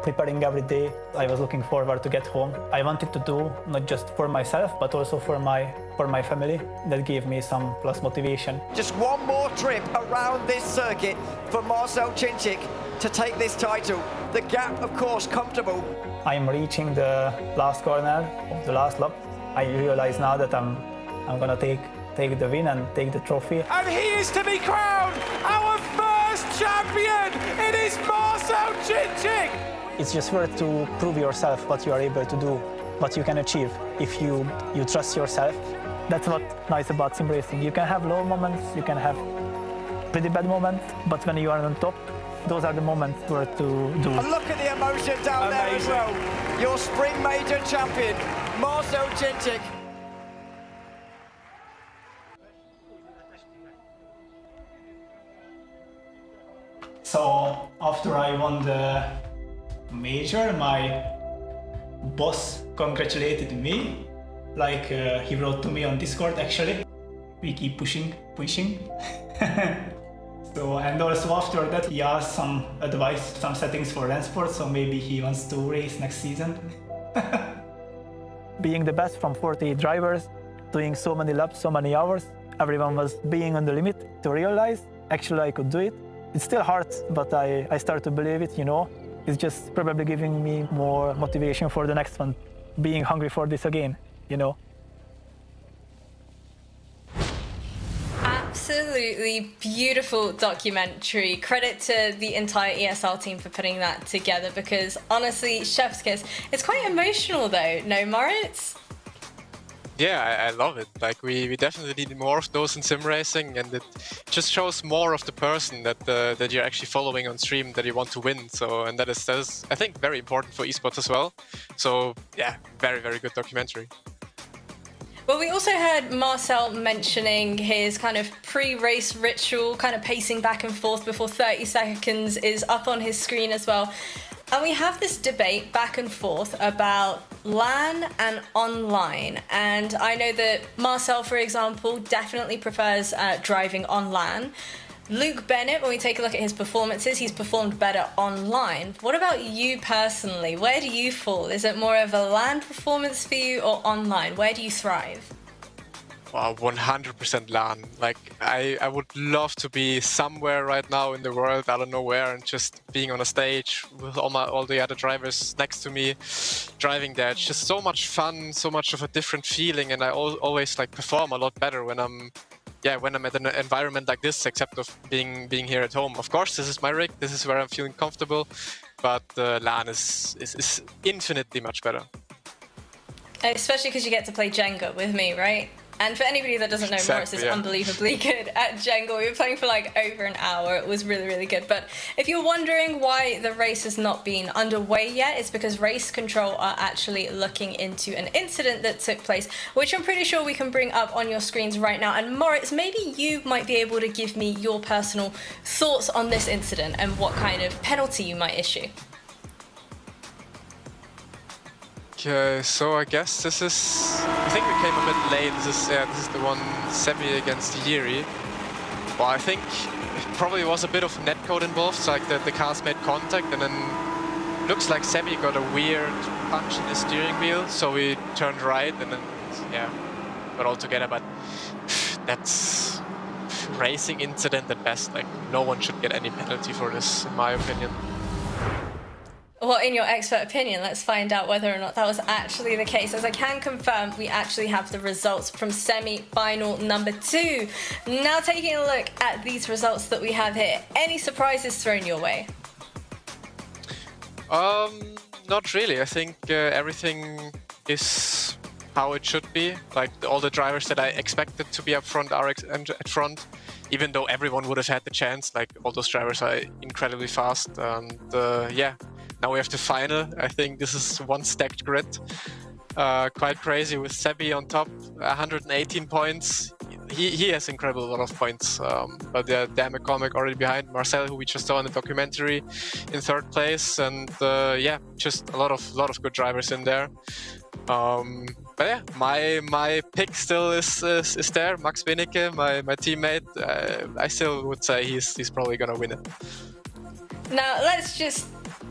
preparing every day. I was looking forward to get home. I wanted to do not just for myself, but also for my family. That gave me some plus motivation. Just one more trip around this circuit for Marcel Chinchik to take this title. The gap, of course, comfortable. I'm reaching the last corner of the last lap. I realize now that I'm gonna take the win and take the trophy. And he is to be crowned our first champion. It is Marcel Chinchik. It's just worth to prove yourself what you are able to do, what you can achieve. If you trust yourself, That's what's nice about sim racing. You can have low moments, you can have pretty bad moments, but when you are on top, those are the moments where to do. And look at the emotion down there as well. Your spring major champion, Marcel Cinčić. So after I won the major, my boss congratulated me. Like he wrote to me on Discord actually. We keep pushing. So, and also after that he asked some advice, some settings for Rensport, so maybe he wants to race next season. Being the best from 48 drivers, doing so many laps, so many hours, everyone was being on the limit to realize actually I could do it. It's still hard, but I start to believe it, you know. It's just probably giving me more motivation for the next one, being hungry for this again, you know. Absolutely beautiful documentary. Credit to the entire ESL team for putting that together, because honestly, chef's kiss. It's quite emotional though, no, Moritz? Yeah, I love it. Like we definitely need more of those in sim racing, and it just shows more of the person that you're actually following on stream, that you want to win. So, and that is I think very important for esports as well. So yeah, very good documentary. Well, we also heard Marcel mentioning his kind of pre-race ritual, kind of pacing back and forth before 30 seconds is up on his screen as well. And we have this debate back and forth about LAN and online. And I know that Marcel, for example, definitely prefers driving on LAN. Luke Bennett, when we take a look at his performances, he's performed better online. What about you personally? Where do you fall? Is it more of a LAN performance for you or online? Where do you thrive? Wow, 100% LAN. Like, I would love to be somewhere right now in the world, I don't know where, and just being on a stage with all the other drivers next to me, driving there. It's just so much fun, so much of a different feeling, and I always like perform a lot better when I'm at an environment like this, except of being here at home. Of course, this is my rig, this is where I'm feeling comfortable, but LAN is infinitely much better. Especially because you get to play Jenga with me, right? And for anybody that doesn't know, Moritz is unbelievably good at Jenga. We were playing for like over an hour. It was really good. But if you're wondering why the race has not been underway yet, it's because Race Control are actually looking into an incident that took place, which I'm pretty sure we can bring up on your screens right now. And Moritz, maybe you might be able to give me your personal thoughts on this incident and what kind of penalty you might issue. Okay, so I guess this is... I think we came a bit late. This is the one Sebi against Yiri. Well, I think it probably was a bit of netcode involved, so like the cars made contact, and then looks like Sebi got a weird punch in his steering wheel, so we turned right, and then, yeah, got all together, but that's racing incident at best. Like, no one should get any penalty for this, in my opinion. Well, in your expert opinion, let's find out whether or not that was actually the case. As I can confirm, we actually have the results from semi-final number 2. Now taking a look at these results that we have here, any surprises thrown your way? Not really. I think everything is how it should be. Like all the drivers that I expected to be up front are at front, even though everyone would have had the chance. Like all those drivers are incredibly fast, and yeah. Now we have the final. I think this is one stacked grid. Quite crazy with Sebi on top, 118 points. He has incredible lot of points. But yeah, Dan McCormick already behind. Marcel, who we just saw in the documentary, in 3rd place. And yeah, just a lot of good drivers in there. But yeah, my pick still is there. Max Benecke, my teammate. I still would say he's probably gonna win it. Now let's just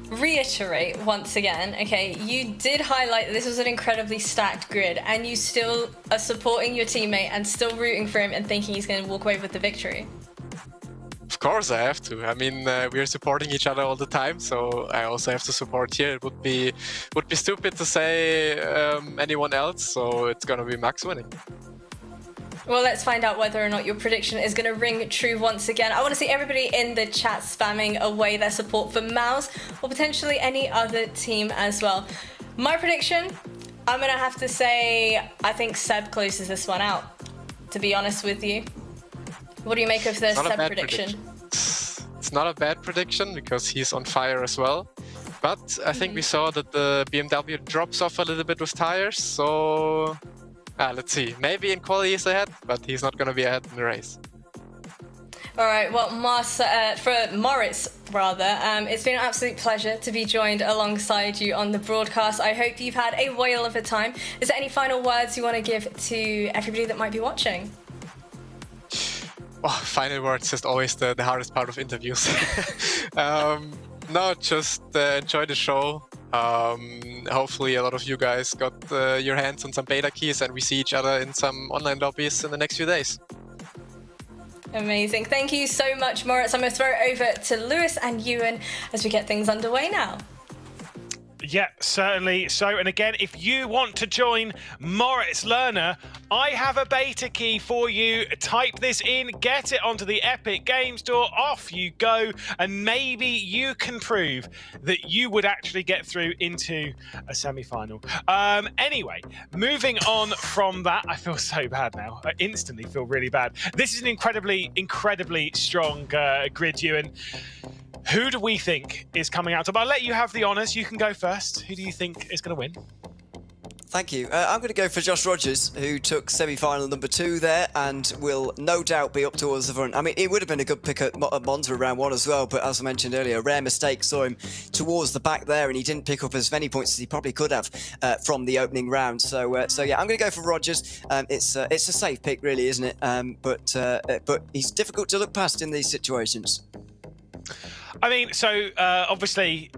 reiterate once again, okay, you did highlight that this was an incredibly stacked grid, and you still are supporting your teammate and still rooting for him and thinking he's going to walk away with the victory. Of course I have to. I mean, we're supporting each other all the time, so I also have to support here. It would be stupid to say anyone else, so it's going to be Max winning. Well, let's find out whether or not your prediction is going to ring true once again. I want to see everybody in the chat spamming away their support for Mouse or potentially any other team as well. My prediction, I'm going to have to say I think Seb closes this one out, to be honest with you. What do you make of the Seb prediction? It's not a bad prediction because he's on fire as well. But I think we saw that the BMW drops off a little bit with tires, so let's see. Maybe in quali he's ahead, but he's not going to be ahead in the race. All right, well, for Moritz, it's been an absolute pleasure to be joined alongside you on the broadcast. I hope you've had a whale of a time. Is there any final words you want to give to everybody that might be watching? Oh, final words, just always the hardest part of interviews. No, just enjoy the show. Hopefully a lot of you guys got your hands on some beta keys and we see each other in some online lobbies in the next few days. Amazing. Thank you so much, Moritz. I'm going to throw it over to Lewis and Ewan as we get things underway now. Yeah, certainly. So, and again, if you want to join Moritz Lerner, I have a beta key for you. Type this in, get it onto the Epic Games Store, off you go, and maybe you can prove that you would actually get through into a semi-final. Anyway, moving on from that, I feel so bad now. I instantly feel really bad. This is an incredibly strong grid, Ewan. Who do we think is coming out top? I'll let you have the honours. You can go first. Who do you think is going to win? Thank you. I'm going to go for Josh Rogers, who took semi-final number 2 there and will no doubt be up towards the front. I mean, it would have been a good pick at Monza round 1 as well, but as I mentioned earlier, a rare mistake saw him towards the back there, and he didn't pick up as many points as he probably could have from the opening round. So yeah, I'm going to go for Rogers. It's a safe pick, really, isn't it? But he's difficult to look past in these situations. I mean, so obviously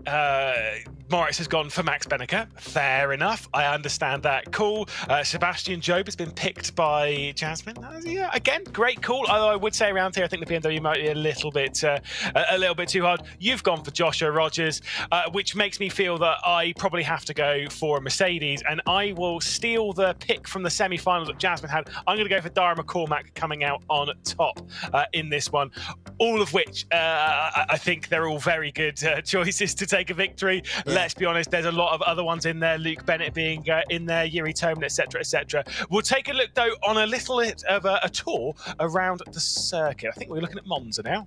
Moritz has gone for Max Benneker. Fair enough. I understand that. Cool. Sebastian Job has been picked by Jasmine. Yeah, again, great call. Although I would say around here, I think the BMW might be a little bit too hard. You've gone for Joshua Rogers, which makes me feel that I probably have to go for a Mercedes, and I will steal the pick from the semi-finals that Jasmine had. I'm going to go for Dara McCormack coming out on top in this one. All of which I think they're all very good choices to take a victory. Yeah. Let's be honest, there's a lot of other ones in there, Luke Bennett being in there, Yuri Toman, etc., etc. We'll take a look, though, on a little bit of a tour around the circuit. I think we're looking at Monza now.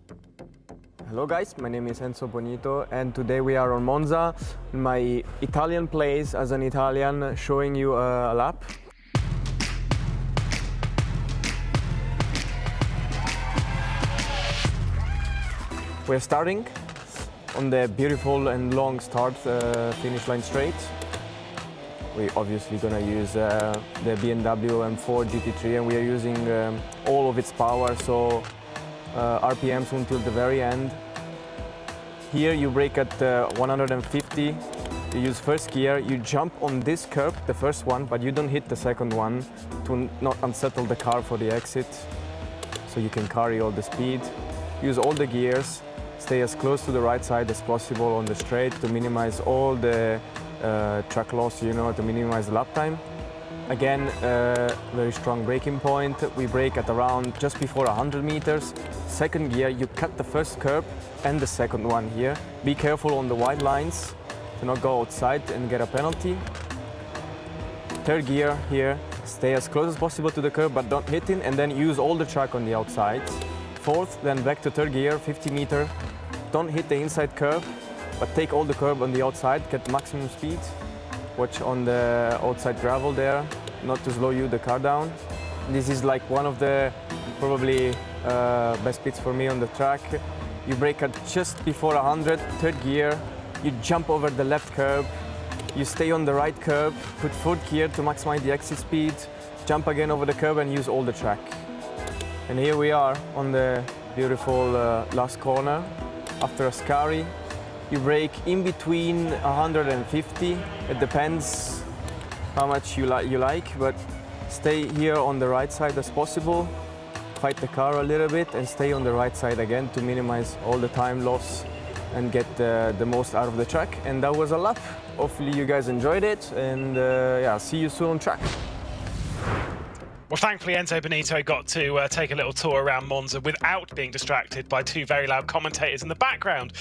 Hello guys, my name is Enzo Bonito and today we are on Monza, in my Italian place as an Italian, showing you a lap. We're starting on the beautiful and long start finish line straight. We're obviously gonna use the BMW M4 GT3 and we are using all of its power, so RPMs until the very end. Here you brake at 150, you use first gear, you jump on this curb, the first one, but you don't hit the second one to not unsettle the car for the exit, so you can carry all the speed. Use all the gears, stay as close to the right side as possible on the straight to minimize all the track loss, to minimize the lap time. Again, very strong braking point. We brake at around just before 100 meters. Second gear, you cut the first curb and the second one here. Be careful on the white lines to not go outside and get a penalty. Third gear here, stay as close as possible to the curb but don't hit it, and then use all the track on the outside. Fourth, then back to third gear, 50 meter. Don't hit the inside curb, but take all the curb on the outside, get maximum speed. Watch on the outside gravel there, not to slow the car down. This is like one of the probably best bits for me on the track. You brake at just before 100, third gear, you jump over the left curb, you stay on the right curb, put fourth gear to maximize the exit speed, jump again over the curb and use all the track. And here we are on the beautiful last corner. After Ascari, you brake in between 150. It depends how much you like, but stay here on the right side as possible. Fight the car a little bit and stay on the right side again to minimize all the time loss and get the most out of the track. And that was a lap. Hopefully you guys enjoyed it, and yeah, see you soon on track. Well, thankfully, Enzo Benito got to take a little tour around Monza without being distracted by two very loud commentators in the background.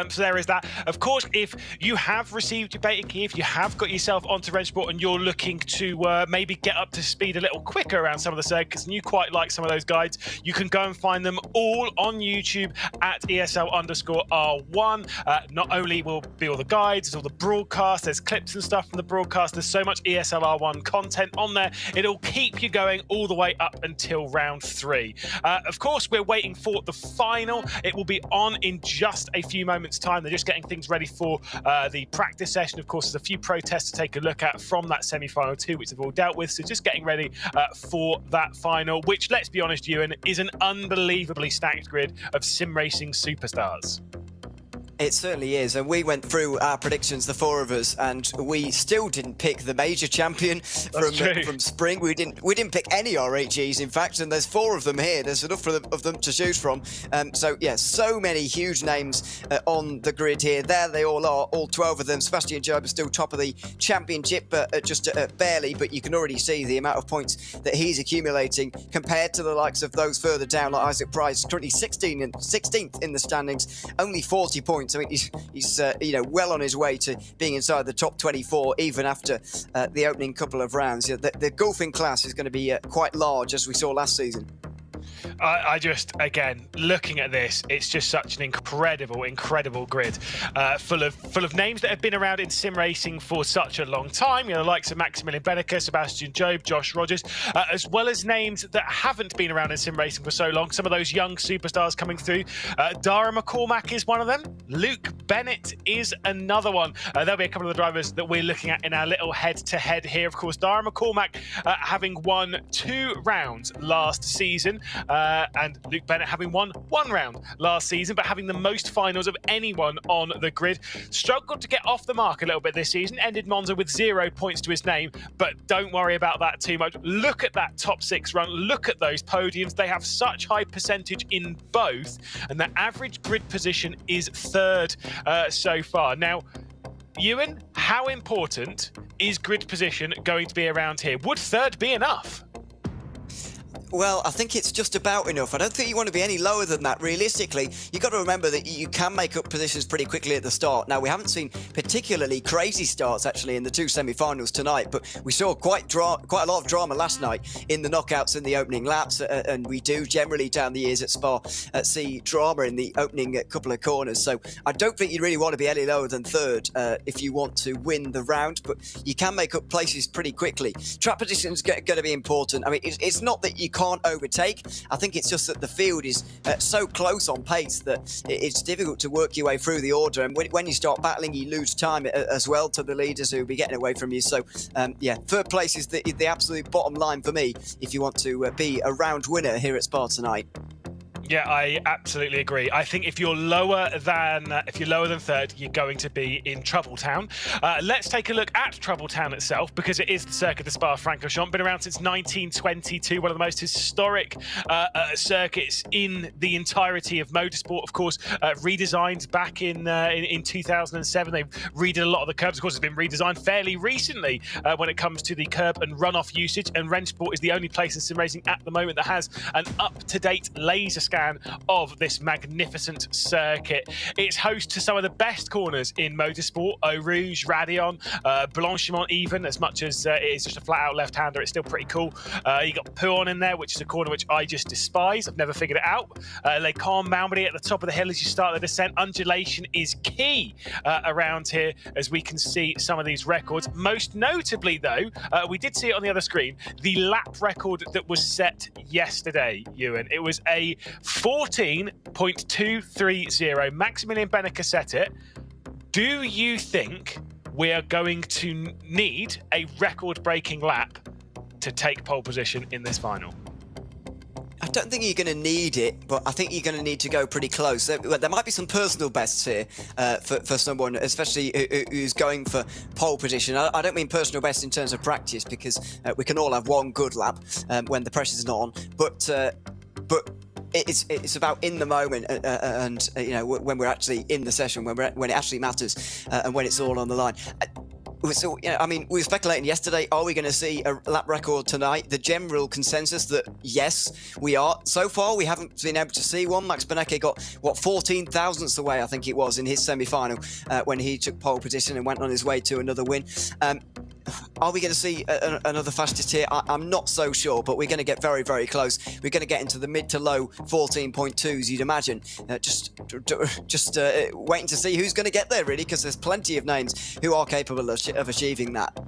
So there is that. Of course, if you have received your beta key, if you have got yourself onto Rennsport and you're looking to maybe get up to speed a little quicker around some of the circuits, and you quite like some of those guides, you can go and find them all on YouTube at ESL_R1. Not only will be all the guides, there's all the broadcasts, there's clips and stuff from the broadcast. There's so much ESL R1 content on there. It'll keep you going all the way up until round 3. Of course, we're waiting for the final. It will be on in just a few moments' time. They're just getting things ready for the practice session. Of course, there's a few protests to take a look at from that semi-final too, which they've all dealt with. So just getting ready for that final, which, let's be honest, Ewan, is an unbelievably stacked grid of sim racing superstars. It certainly is, and we went through our predictions, the four of us, and we still didn't pick the major champion from spring. We didn't pick any RHEs, in fact, and there's 4 of them here. There's enough of them to choose from. So yeah, so many huge names on the grid here. There they all are, all 12 of them. Sebastian Job is still top of the championship, just barely, but you can already see the amount of points that he's accumulating compared to the likes of those further down, like Isaac Price, currently 16th in the standings, only 40 points. I mean, he's well on his way to being inside the top 24, even after the opening couple of rounds. The golfing class is going to be quite large, as we saw last season. I just, again, looking at this, it's just such an incredible grid, full of names that have been around in sim racing for such a long time. The likes of Maximilian Benneker, Sebastian Job, Josh Rogers, as well as names that haven't been around in sim racing for so long. Some of those young superstars coming through. Dara McCormack is one of them. Luke Bennett is another one. There'll be a couple of the drivers that we're looking at in our little head-to-head here. Of course, Dara McCormack having won 2 rounds last season. And Luke Bennett having won 1 round last season, but having the most finals of anyone on the grid. Struggled to get off the mark a little bit this season, ended Monza with 0 points to his name, but don't worry about that too much. Look at that top 6 run, look at those podiums. They have such high percentage in both, and the average grid position is 3rd so far. Now, Ewan, how important is grid position going to be around here? Would 3rd be enough? Well, I think it's just about enough. I don't think you want to be any lower than that. Realistically, you've got to remember that you can make up positions pretty quickly at the start. Now, we haven't seen particularly crazy starts, actually, in the 2 semi-finals tonight, but we saw quite a lot of drama last night in the knockouts and the opening laps, and we do generally down the years at Spa see drama in the opening couple of corners. So I don't think you really want to be any lower than 3rd if you want to win the round, but you can make up places pretty quickly. Track position's going to be important. I mean, it's not that you can't overtake. I think it's just that the field is so close on pace that it's difficult to work your way through the order, and when you start battling, you lose time as well to the leaders who will be getting away from you. So yeah, 3rd place is the absolute bottom line for me if you want to be a round winner here at Spa tonight. Yeah, I absolutely agree. I think if you're lower than 3rd, you're going to be in Trouble Town. Let's take a look at Trouble Town itself, because it is the Circuit de Spa-Francorchamps. Been around since 1922, one of the most historic circuits in the entirety of motorsport. Of course, redesigned back in 2007. They redid a lot of the curbs. Of course, it's been redesigned fairly recently when it comes to the curb and runoff usage. And Rennsport is the only place in sim racing at the moment that has an up-to-date laser scan of this magnificent circuit. It's host to some of the best corners in motorsport: Eau Rouge, Radion, Blanchimont even, as much as it is just a flat-out left-hander, it's still pretty cool. You got Pouon in there, which is a corner which I just despise. I've never figured it out. Les Camps Malmedy at the top of the hill as you start the descent. Undulation is key around here, as we can see some of these records. Most notably, though, we did see it on the other screen, the lap record that was set yesterday, Ewan. It was a 14.230. Maximilian Benneker set it. Do you think we are going to need a record-breaking lap to take pole position in this final? I don't think you're going to need it, but I think you're going to need to go pretty close. There might be some personal bests here for someone, especially who's going for pole position. I don't mean personal best in terms of practice, because we can all have one good lap when the pressure's not on. But it's about in the moment, and when we're actually in the session, when it actually matters, and when it's all on the line. So, I mean, we were speculating yesterday, are we going to see a lap record tonight? The general consensus that yes, we are. So far, we haven't been able to see one. Max Benecke got, 14 thousandths away, I think it was, in his semi-final when he took pole position and went on his way to another win. Are we going to see another fastest here? I'm not so sure, but we're going to get very, very close. We're going to get into the mid to low 14.2s, you'd imagine. Just waiting to see who's going to get there, really, because there's plenty of names who are capable of achieving that.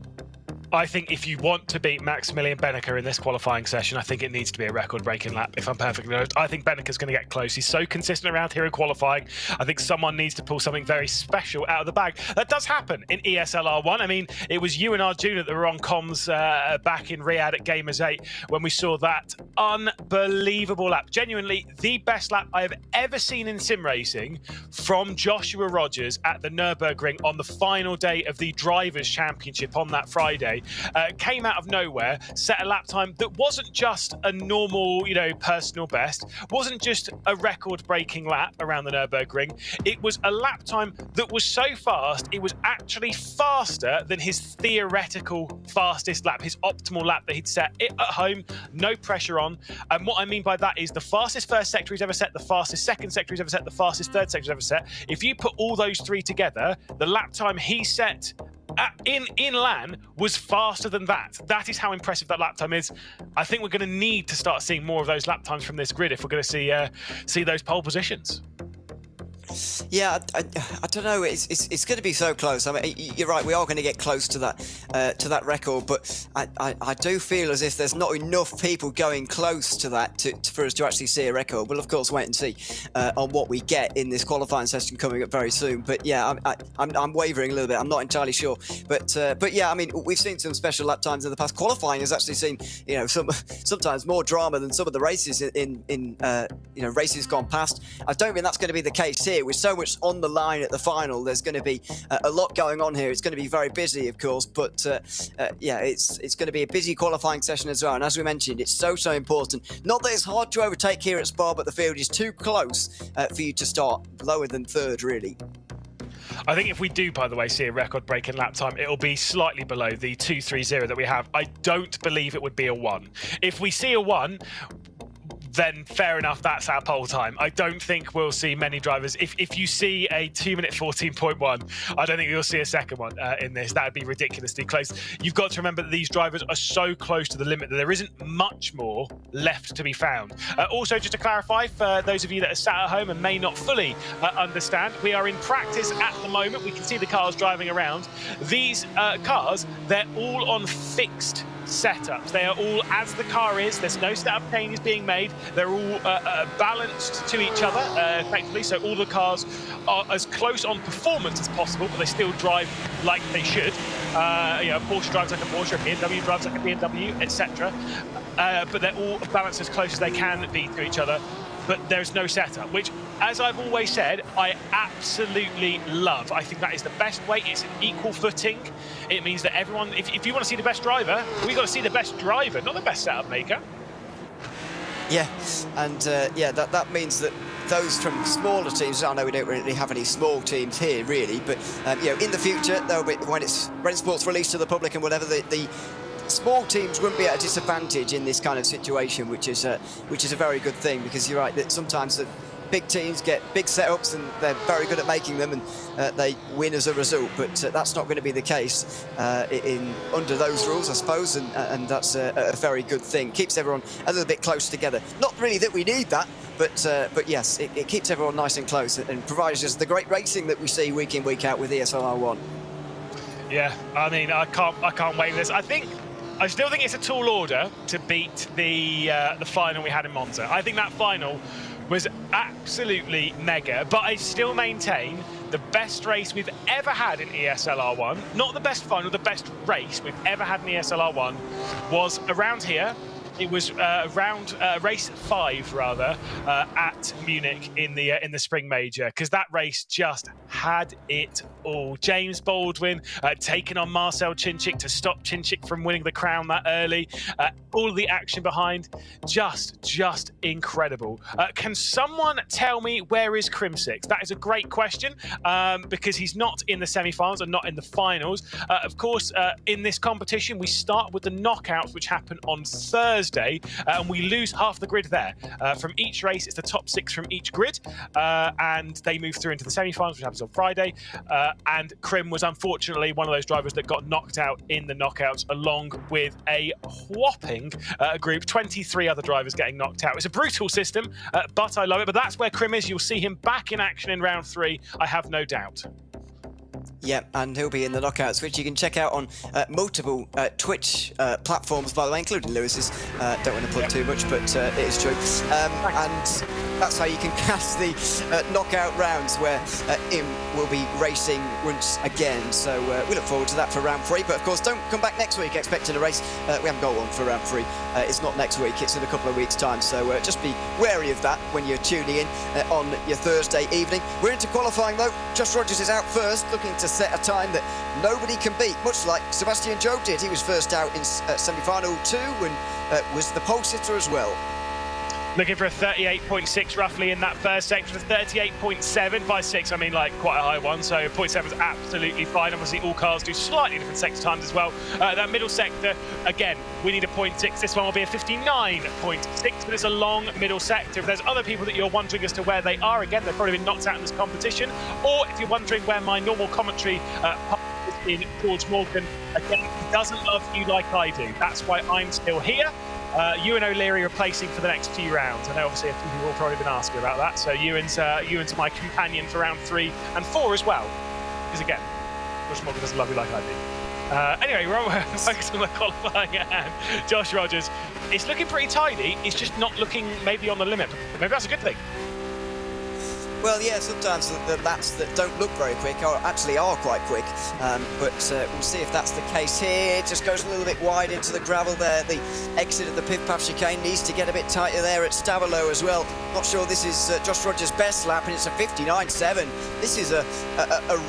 I think if you want to beat Maximilian Benecke in this qualifying session, I think it needs to be a record-breaking lap, if I'm perfectly honest. I think Benecke's going to get close. He's so consistent around here in qualifying. I think someone needs to pull something very special out of the bag. That does happen in ESL R1. I mean, it was you and Arjuna that were on comms back in Riyadh at Gamers 8 when we saw that unbelievable lap. Genuinely, the best lap I have ever seen in sim racing from Joshua Rogers at the Nürburgring on the final day of the Drivers' Championship on that Friday. Came out of nowhere, set a lap time that wasn't just a normal, personal best, wasn't just a record-breaking lap around the Nürburgring. It was a lap time that was so fast, it was actually faster than his theoretical fastest lap, his optimal lap that he'd set it at home, no pressure on. And what I mean by that is the fastest first sector he's ever set, the fastest second sector he's ever set, the fastest third sector he's ever set. If you put all those three together, the lap time he set in LAN was faster than that. That is how impressive that lap time is. I think we're going to need to start seeing more of those lap times from this grid if we're going to see those pole positions. Yeah, I don't know. It's going to be so close. I mean, you're right. We are going to get close to that record, but I do feel as if there's not enough people going close to that for us to actually see a record. We'll of course wait and see on what we get in this qualifying session coming up very soon. But yeah, I'm wavering a little bit. I'm not entirely sure. But yeah, I mean, we've seen some special lap times in the past. Qualifying has actually seen sometimes more drama than some of the races in races gone past. I don't think that's going to be the case here. With so much on the line at the final, there's going to be a lot going on here. It's going to be very busy, of course, but yeah, it's going to be a busy qualifying session as well. And as we mentioned, it's so important. Not that it's hard to overtake here at Spa, but the field is too close for you to start lower than third, really. I think if we do, by the way, see a record-breaking lap time, it'll be slightly below the 2:30 that we have. I don't believe it would be a 1. If we see a 1, then fair enough, that's our pole time. I don't think we'll see many drivers. If you see a 2-minute 14.1, I don't think you'll see a second one in this. That would be ridiculously close. You've got to remember that these drivers are so close to the limit that there isn't much more left to be found. Also, just to clarify, for those of you that are sat at home and may not fully understand, we are in practice at the moment. We can see the cars driving around. These cars, they're all on fixed setups. They are all as the car is. There's no setup changes being made. They're all balanced to each other effectively, so all the cars are as close on performance as possible, but they still drive like they should. A Porsche drives like a Porsche, a BMW drives like a BMW, etc. But they're all balanced as close as they can be to each other. But there's no setup, which, as I've always said, I absolutely love. I think that is the best way. It's an equal footing. It means that everyone, if you want to see the best driver, we've got to see the best driver, not the best setup maker. Yeah, and that means that those from smaller teams, I know we don't really have any small teams here, really, but in the future, there'll be, when Sport's released to the public and whatever, the small teams wouldn't be at a disadvantage in this kind of situation, which is a very good thing, because you're right that sometimes the big teams get big setups and they're very good at making them, and they win as a result. But that's not going to be the case under those rules, I suppose, and that's a very good thing. Keeps everyone a little bit close together. Not really that we need that, but yes, it keeps everyone nice and close and provides us the great racing that we see week in, week out with ESL R1. Yeah, I mean, I can't wait for this. I still think it's a tall order to beat the final we had in Monza. I think that final was absolutely mega, but I still maintain the best race we've ever had in ESL R1, not the best final, the best race we've ever had in ESL R1 was around here It was race 5 rather at Munich in the spring major, because that race just had it all. James Baldwin taking on Marcel Chinchik to stop Chinchik from winning the crown that early. All the action behind, just incredible. Can someone tell me where is Crimsix? That is a great question, because he's not in the semi-finals and not in the finals. Of course, in this competition, we start with the knockouts, which happen on Thursday, and we lose half the grid there. From each race, it's the top 6 from each grid, and they move through into the semi-finals, which happens on Friday. And Crim was unfortunately one of those drivers that got knocked out in the knockouts, along with a whopping group, 23 other drivers getting knocked out. It's a brutal system, but I love it. But that's where Crim is. You'll see him back in action in round 3, I have no doubt. Yeah, and he'll be in the knockouts, which you can check out on multiple Twitch platforms, by the way, including Lewis's. Don't want to plug too much, but it is true. And that's how you can catch the knockout rounds, where Im will be racing once again. So we look forward to that for round 3. But of course, don't come back next week expecting a race. We haven't got one for round 3. It's not next week, it's in a couple of weeks' time. So just be wary of that when you're tuning in on your Thursday evening. We're into qualifying though. Josh Rogers is out first, looking to set a time that nobody can beat, much like Sebastian Joe did. He was first out in semi-final 2 and was the pole sitter as well. Looking for a 38.6 roughly in that first section, 38.7 by 6. I mean, like quite a high one. So 0.7 is absolutely fine. Obviously, all cars do slightly different sector times as well. That middle sector, again, we need a 0.6. This one will be a 59.6, but it's a long middle sector. If there's other people that you're wondering as to where they are, again, they've probably been knocked out in this competition. Or if you're wondering where my normal commentary is in George Morgan, again, he doesn't love you like I do. That's why I'm still here. Ewan O'Leary replacing for the next few rounds. I know obviously a few people have probably been asking about that. So Ewan's my companion for round 3 and 4 as well. Because again, Josh Morgan doesn't love you like I do. Anyway, we're focused on the qualifying and Josh Rogers. It's looking pretty tidy. It's just not looking maybe on the limit. Maybe that's a good thing. Well, yeah, sometimes the laps that don't look very quick actually are quite quick, but we'll see if that's the case here. It just goes a little bit wide into the gravel there. The exit of the pit-path chicane needs to get a bit tighter there at Stavelot as well. Not sure this is Josh Rogers' best lap, and it's a 59.7. This is a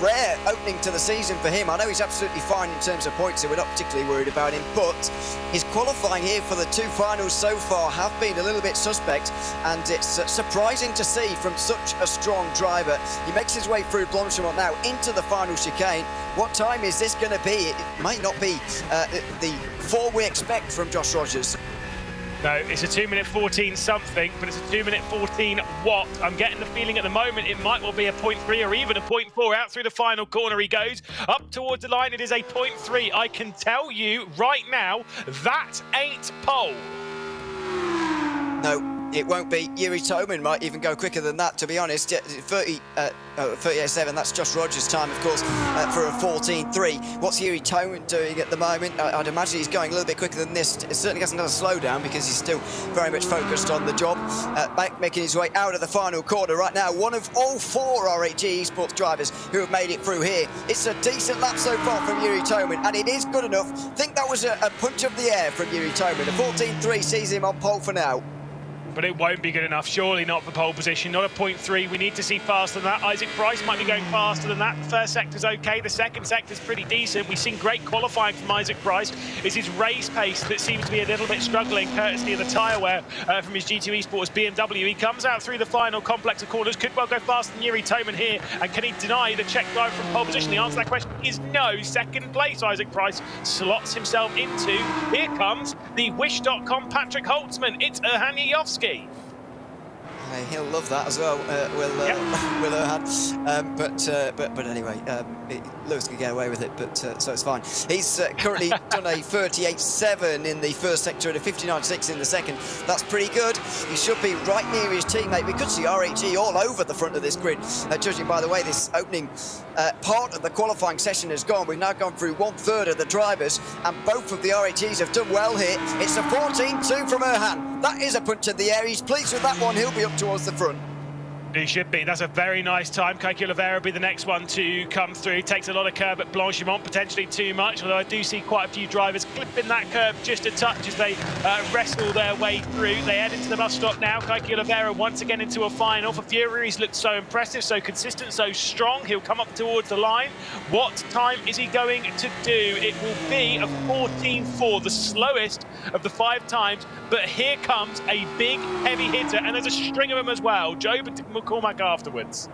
rare opening to the season for him. I know he's absolutely fine in terms of points, so we're not particularly worried about him, but his qualifying here for the 2 finals so far have been a little bit suspect, and it's surprising to see from such a strong driver. He makes his way through Blanchimont now into the final chicane. What time is this going to be? It might not be the 4 we expect from Josh Rogers. No, it's a 2 minute 14 something, but it's a 2 minute 14 what? I'm getting the feeling at the moment it might well be a 0.3 or even a 0.4. Out through the final corner he goes. Up towards the line, it is a 0.3. I can tell you right now, that ain't pole. No. It won't be. Yuri Toman might even go quicker than that, to be honest. 38.7, that's Josh Rogers' time, of course, for a 14.3. What's Yuri Toman doing at the moment? I'd imagine he's going a little bit quicker than this. It certainly hasn't done a slowdown because he's still very much focused on the job. Making his way out of the final corner right now. One of all 4 RHG Esports drivers who have made it through here. It's a decent lap so far from Yuri Toman, and it is good enough. I think that was a punch of the air from Yuri Toman. The 14.3 sees him on pole for now. But it won't be good enough. Surely not for pole position. Not a 0.3. We need to see faster than that. Isaac Price might be going faster than that. The first sector's okay. The second sector's pretty decent. We've seen great qualifying from Isaac Price. It's his race pace that seems to be a little bit struggling, courtesy of the tyre wear from his G2 Esports BMW. He comes out through the final complex of corners. Could well go faster than Yuri Toman here. And can he deny the Czech driver from pole position? The answer to that question is no. Second place, Isaac Price slots himself into. Here comes the Wish.com Patrick Holtzman. It's Erhan Yovsky. He'll love that as well, Will Erhan. But anyway, Lewis can get away with it, but so it's fine. He's currently done a 38.7 in the first sector and a 59.6 in the second. That's pretty good. He should be right near his teammate. We could see RHG all over the front of this grid, judging by the way this opening part of the qualifying session has gone. We've now gone through 1/3 of the drivers, and both of the RHGs have done well here. It's a 14.2 from Erhan. That is a punch in the air. He's pleased with that one. He'll be up towards the front. He should be. That's a very nice time. Kaiki Oliveira will be the next one to come through. Takes a lot of curb at Blanchimont, potentially too much, although I do see quite a few drivers clipping that curb just a touch as they wrestle their way through. They head into the bus stop now. Kaiki Oliveira once again into a final. For Fury, he's looked so impressive, so consistent, so strong. He'll come up towards the line. What time is he going to do? It will be a 14.4, the slowest of the 5 times, but here comes a big, heavy hitter, and there's a string of them as well. Job and McCormack afterwards.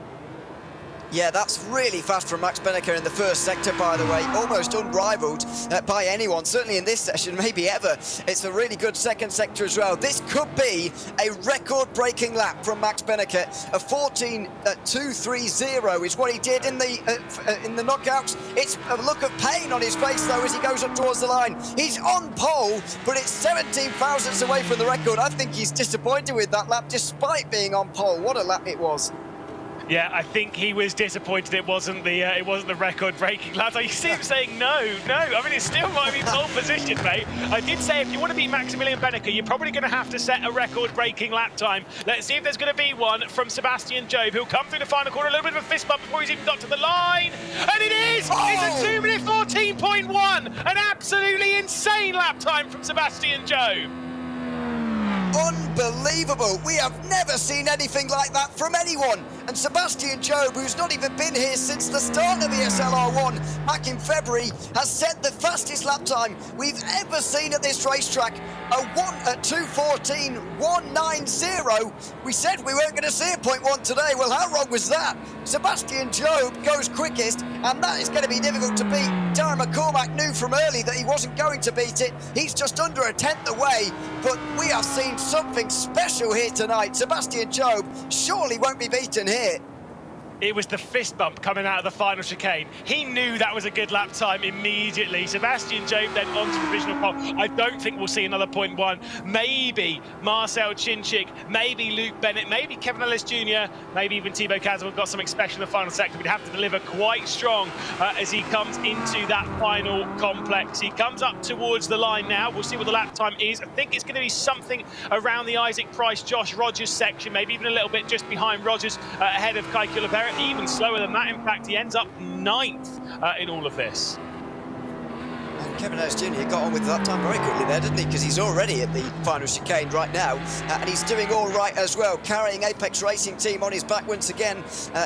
Yeah, that's really fast from Max Benneker in the first sector, by the way. Almost unrivaled by anyone, certainly in this session, maybe ever. It's a really good second sector as well. This could be a record-breaking lap from Max Benneker. A 14.230 is what he did in the knockouts. It's a look of pain on his face, though, as he goes up towards the line. He's on pole, but it's 17 thousandths away from the record. I think he's disappointed with that lap, despite being on pole. What a lap it was. Yeah, I think he was disappointed it wasn't the record-breaking lap. You see him saying no. I mean, it still might be pole position, mate. I did say if you want to beat Maximilian Benneker, you're probably going to have to set a record-breaking lap time. Let's see if there's going to be one from Sebastian Job, who'll come through the final corner, a little bit of a fist bump before he's even got to the line. And it is! Oh! It's a 2-minute 14.1! An absolutely insane lap time from Sebastian Job. Unbelievable. We have never seen anything like that from anyone. And Sebastian Job, who's not even been here since the start of ESL R1 back in February, has set the fastest lap time we've ever seen at this racetrack. A 2:14.190. We said we weren't going to see a 0.1 today. Well, how wrong was that? Sebastian Job goes quickest, and that is going to be difficult to beat. Darren McCormack knew from early that he wasn't going to beat it. He's just under a tenth away, but we have seen something special here tonight. Sebastian Job surely won't be beaten here. It was the fist bump coming out of the final chicane. He knew that was a good lap time immediately. Sebastian Job then onto provisional pole. I don't think we'll see another 0.1. Maybe Marcel Chinchik, maybe Luke Bennett, maybe Kevin Ellis Jr., maybe even Thibaut Casabon got something special in the final sector. We'd have to deliver quite strong as he comes into that final complex. He comes up towards the line now. We'll see what the lap time is. I think it's going to be something around the Isaac Price, Josh Rogers section, maybe even a little bit just behind Rogers, ahead of Kaiki Oliveira. Even slower than that. In fact, he ends up 9th in all of this. And Kevin Ellis Jr. got on with that time very quickly there, didn't he? Because he's already at the final chicane right now. And he's doing all right as well, carrying Apex Racing Team on his back once again,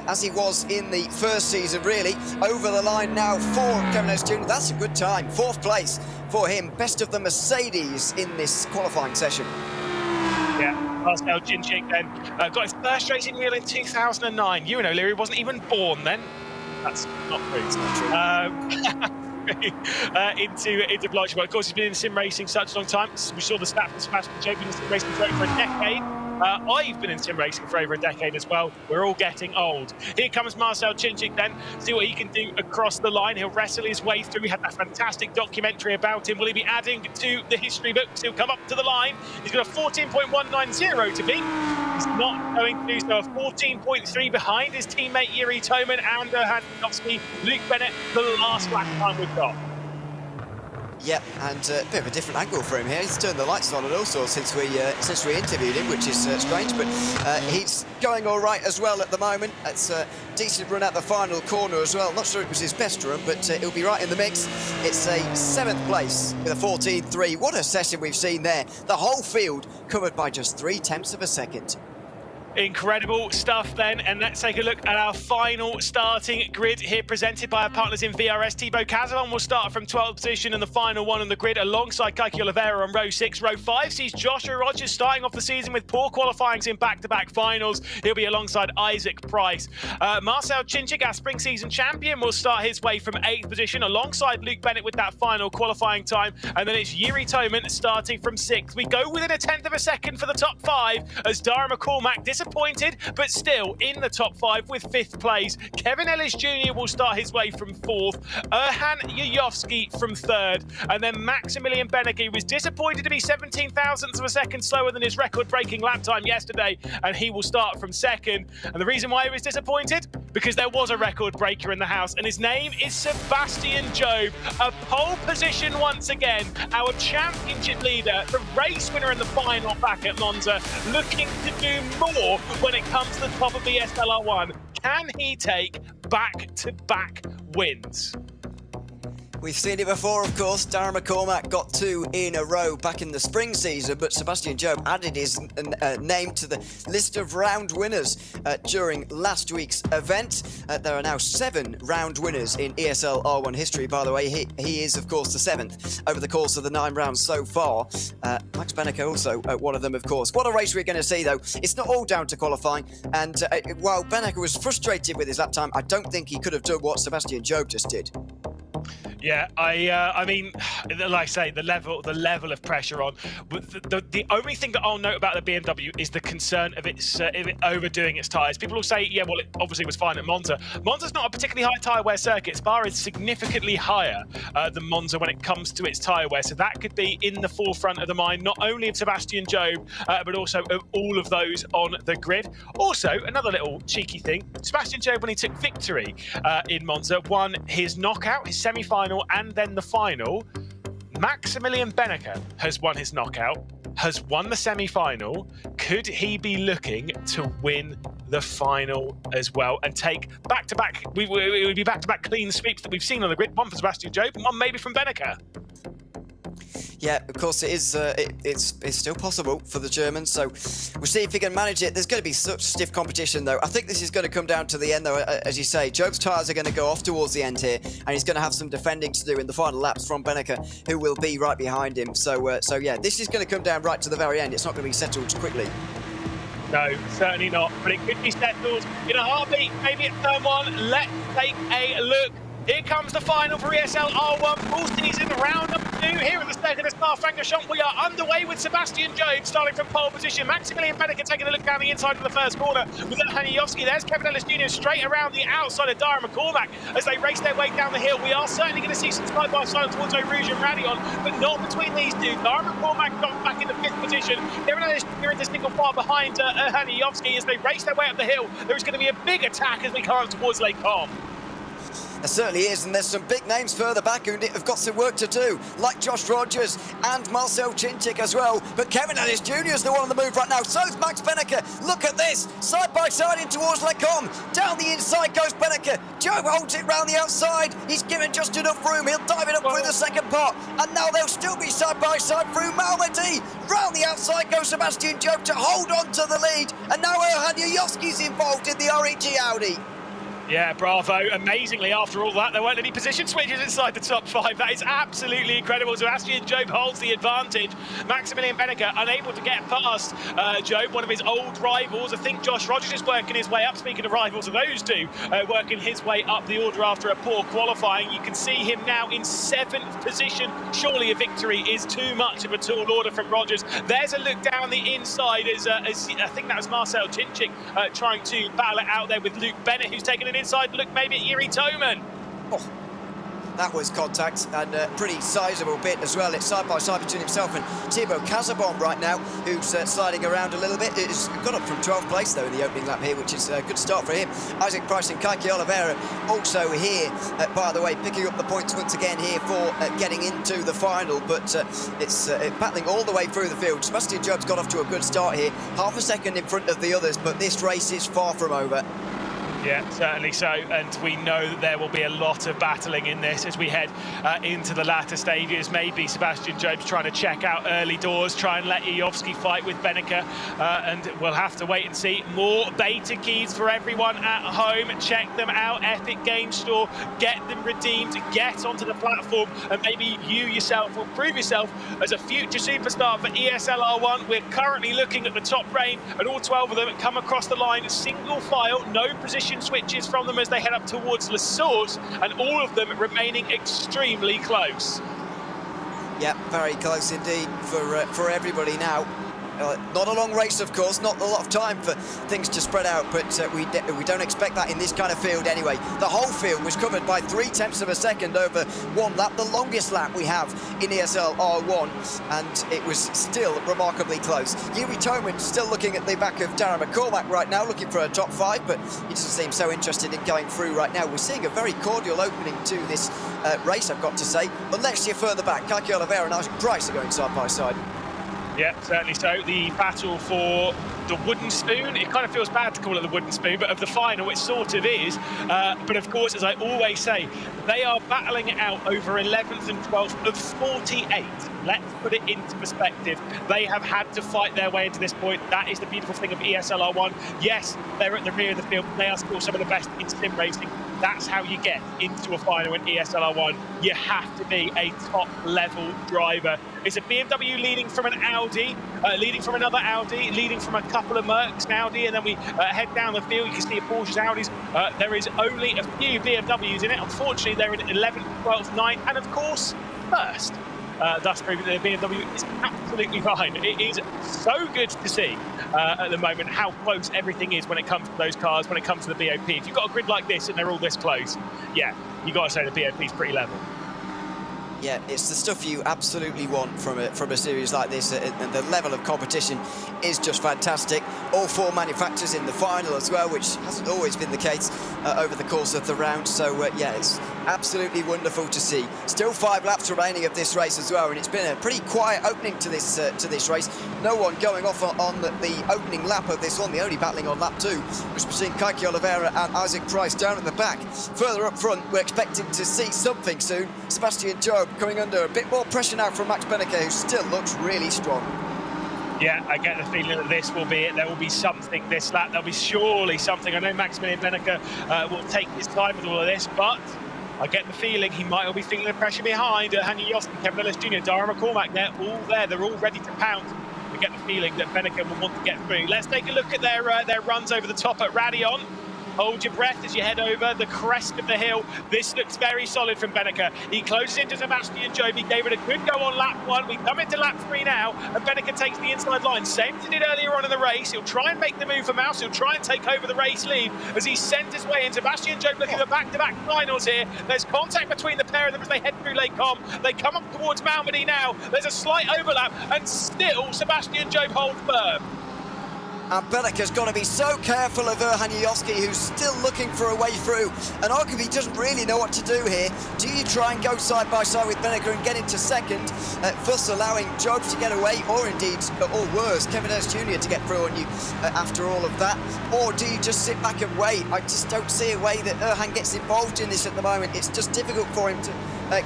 as he was in the first season, really. Over the line now for Kevin Ellis Jr. That's a good time. 4th place for him. Best of the Mercedes in this qualifying session. Yeah, Marcel Chinchik then got his first racing wheel in 2009. You know, Leary wasn't even born then. That's not true. It's not true. Into Blanchimont. Of course, he's been in sim racing such a long time. We saw the stat from Sebastian Job in sim racing for a decade. I've been in sim racing for over a decade as well. We're all getting old. Here comes Marcel Chinchik then. See what he can do across the line. He'll wrestle his way through. We had that fantastic documentary about him. Will he be adding to the history books? He'll come up to the line. He's got a 14.190 to beat. He's not going to do so. A 14.3 behind his teammate Yuri Toman and Hankovsky. Luke Bennett, the last lap time we've got. Yep, and a bit of a different angle for him here. He's turned the lights on and all sorts since we interviewed him, which is strange, but he's going all right as well at the moment. It's a decent run at the final corner as well. Not sure it was his best run, but he'll be right in the mix. It's a 7th place with a 14.3. What a session we've seen there. The whole field covered by just 0.3 of a second. Incredible stuff then, and let's take a look at our final starting grid here, presented by our partners in VRS. Thibaut Casabon will start from 12th position and the final one on the grid alongside Kaiki Oliveira on row 6. Row 5 sees Joshua Rogers starting off the season with poor qualifyings in back-to-back finals. He'll be alongside Isaac Price. Marcel Chinchik, our spring season champion, will start his way from 8th position alongside Luke Bennett with that final qualifying time, and then it's Yuri Toman starting from 6th. We go within a 10th of a second for the top 5 as Darren McCormack disappointed, but still in the top 5 with 5th place. Kevin Ellis Jr. will start his way from 4th. Erhan Yuyovsky from 3rd. And then Maximilian Benneker was disappointed to be 17 thousandths of a second slower than his record-breaking lap time yesterday, and he will start from 2nd. And the reason why he was disappointed? because there was a record breaker in the house, and his name is Sebastian Job, a pole position once again, our championship leader, the race winner in the final back at Monza, looking to do more when it comes to the top of ESL R1. Can he take back-to-back wins? We've seen it before, of course. Darren McCormack got 2 in a row back in the spring season, but Sebastian Job added his name to the list of round winners during last week's event. There are now 7 round winners in ESL R1 history. By the way, he is, of course, the 7th over the course of the 9 rounds so far. Max Benneker also one of them, of course. What a race we're going to see, though. It's not all down to qualifying, and while Benneker was frustrated with his lap time, I don't think he could have done what Sebastian Job just did. Yeah, I mean, like I say, the level of pressure on. The only thing that I'll note about the BMW is the concern of it overdoing its tyres. People will say, yeah, well, it obviously was fine at Monza. Monza's not a particularly high tyre wear circuit. Spa is significantly higher than Monza when it comes to its tyre wear. So that could be in the forefront of the mind, not only of Sebastian Job, but also of all of those on the grid. Also, another little cheeky thing, Sebastian Job, when he took victory in Monza, won his knockout, his semi-final, and then the final. Maximilian Benneker has won his knockout, has won the semi-final. Could he be looking to win the final as well and take back-to-back? It would be back-to-back clean sweeps that we've seen on the grid. One for Sebastian Job and one maybe from Benneker. Yeah, of course it is. It's still possible for the Germans, so we'll see if he can manage it. There's going to be such stiff competition, though. I think this is going to come down to the end, though. As you say, Job's tyres are going to go off towards the end here, and he's going to have some defending to do in the final laps from Benneker, who will be right behind him. So yeah, this is going to come down right to the very end. It's not going to be settled quickly. No, certainly not. But it could be settled in a heartbeat. Maybe at turn 1. Let's take a look. Here comes the final for ESL R1 full season, round number 2 here at the start of the Spa-Francorchamps. We are underway with Sebastian Job starting from pole position. Maximilian Benneker taking a look down the inside of the first corner with Haniyovski. There's Kevin Ellis Jr. straight around the outside of Darren McCormack as they race their way down the hill. We are certainly going to see some side-by-side towards Eau Rouge and Radion, but not between these two. Darren McCormack got back in the 5th position. Kevin Ellis Jr. in the single file behind Haniyovski as they race their way up the hill. There is going to be a big attack as we come up towards Lake Com. There certainly is, and there's some big names further back who have got some work to do, like Josh Rogers and Marcel Cintic as well. But Kevin Ellis Jr. is the one on the move right now. So's Max Benneker. Look at this, side by side in towards Lecom. Down the inside goes Benneker. Job holds it round the outside. He's given just enough room. He'll dive it up through the second pot, and now they'll still be side by side through Malmedy. Round the outside goes Sebastian Job to hold on to the lead, and now Haniyovski's involved in the REG Audi. Yeah, bravo. Amazingly, after all that, there weren't any position switches inside the top 5. That is absolutely incredible. Sebastian Job holds the advantage. Maximilian Benneker unable to get past Job, one of his old rivals. I think Josh Rogers is working his way up. Speaking of rivals, of those two working his way up the order after a poor qualifying. You can see him now in 7th position. Surely a victory is too much of a tall order from Rogers. There's a look down the inside as I think that was Marcel Cintic trying to battle it out there with Luke Bennett, who's taken an inside look maybe at Yuri Toman. Oh, that was contact, and a pretty sizable bit as well. It's side by side between himself and Thibaut Casabon right now, who's sliding around a little bit. It's got up from 12th place though in the opening lap here, which is a good start for him. Isaac Price and Kaiki Oliveira also here, by the way, picking up the points once again here for getting into the final, but it's battling all the way through the field. Sebastian Job's got off to a good start here, half a second in front of the others, but this race is far from over. Yeah, certainly so, and we know that there will be a lot of battling in this as we head into the latter stages. Maybe Sebastian Job's trying to check out early doors, try and let Haniyovski fight with Benneker, and we'll have to wait and see. More beta keys for everyone at home. Check them out, Epic Games Store, get them redeemed, get onto the platform, and maybe you yourself will prove yourself as a future superstar for ESL R1. We're currently looking at the top reign, and all 12 of them come across the line, single file, no position switches from them as they head up towards La Source, and all of them remaining extremely close. Yeah, very close indeed for everybody now. Not a long race, of course, not a lot of time for things to spread out, but we don't expect that in this kind of field anyway. The whole field was covered by 0.3 of a second over one lap, the longest lap we have in ESL R1, and it was still remarkably close. Yuri Toman still looking at the back of Darren McCormack right now, looking for a top 5, but he doesn't seem so interested in going through right now. We're seeing a very cordial opening to this race, I've got to say, unless you're further back. Kaki Oliveira and Isaac Price are going side by side. Yeah, certainly so. The battle for the wooden spoon, it kind of feels bad to call it the wooden spoon, but of the final it sort of is. But of course, as I always say, they are battling it out over 11th and 12th of 48. Let's put it into perspective. They have had to fight their way into this point. That is the beautiful thing of ESL R1. Yes, they're at the rear of the field, but they are still some of the best in sim racing. That's how you get into a final in ESL R1. You have to be a top-level driver. It's a BMW leading from an Audi, leading from another Audi, leading from a couple of Mercs, an Audi, and then we head down the field. You can see Porsches, Audis. There is only a few BMWs in it. Unfortunately, they're in 11th, 12th, 9th, and of course, first. Thus proving that the BMW is absolutely fine. It is so good to see at the moment how close everything is when it comes to those cars, when it comes to the BOP. If you've got a grid like this and they're all this close, yeah, you got to say the BOP is pretty level. Yeah, it's the stuff you absolutely want from a series like this, and the level of competition is just fantastic. All 4 manufacturers in the final as well, which hasn't always been the case over the course of the round. So yeah, it's absolutely wonderful to see. Still 5 laps remaining of this race as well, and it's been a pretty quiet opening to this race. No one going off on the opening lap of this one. The only battling on lap 2 was between Kaki Oliveira and Isaac Price down at the back. Further up front, we're expecting to see something soon. Sebastian Job coming under a bit more pressure now from Max Benecke, who still looks really strong. Yeah, I get the feeling that this will be it. There will be something this lap. There'll be surely something. I know Maximilian Benecke will take his time with all of this, but I get the feeling he might all be feeling the pressure behind. Hanya Yoski, Kevin Ellis Jr., Darren McCormack, they're all there. They're all ready to pounce. I get the feeling that Benecke will want to get through. Let's take a look at their runs over the top at Radion. Hold your breath as you head over the crest of the hill. This looks very solid from Benecke. He closes into Sebastian Job. He gave it a good go on lap 1. We come into lap 3 now, and Benecke takes the inside line. Same as he did earlier on in the race. He'll try and make the move for Mouse. He'll try and take over the race lead as he sends his way in. Sebastian Job looking at back-to-back finals here. There's contact between the pair of them as they head through Lake Com. They come up towards Malmedy now. There's a slight overlap, and still Sebastian Job holds firm. And Benecke's got to be so careful of Erhan Yoski, who's still looking for a way through, and arguably doesn't really know what to do here. Do you try and go side by side with Benecke and get into second, thus allowing Job to get away, or indeed, or worse, Kevin Ellis Jr. to get through on you after all of that? Or do you just sit back and wait? I just don't see a way that Erhan gets involved in this at the moment. It's just difficult for him to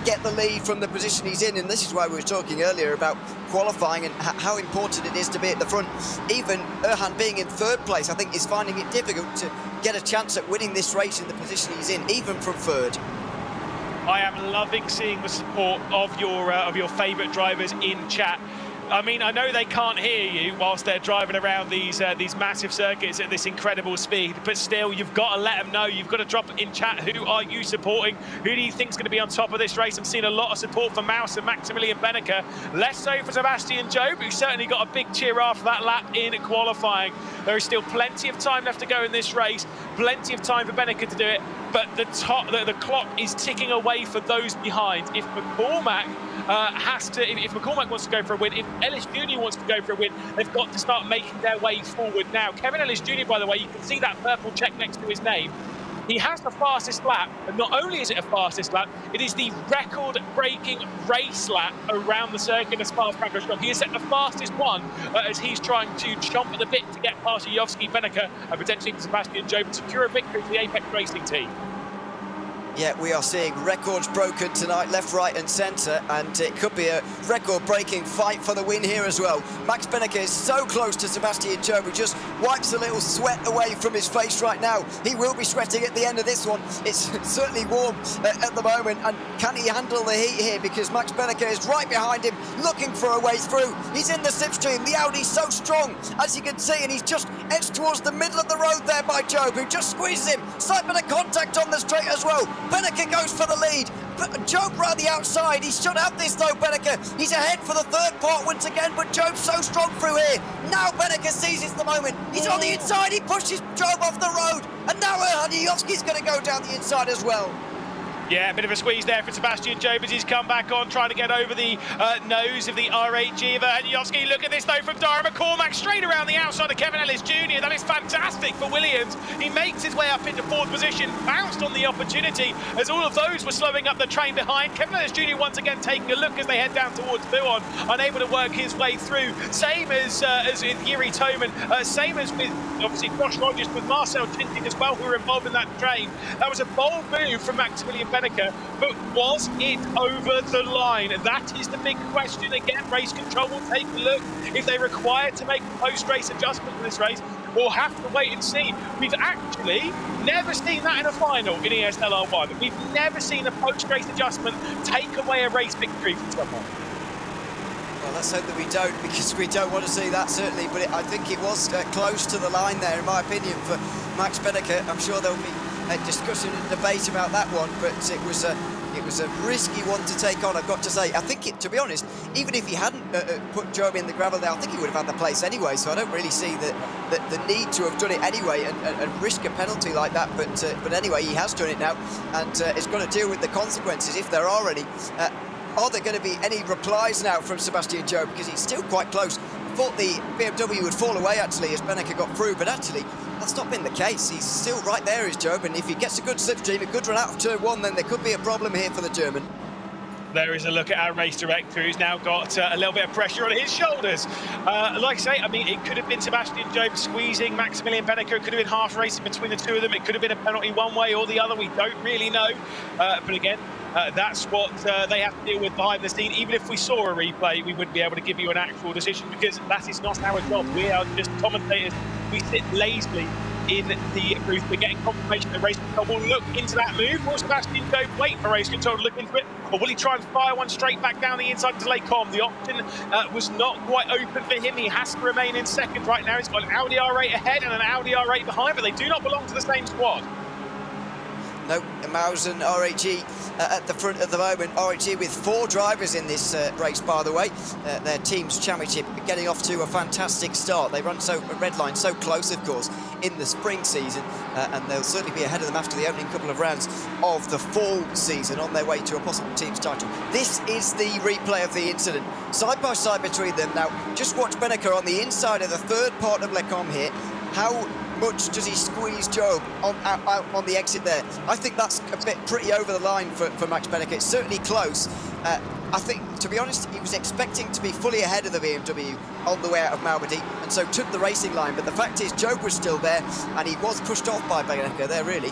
get the lead from the position he's in, and this is why we were talking earlier about qualifying and how important it is to be at the front. Even Erhan being in 3rd place, I think, is finding it difficult to get a chance at winning this race in the position he's in, even from 3rd. I am loving seeing the support of your favourite drivers in chat. I mean, I know they can't hear you whilst they're driving around these massive circuits at this incredible speed, but still, you've got to let them know. You've got to drop it in chat. Who are you supporting? Who do you think is going to be on top of this race? I'm seeing a lot of support for Mouse and Maximilian Benecke. Less so for Sebastian Job, who certainly got a big cheer after that lap in qualifying. There is still plenty of time left to go in this race. Plenty of time for Benecke to do it, but the clock is ticking away for those behind. If McCormack if McCormack wants to go for a win, if Ellis Jr. wants to go for a win, they've got to start making their way forward now. Kevin Ellis Jr., by the way, you can see that purple check next to his name. He has the fastest lap, and not only is it a fastest lap, it is the record-breaking race lap around the circuit of Spa-Francorchamps. He has set the fastest one as he's trying to chomp at the bit to get past Yovski, Benecke, and potentially Sebastian Job and secure a victory for the Apex Racing team. Yeah, we are seeing records broken tonight, left, right and centre, and it could be a record-breaking fight for the win here as well. Max Benecke is so close to Sebastian Job, who just wipes a little sweat away from his face right now. He will be sweating at the end of this one. It's certainly warm at the moment, and can he handle the heat here? Because Max Benecke is right behind him, looking for a way through. He's in the slipstream. The Audi's so strong, as you can see, and he's just edged towards the middle of the road there by Job, who just squeezes him. Slight bit of contact on the straight as well. Benecke goes for the lead. Job round the outside. He should have this though, Benneker. He's ahead for the third part once again, but Job's so strong through here. Now Benneker seizes the moment. He's on the inside. He pushes Job off the road, and now Haniowski's going to go down the inside as well. Yeah, a bit of a squeeze there for Sebastian Job as he's come back on, trying to get over the nose of the RH of Haniowski. Look at this though from Dara McCormack, straight around the outside of Kevin Ellis Jr. That is fantastic for Williams. He makes his way up into fourth position, bounced on the opportunity as all of those were slowing up the train behind. Kevin Ellis Jr. once again taking a look as they head down towards Buon, unable to work his way through. Same as with Yuri Toman, same as with obviously Josh Rogers, with Marcel Tinting as well, who were involved in that train. That was a bold move from Maximilian Benneker, but was it over the line? That is the big question. Again, race control will take a look if they require to make a post-race adjustment for this race. We'll have to wait and see. We've actually never seen that in a final in ESL R1. We've never seen a post-race adjustment take away a race victory from someone. Well, let's hope that we don't, because we don't want to see that, certainly. But I think it was close to the line there, in my opinion, for Max Benneker. I'm sure there'll be a discussion and debate about that one, but it was a risky one to take on, I've got to say. I think, to be honest, even if he hadn't put Job in the gravel there, I think he would have had the place anyway, so I don't really see the need to have done it anyway and risk a penalty like that. But anyway, he has done it now, and is going to deal with the consequences, if there are any. Are there going to be any replies now from Sebastian Job? Because he's still quite close. I thought the BMW would fall away, actually, as Benneker got through, but actually, that's not been the case. He's still right there, is Job, and if he gets a good slipstream, a good run out of turn one, then there could be a problem here for the German. There is a look at our race director, who's now got a little bit of pressure on his shoulders. Like I say, I mean, it could have been Sebastian Job squeezing Maximilian Benneker. It could have been half racing between the two of them. It could have been a penalty one way or the other. We don't really know. But again, that's what they have to deal with behind the scene. Even if we saw a replay, we wouldn't be able to give you an actual decision, because that is not our job. We are just commentators. We sit lazily in the booth. We're getting confirmation that race control will look into that move. Will Sebastian Job wait for race control to look into it, or will he try and fire one straight back down the inside to Lecom? The option was not quite open for him. He has to remain in second right now. He's got an Audi R8 ahead and an Audi R8 behind, but they do not belong to the same squad. No, Mausen, RHE at the front at the moment. RHE with 4 drivers in this race, by the way. Their team's championship getting off to a fantastic start. They run red line so close, of course, in the spring season, and they'll certainly be ahead of them after the opening couple of rounds of the fall season, on their way to a possible team's title. This is the replay of the incident, side by side between them. Now, just watch Benneker on the inside of the third part of Lecom here. How much does he squeeze Job out on the exit there? I think that's a bit pretty over the line for Max Benneker. It's certainly close. I think, to be honest, he was expecting to be fully ahead of the BMW on the way out of Malmedy, and so took the racing line. But the fact is, Job was still there, and he was pushed off by Benneker there, really.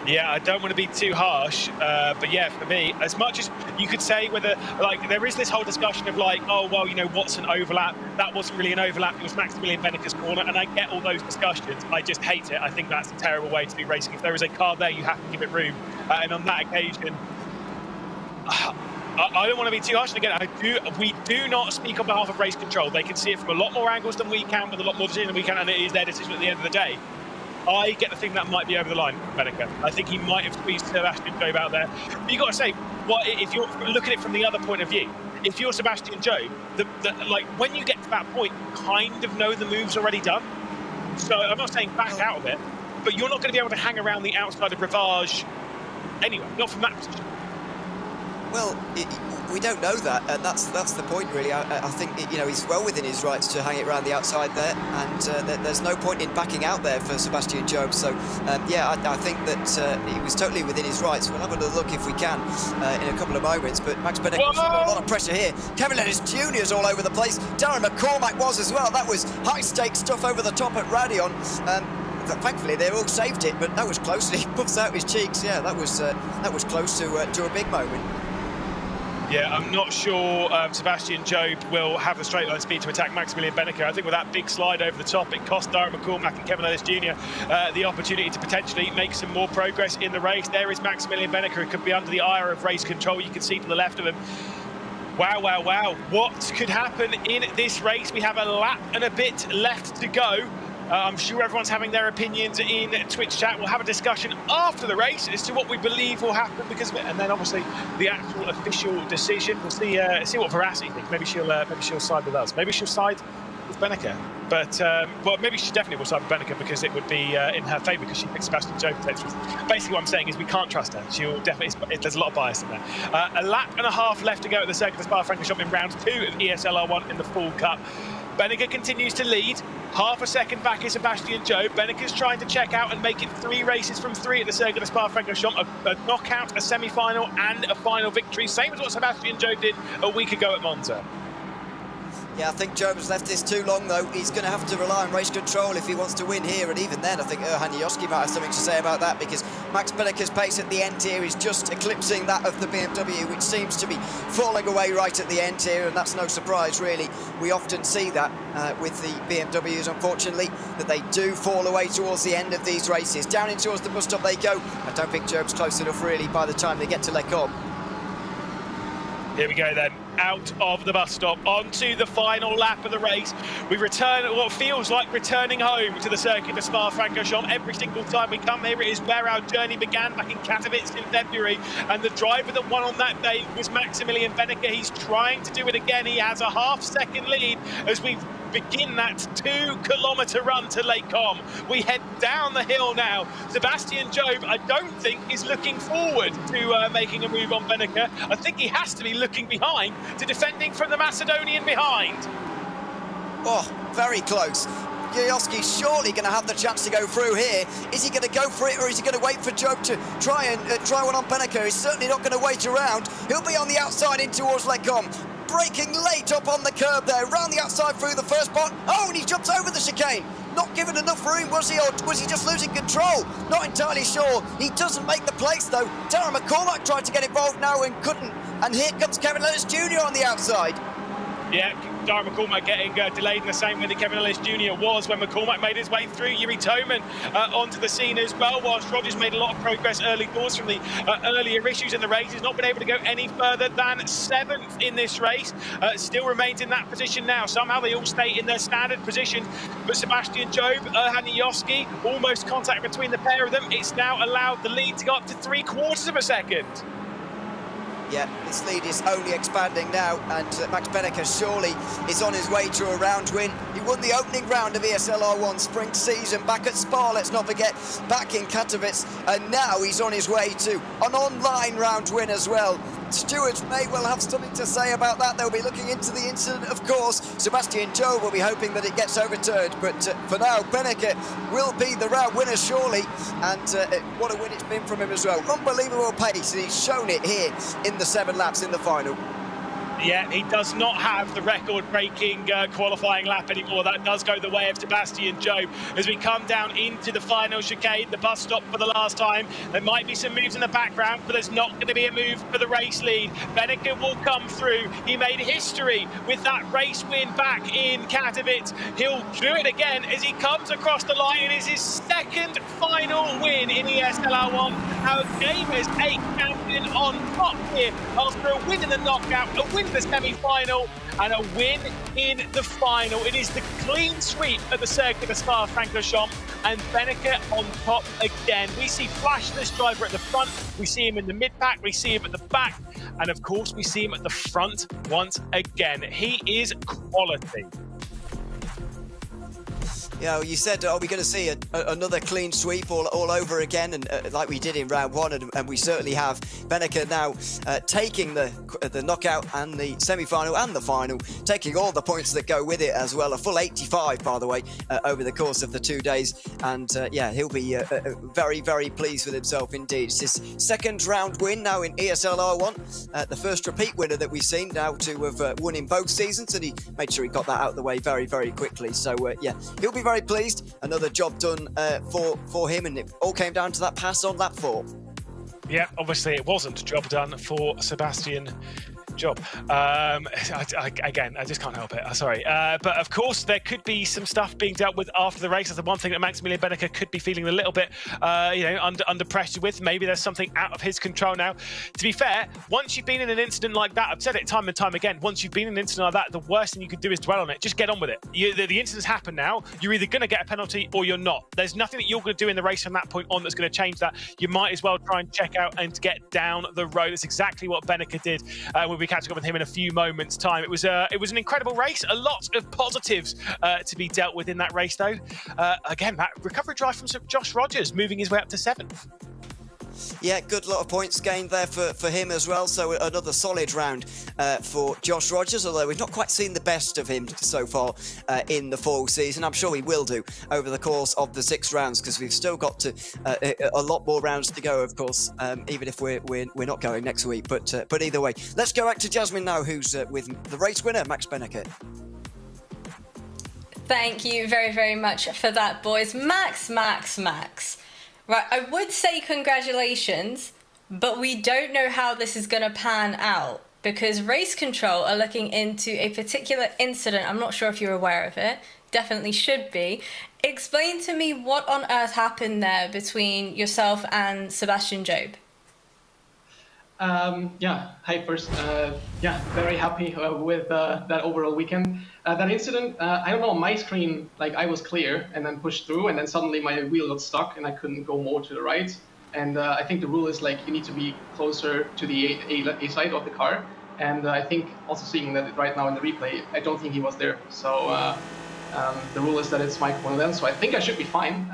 Yeah, I don't want to be too harsh, but yeah, for me, as much as you could say whether, like, there is this whole discussion of like, oh, well, you know, what's an overlap? That wasn't really an overlap, it was Maximilian Benneker's corner, and I get all those discussions. I just hate it. I think that's a terrible way to do racing. If there is a car there, you have to give it room. And on that occasion, I don't want to be too harsh. And again, we do not speak on behalf of race control. They can see it from a lot more angles than we can, with a lot more decision than we can, and it is their decision at the end of the day. I get the thing that might be over the line, Benneker. I think he might have squeezed Sebastian Job out there. But you've got to say, what if you're looking at it from the other point of view? If you're Sebastian Job, like, when you get to that point, you kind of know the move's already done. So I'm not saying back out of it, but you're not going to be able to hang around the outside of Rivage anyway, not from that position. Well, we don't know that, and that's the point, really. I think, you know, he's well within his rights to hang it around the outside there, and there's no point in backing out there for Sebastian Job. So, yeah, I think that he was totally within his rights. We'll have a look if we can in a couple of moments. But Max Benneker's got a lot of pressure here. Kevin Ellis Jr.'s all over the place. Darren McCormack was as well. That was high-stakes stuff over the top at Radion. Thankfully, they all saved it, but that was close. He puffs out his cheeks. Yeah, that was close to a big moment. Yeah, I'm not sure Sebastian Job will have the straight line speed to attack Maximilian Benneker. I think with that big slide over the top, it cost Darren McCormack and Kevin Ellis Jr. The opportunity to potentially make some more progress in the race. There is Maximilian Benneker, who could be under the ire of race control. You can see to the left of him. Wow, wow, wow. What could happen in this race? We have a lap and a bit left to go. I'm sure everyone's having their opinions in Twitch chat. We'll have a discussion after the race as to what we believe will happen because of it, and then obviously the actual official decision. We'll see what Veracity thinks. Maybe she'll side with us. Maybe she'll side with Beneke. But well, maybe she definitely will side with Beneke because it would be in her favour because she picked Sebastian Joe to take this. Basically, what I'm saying is we can't trust her. She'll definitely. There's a lot of bias in there. A lap and a half left to go at the Circuit of Spa-Francorchamps in round 2 of ESL R1 in the full cup. Beneke continues to lead. Half a second back is Sebastian Joe. Beneke's trying to check out and make it 3 races from 3 at the Circuit of Spa-Francorchamps. A knockout, a semi-final, and a final victory. Same as what Sebastian Joe did a week ago at Monza. Yeah, I think Joe has left this too long, though. He's going to have to rely on race control if he wants to win here. And even then, I think Erhan Yoski might have something to say about that because Max Beneke's pace at the end here is just eclipsing that of the BMW, which seems to be falling away right at the end here. And that's no surprise, really. We often see that with the BMWs, unfortunately, that they do fall away towards the end of these races. Down in towards the bus stop they go. I don't think Job's close enough, really, by the time they get to Les Combes. Here we go then, out of the bus stop, onto the final lap of the race. We return what feels like returning home to the Circuit of Spa-Francorchamps. Every single time we come here, it is where our journey began back in Katowice in February. And the driver that won on that day was Maximilian Beneke. He's trying to do it again. He has a half-second lead as we begin that 2-kilometre run to Les Combes. We head down the hill now. Sebastian Job, I don't think, is looking forward to making a move on Beneke. I think he has to be looking behind to defending from the Macedonian behind. Oh, very close. Yoski's surely going to have the chance to go through here. Is he going to go for it or is he going to wait for Job to try one on Beneke? He's certainly not going to wait around. He'll be on the outside in towards Les Combes. Braking late up on the curb there, round the outside through the first spot. Oh, and he jumps over the chicane. Not given enough room, was he, or was he just losing control? Not entirely sure. He doesn't make the place, though. Darren McCormack tried to get involved now and couldn't. And here comes Kevin Ellis Jr. on the outside. Yeah, Darren McCormack getting delayed in the same way that Kevin Ellis Jr. was when McCormack made his way through. Yuri Toman onto the scene as well, whilst Rogers made a lot of progress early doors from the earlier issues in the race. He's not been able to go any further than 7th in this race. Still remains in that position now. Somehow they all stay in their standard position. But Sebastian Job, Erhan Yoski, almost contact between the pair of them. It's now allowed the lead to go up to 3/4 of a second. Yeah, this lead is only expanding now, and Max Beneke surely is on his way to a round win. He won the opening round of ESL R1 spring season back at Spa, let's not forget, back in Katowice, and now he's on his way to an online round win as well. Stewards may well have something to say about that. They'll be looking into the incident, of course. Sebastian Joe will be hoping that it gets overturned, but for now, Beneke will be the round winner, surely. And what a win it's been from him as well. Unbelievable pace, and he's shown it here in the 7 laps in the final. Yeah, he does not have the record-breaking qualifying lap anymore. That does go the way of Sebastian Job. As we come down into the final chicane, the bus stop for the last time. There might be some moves in the background, but there's not going to be a move for the race lead. Beneke will come through. He made history with that race win back in Katowice. He'll do it again as he comes across the line. It is his 2nd final win in ESL R1. Our Gamers 8 champion on top here after a win in the knockout, a win in the semi-final, and a win in the final. It is the clean sweep at the Circuit of Spa-Francorchamps, and Beneke on top again. We see flashless driver at the front, we see him in the mid-pack, we see him at the back, and of course we see him at the front once again. He is quality. Yeah, well, you said, are we going to see another clean sweep all over again, and like we did in round 1, and we certainly have. Beneke now taking the knockout and the semi-final and the final, taking all the points that go with it as well. A full 85, by the way, over the course of the 2 days, and yeah, he'll be very, very pleased with himself indeed. It's his 2nd round win now in ESL R1, the first repeat winner that we've seen now to have won in both seasons, and he made sure he got that out of the way very, very quickly. So yeah, he'll be very pleased. Another job done for him, and it all came down to that pass on lap 4. Yeah, obviously it wasn't a job done for Sebastian job. Again, I just can't help it. Sorry. But of course, there could be some stuff being dealt with after the race. That's the one thing that Maximilian Benneker could be feeling a little bit, under pressure with. Maybe there's something out of his control now. To be fair, once you've been in an incident like that, I've said it time and time again, once you've been in an incident like that, the worst thing you could do is dwell on it. Just get on with it. The incident's happened now. You're either going to get a penalty or you're not. There's nothing that you're going to do in the race from that point on that's going to change that. You might as well try and check out and get down the road. That's exactly what Benneker did. We'll be catching up with him in a few moments' time. It was an incredible race. A lot of positives to be dealt with in that race, though. Again, that recovery drive from Josh Rogers, moving his way up to 7th. Yeah, good lot of points gained there for him as well. So another solid round for Josh Rogers, although we've not quite seen the best of him so far in the fall season. I'm sure we will do over the course of the 6 rounds, because we've still got a lot more rounds to go, of course, even if we're not going next week. But either way, let's go back to Jasmine now, who's with the race winner, Max Benneker. Thank you very, very much for that, boys. Max. Right, I would say congratulations, but we don't know how this is going to pan out, because Race Control are looking into a particular incident. I'm not sure if you're aware of it. Definitely should be. Explain to me what on earth happened there between yourself and Sebastian Job. Hi first. Very happy with that overall weekend. That incident, I don't know, on my screen, like I was clear and then pushed through, and then suddenly my wheel got stuck and I couldn't go more to the right. And I think the rule is like you need to be closer to the A side of the car. And I think also seeing that right now in the replay, I don't think he was there. So the rule is that it's Mike one of them. So I think I should be fine.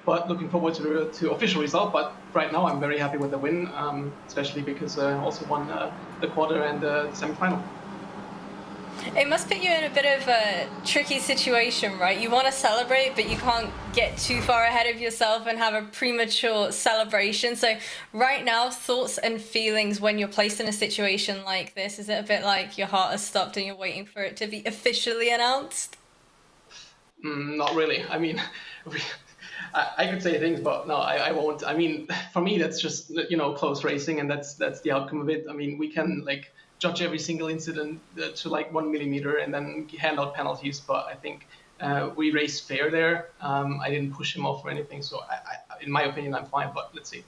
But looking forward to official result. But right now I'm very happy with the win, especially because I also won the quarter and the semi-final. It must put you in a bit of a tricky situation, right? You want to celebrate, but you can't get too far ahead of yourself and have a premature celebration. So right now, thoughts and feelings when you're placed in a situation like this, is it a bit like your heart has stopped and you're waiting for it to be officially announced? Not really. I mean, I could say things, but no, I won't. I mean, for me, that's just, close racing, and that's the outcome of it. I mean, we can judge every single incident to 1 millimeter and then hand out penalties, but I think we raced fair there. I didn't push him off or anything, so in my opinion, I'm fine, but let's see.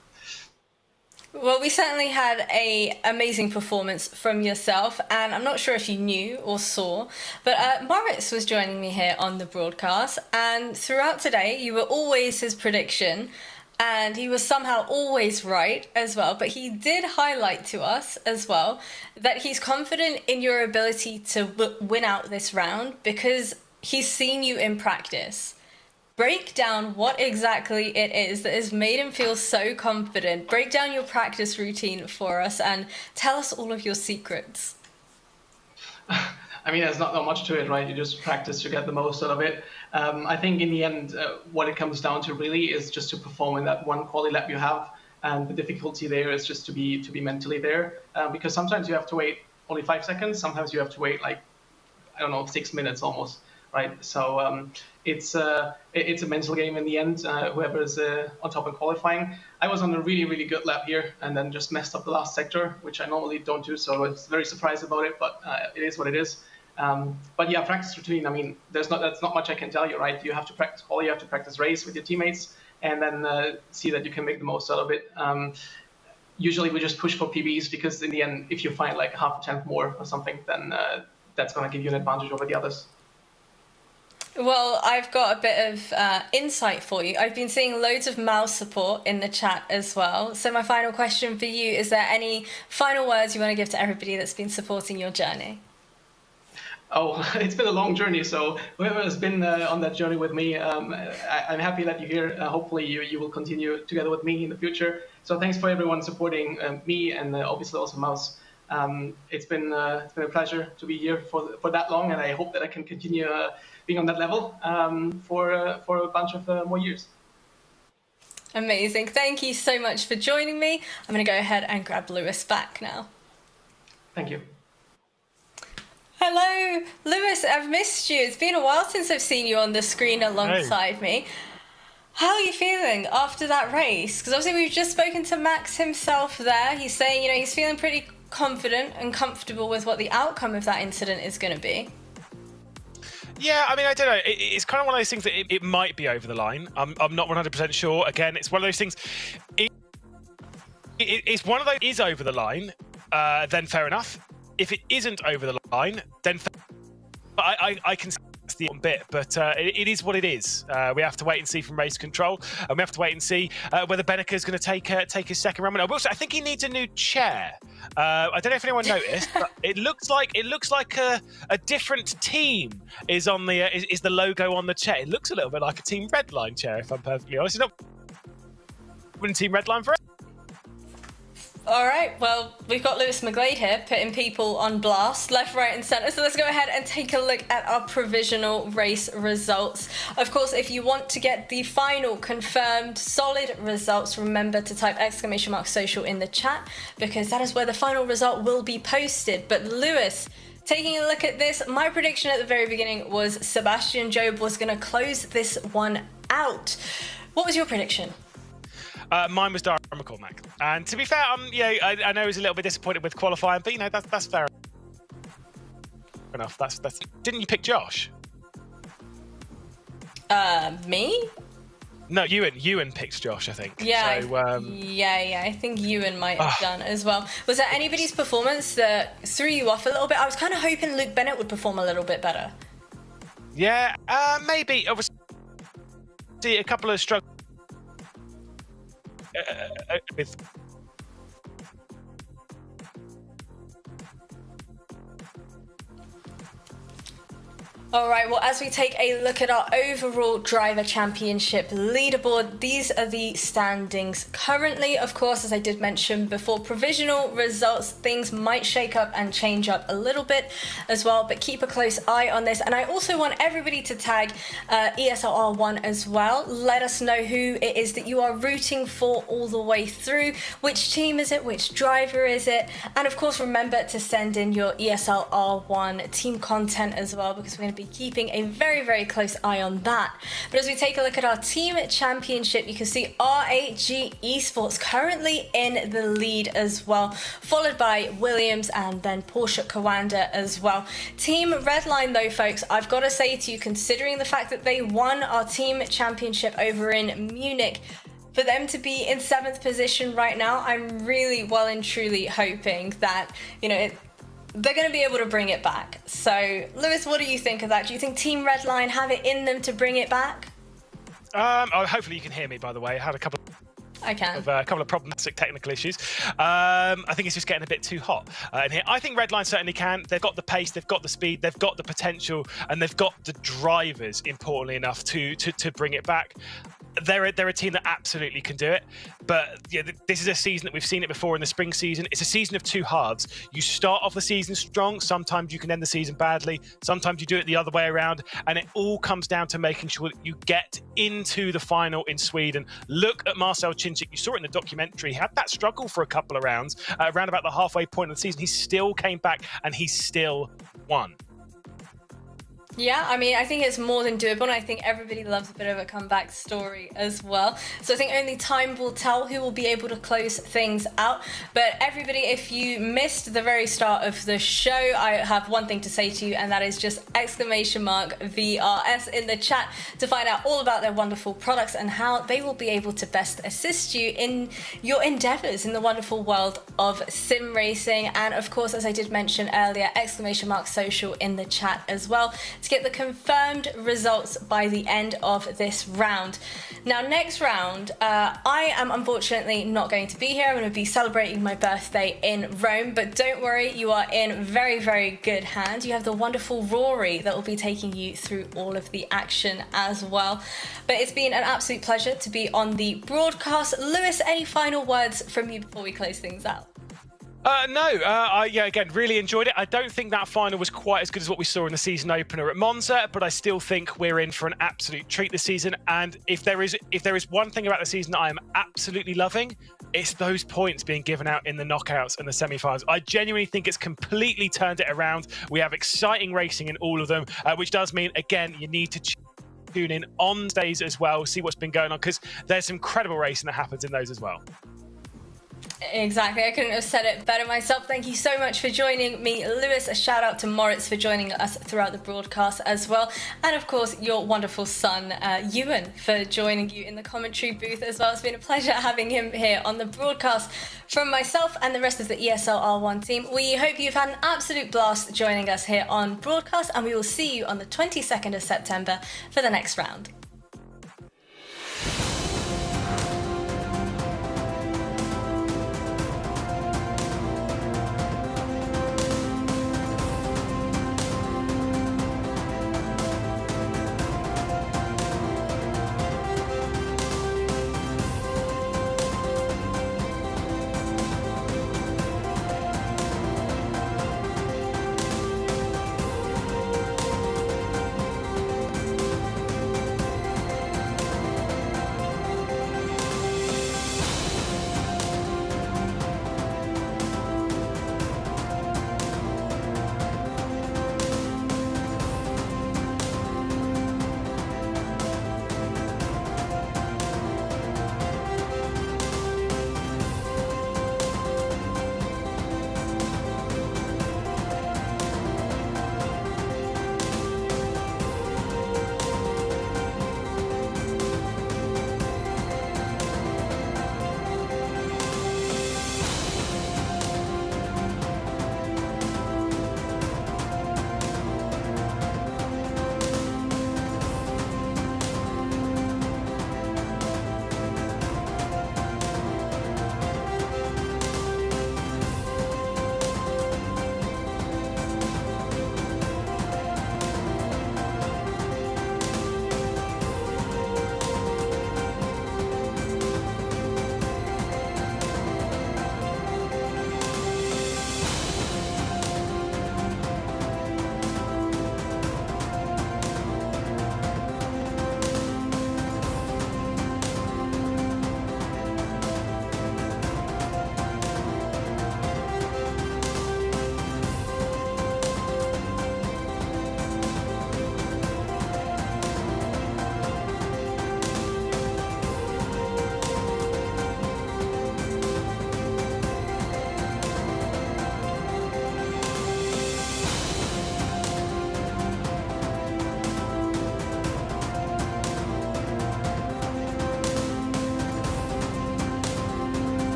Well, we certainly had an amazing performance from yourself, and I'm not sure if you knew or saw, but Moritz was joining me here on the broadcast, and throughout today, you were always his prediction, and he was somehow always right as well. But he did highlight to us as well that he's confident in your ability to win out this round because he's seen you in practice. Break down what exactly it is that has made him feel so confident. Break down your practice routine for us and tell us all of your secrets. I mean, there's not much to it, right? You just practice to get the most out of it. I think in the end, what it comes down to really is just to perform in that one quali lap you have. And the difficulty there is just to be mentally there. Because sometimes you have to wait only 5 seconds. Sometimes you have to wait 6 minutes almost, right? So it's a mental game in the end, whoever's on top in qualifying. I was on a really, really good lap here and then just messed up the last sector, which I normally don't do. So I was very surprised about it, but it is what it is. But yeah, practice routine, I mean, that's not much I can tell you, right? You have to practice quali, you have to practice race with your teammates, and then see that you can make the most out of it. Usually we just push for PBs because in the end, if you find half a tenth more or something, then that's going to give you an advantage over the others. Well, I've got a bit of insight for you. I've been seeing loads of mouse support in the chat as well. So my final question for you, is there any final words you want to give to everybody that's been supporting your journey? Oh, it's been a long journey. So whoever has been on that journey with me, I'm happy that you're here. Hopefully you will continue together with me in the future. So thanks for everyone supporting me and obviously also Mouse. It's been a pleasure to be here for that long, and I hope that I can continue being on that level for a bunch of more years. Amazing. Thank you so much for joining me. I'm going to go ahead and grab Lewis back now. Thank you. Hello, Lewis. I've missed you. It's been a while since I've seen you on the screen alongside me. How are you feeling after that race? Because obviously we've just spoken to Max himself there. He's saying, he's feeling pretty confident and comfortable with what the outcome of that incident is going to be? Yeah, I mean, I don't know. It's kind of one of those things that it might be over the line. I'm not 100% sure. Again, it's one of those things. It's one of those is over the line, then fair enough. If it isn't over the line, then I can see the one bit, but it is what it is. We have to wait and see from race control, and we have to wait and see whether Beneke is going to take his second run. I will say, I think he needs a new chair. I don't know if anyone noticed, but it looks like a different team is on the is the logo on the chair. It looks a little bit like a Team Redline chair, if I'm perfectly honest. It's not Team Redline for it. All right, well, we've got Lewis McGlade here putting people on blast left, right and centre. So let's go ahead and take a look at our provisional race results. Of course, if you want to get the final confirmed solid results, remember to type !social in the chat, because that is where the final result will be posted. But Lewis, taking a look at this, my prediction at the very beginning was Sebastian Job was going to close this one out. What was your prediction? Mine was Darren McCormack. And to be fair, I know he was a little bit disappointed with qualifying, but that's fair enough. That's. Didn't you pick Josh? Me? No, Ewan picked Josh, I think. Yeah, so, yeah. I think Ewan might have done as well. Was there anybody's performance that threw you off a little bit? I was kind of hoping Luke Bennett would perform a little bit better. Yeah, maybe. Obviously, a couple of struggles. With All right, well, as we take a look at our overall driver championship leaderboard, these are the standings currently. Of course, as I did mention before, provisional results, things might shake up and change up a little bit as well, but keep a close eye on this. And I also want everybody to tag ESL R1 as well. Let us know who it is that you are rooting for all the way through. Which team is it? Which driver is it? And of course, remember to send in your ESL R1 team content as well, because we're going to be keeping a very, very close eye on that. But as we take a look at our team championship, you can see RAG Esports currently in the lead as well, followed by Williams and then Porsche Kawanda as well. Team Redline though, folks, I've got to say to you, considering the fact that they won our team championship over in Munich, for them to be in 7th position right now, I'm really well and truly hoping that, they're going to be able to bring it back. So, Lewis, what do you think of that? Do you think Team Redline have it in them to bring it back? Hopefully you can hear me, by the way. I had a couple of problematic technical issues. I think it's just getting a bit too hot in here. I think Redline certainly can. They've got the pace, they've got the speed, they've got the potential, and they've got the drivers, importantly enough, to bring it back. They're a team that absolutely can do it. But yeah, this is a season that we've seen it before in the spring season. It's a season of two halves. You start off the season strong. Sometimes you can end the season badly. Sometimes you do it the other way around. And it all comes down to making sure that you get into the final in Sweden. Look at Marcel Cinčić. You saw it in the documentary. He had that struggle for a couple of rounds. Around about the halfway point of the season, he still came back and he still won. Yeah, I mean, I think it's more than doable, and I think everybody loves a bit of a comeback story as well. So I think only time will tell who will be able to close things out. But everybody, if you missed the very start of the show, I have one thing to say to you, and that is just !VRS in the chat to find out all about their wonderful products and how they will be able to best assist you in your endeavors in the wonderful world of sim racing. And of course, as I did mention earlier, !social in the chat as well, to get the confirmed results by the end of this round. Now, next round, I am unfortunately not going to be here. I'm going to be celebrating my birthday in Rome, but don't worry, you are in very, very good hands. You have the wonderful Rory that will be taking you through all of the action as well. But it's been an absolute pleasure to be on the broadcast. Lewis, any final words from you before we close things out? Again, really enjoyed it. I don't think that final was quite as good as what we saw in the season opener at Monza, but I still think we're in for an absolute treat this season. And if there is one thing about the season that I am absolutely loving, it's those points being given out in the knockouts and the semi-finals. I genuinely think it's completely turned it around. We have exciting racing in all of them, which does mean, again, you need to tune in on days as well, see what's been going on, because there's some incredible racing that happens in those as well. Exactly, I couldn't have said it better myself. Thank you so much for joining me, Lewis. A shout out to Moritz for joining us throughout the broadcast as well. And of course, your wonderful son, Ewan, for joining you in the commentary booth as well. It's been a pleasure having him here on the broadcast. From myself and the rest of the ESL R1 team, we hope you've had an absolute blast joining us here on broadcast, and we will see you on the 22nd of September for the next round.